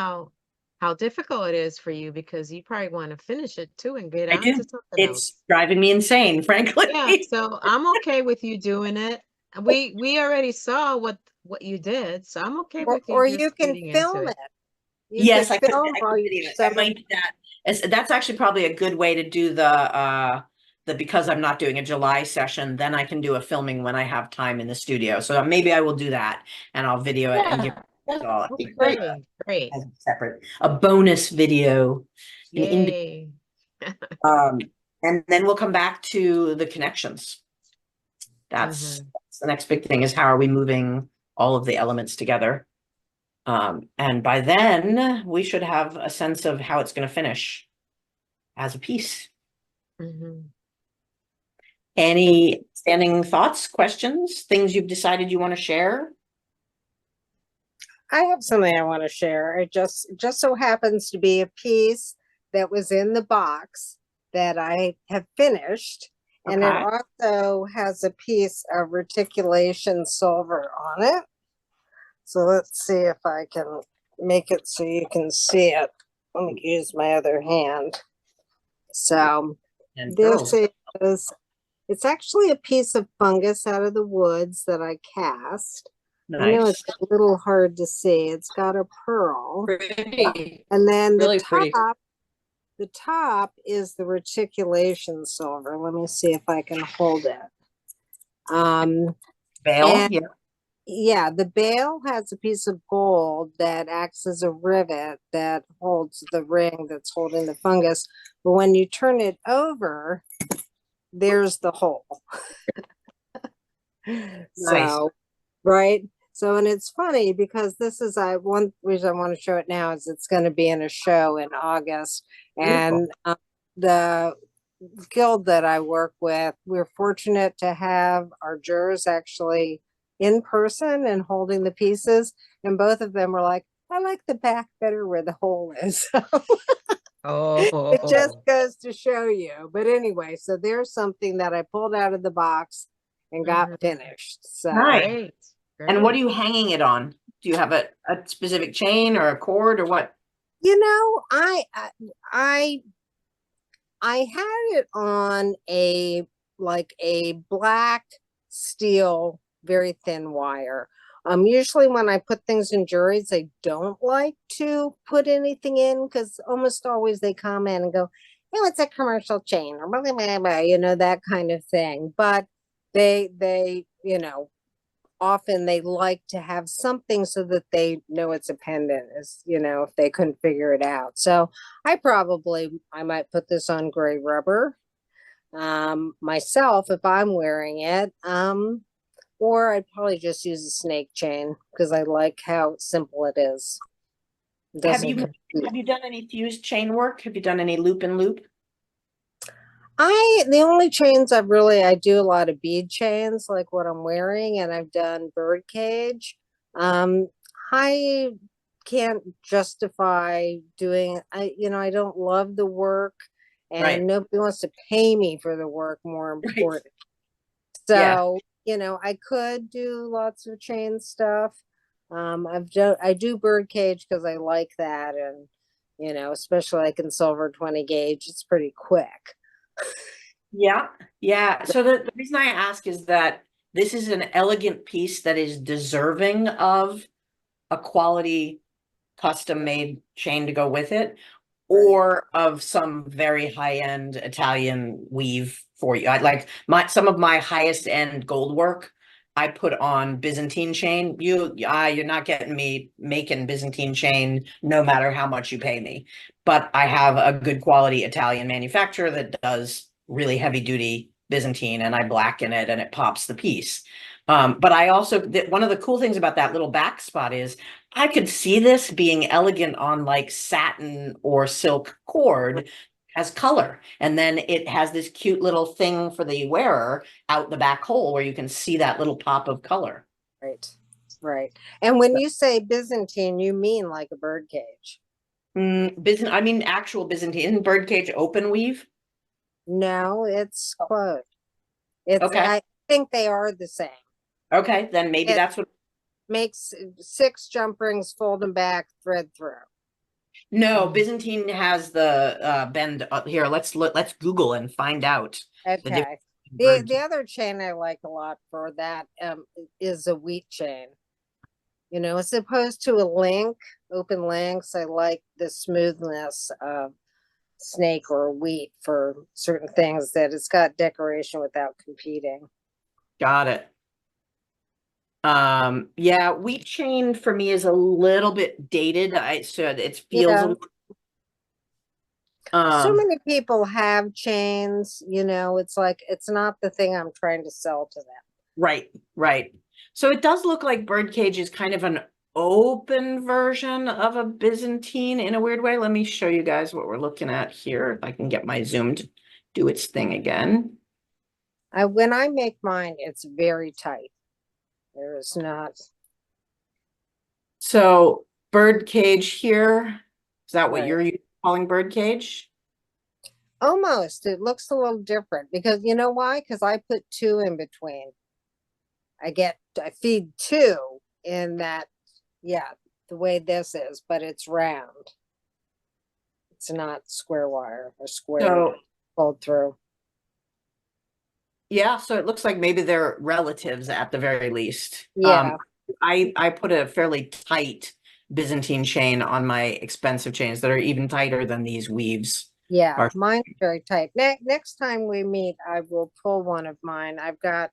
how difficult it is for you because you probably want to finish it too and get I on do. to something else. It's driving me insane, frankly. Yeah, so I'm okay with you doing it. We already saw what you did, so I'm okay with you Or just you can getting into film it. it. You Yes, could film I while could you video it. I some might do that. That's actually probably a good way to do the because I'm not doing a July session, then I can do a filming when I have time in the studio. So maybe I will do that and I'll video it and give it all Great. Great. as a separate, a bonus video. an in- Yay. um, and then we'll come back to the connections. That's the next big thing is how are we moving all of the elements together? And by then we should have a sense of how it's going to finish as a piece. Mhm. Any standing thoughts, questions, things you've decided you want to share? I have something I want to share. It just so happens to be a piece that was in the box that I have finished. And it Okay. also has a piece of reticulation silver on it. So let's see if I can make it so you can see it. Let me use my other hand. So And this pearls. is, it's actually a piece of fungus out of the woods that I cast. I know Nice. it's a little hard to see. It's got a pearl. Pretty. And then Really the pretty. top is the reticulation silver. Let me see if I can hold it. Veil. and- Yeah. Yeah, the bale has a piece of gold that acts as a rivet that holds the ring that's holding the fungus. But when you turn it over, there's the hole. So, right? So, and it's funny because this is one reason I want to show it now is it's going to be in a show in August. And the guild that I work with, we're fortunate to have our jurors actually in person and holding the pieces. And both of them were like, I like the back better where the hole is. Oh, It just goes to show you. But anyway, so there's something that I pulled out of the box and got finished. So Nice. great. And what are Great. you hanging it on? Do you have a specific chain or a cord or what? you know, I had it on a black steel, very thin wire. Usually when I put things in juries, I don't like to put anything in because almost always they come in and go, "Oh, it's a commercial chain," or blah, blah, blah, blah, that kind of thing. But they, often they like to have something so that they know it's a pendant, if they couldn't figure it out. So I might put this on gray rubber myself if I'm wearing it. Or I'd probably just use a snake chain because I like how simple it is. It Have doesn't you compete. have you done any fused chain work? Have you done any loop and loop? The only chains I do a lot of bead chains like what I'm wearing, and I've done bird cage. I can't justify doing, I don't love the work and Right. nobody wants to pay me for the work, more Right. important. Yeah. So, I could do lots of chain stuff. I do bird cage because I like that, and especially like in silver 20 gauge, it's pretty quick. Yeah. Yeah. So the reason I ask is that this is an elegant piece that is deserving of a quality custom made chain to go with it, or of some very high-end Italian weave for you. I like some of my highest end gold work I put on Byzantine chain. You're not getting me making Byzantine chain no matter how much you pay me. But I have a good quality Italian manufacturer that does really heavy duty Byzantine, and I blacken it and it pops the piece. But I also, one of the cool things about that little back spot is I could see this being elegant on like satin or silk cord as color. And then it has this cute little thing for the wearer out the back hole where you can see that little pop of color. Right. Right. And when you say Byzantine, you mean like a bird cage? I mean, actual Byzantine. Isn't birdcage open weave? No, it's closed. It's, Okay. I think they are the same. Okay, then maybe It- that's what makes 6 jump rings, fold them back, thread through. No, Byzantine has the bend up here. Let's Google and find out. Okay. difference. The other chain I like a lot for that is a wheat chain. You know, as opposed to a link, open links, I like the smoothness of snake or wheat for certain things that it's got decoration without competing. Got it. Yeah, wheat chain for me is a little bit dated. It feels Yeah. So um many people have chains, you know, it's like, it's not the thing I'm trying to sell to them. right. So it does look like birdcage is kind of an open version of a Byzantine in a weird way. Let me show you guys what we're looking at here. If I can get my Zoom to do its thing again. When I make mine, it's very tight. There is not. So birdcage here, is that what Right. you're calling birdcage? Almost. It looks a little different because you know why? Because I put 2 in between. I feed 2 in that, yeah, the way this is, but it's round. It's not square wire or square So fold through. yeah, so it looks like maybe they're relatives at the very least. Yeah. I put a fairly tight Byzantine chain on my expensive chains that are even tighter than these weaves. Yeah, mine's very tight. Next time we meet, I will pull one of mine. I've got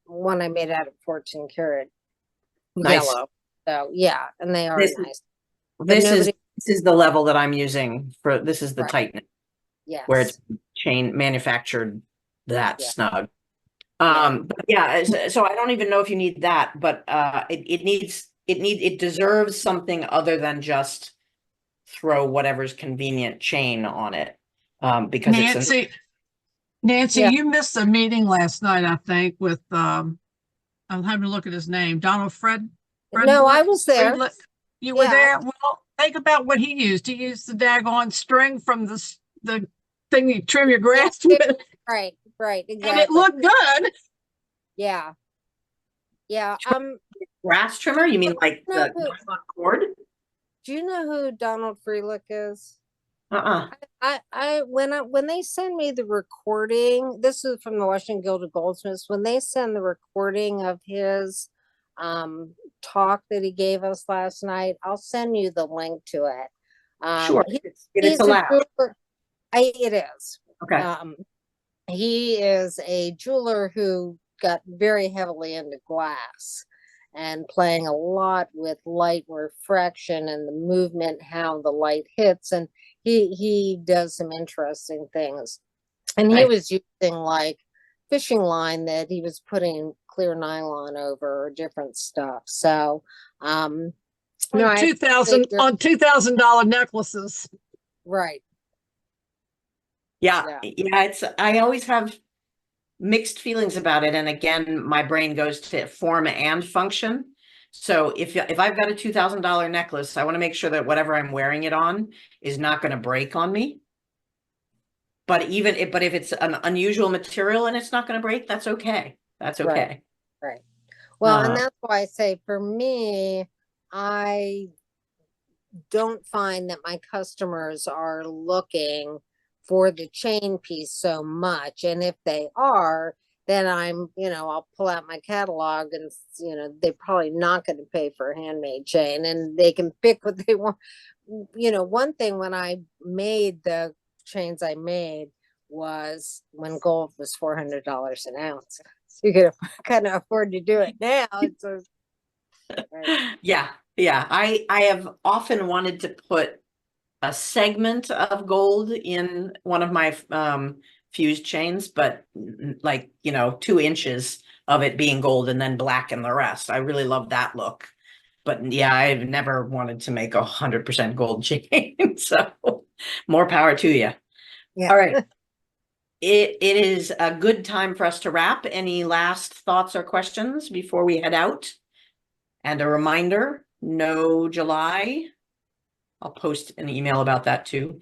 one I made out of 14 karat Nice. yellow. So yeah, and they are This- nice. This is the level that I'm using for, this is the Right. tightness Yes. where it's chain manufactured that Yeah. snug. Yeah. But yeah, so I don't even know if you need that, but it deserves something other than just throw whatever's convenient chain on it. Because Nancy, Yeah. you missed a meeting last night, I think, with I'm having to look at his name, Donald No, I was there. Friedlich. You were Yeah. there? Well, think about what he used. He used the daggone string from the thing you trim your grass with, Right, exactly. and it looked good. Yeah. Yeah. grass trimmer, you mean like No, the cord? do you know who Donald Freelick is? Uh-uh. When they send me the recording, this is from the Washington Guild of Goldsmiths, when they send the recording of his talk that he gave us last night, I'll send you the link to it. Sure. It's allowed. jeweler. It is. Okay. He is a jeweler who got very heavily into glass and playing a lot with light refraction and the movement, how the light hits. And he does some interesting things. And he Nice. was using like fishing line that he was putting clear nylon over or different stuff. So, no, On $2,000 necklaces. right. Yeah, I always have mixed feelings about it. And again, my brain goes to form and function. So if I've got a $2,000 necklace, I want to make sure that whatever I'm wearing it on is not going to break on me. But if it's an unusual material and it's not going to break, that's okay. That's okay. Right. Well, and that's why I say for me, I don't find that my customers are looking for the chain piece so much. And if they are, then I'll pull out my catalog and, they're probably not going to pay for a handmade chain and they can pick what they want. One thing when I made the chains I made was when gold was $400 an ounce. So you could kind of afford to do it now. Right. Yeah. I have often wanted to put a segment of gold in one of my fused chains, but like 2 inches of it being gold and then black and the rest. I really love that look. But yeah, I've never wanted to make 100% gold chain. So more power to you. Yeah. All right. It is a good time for us to wrap. Any last thoughts or questions before we head out? And a reminder, no July. I'll post an email about that too.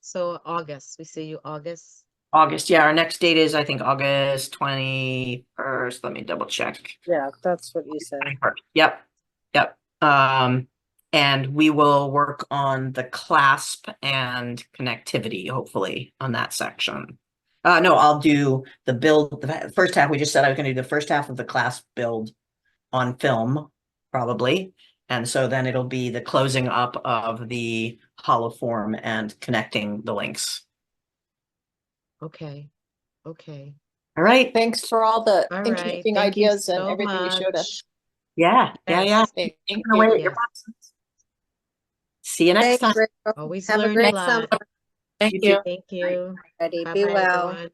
So August, we see you August. August. Yeah, our next date is, I think, August 21st. Let me double check. Yeah, that's what you said. 21st. Yep. Yep. And we will work on the clasp and connectivity, hopefully, on that section. No, I'll do the build, the first half. We just said I was going to do the first half of the clasp build on film, probably. And so then it'll be the closing up of the hollow form and connecting the links. Okay. Okay. All right. Thanks for all the All right. interesting Thank you ideas and so everything you showed us. Yeah. Yeah. Yeah. Yes. Thank I'm you. gonna wait at your Yes. boxes. See you next Thanks, time. Rachel. Always Have a learn a great lot. summer. Thank You you. too. Thank you. Ready. Bye Be bye, well. everyone.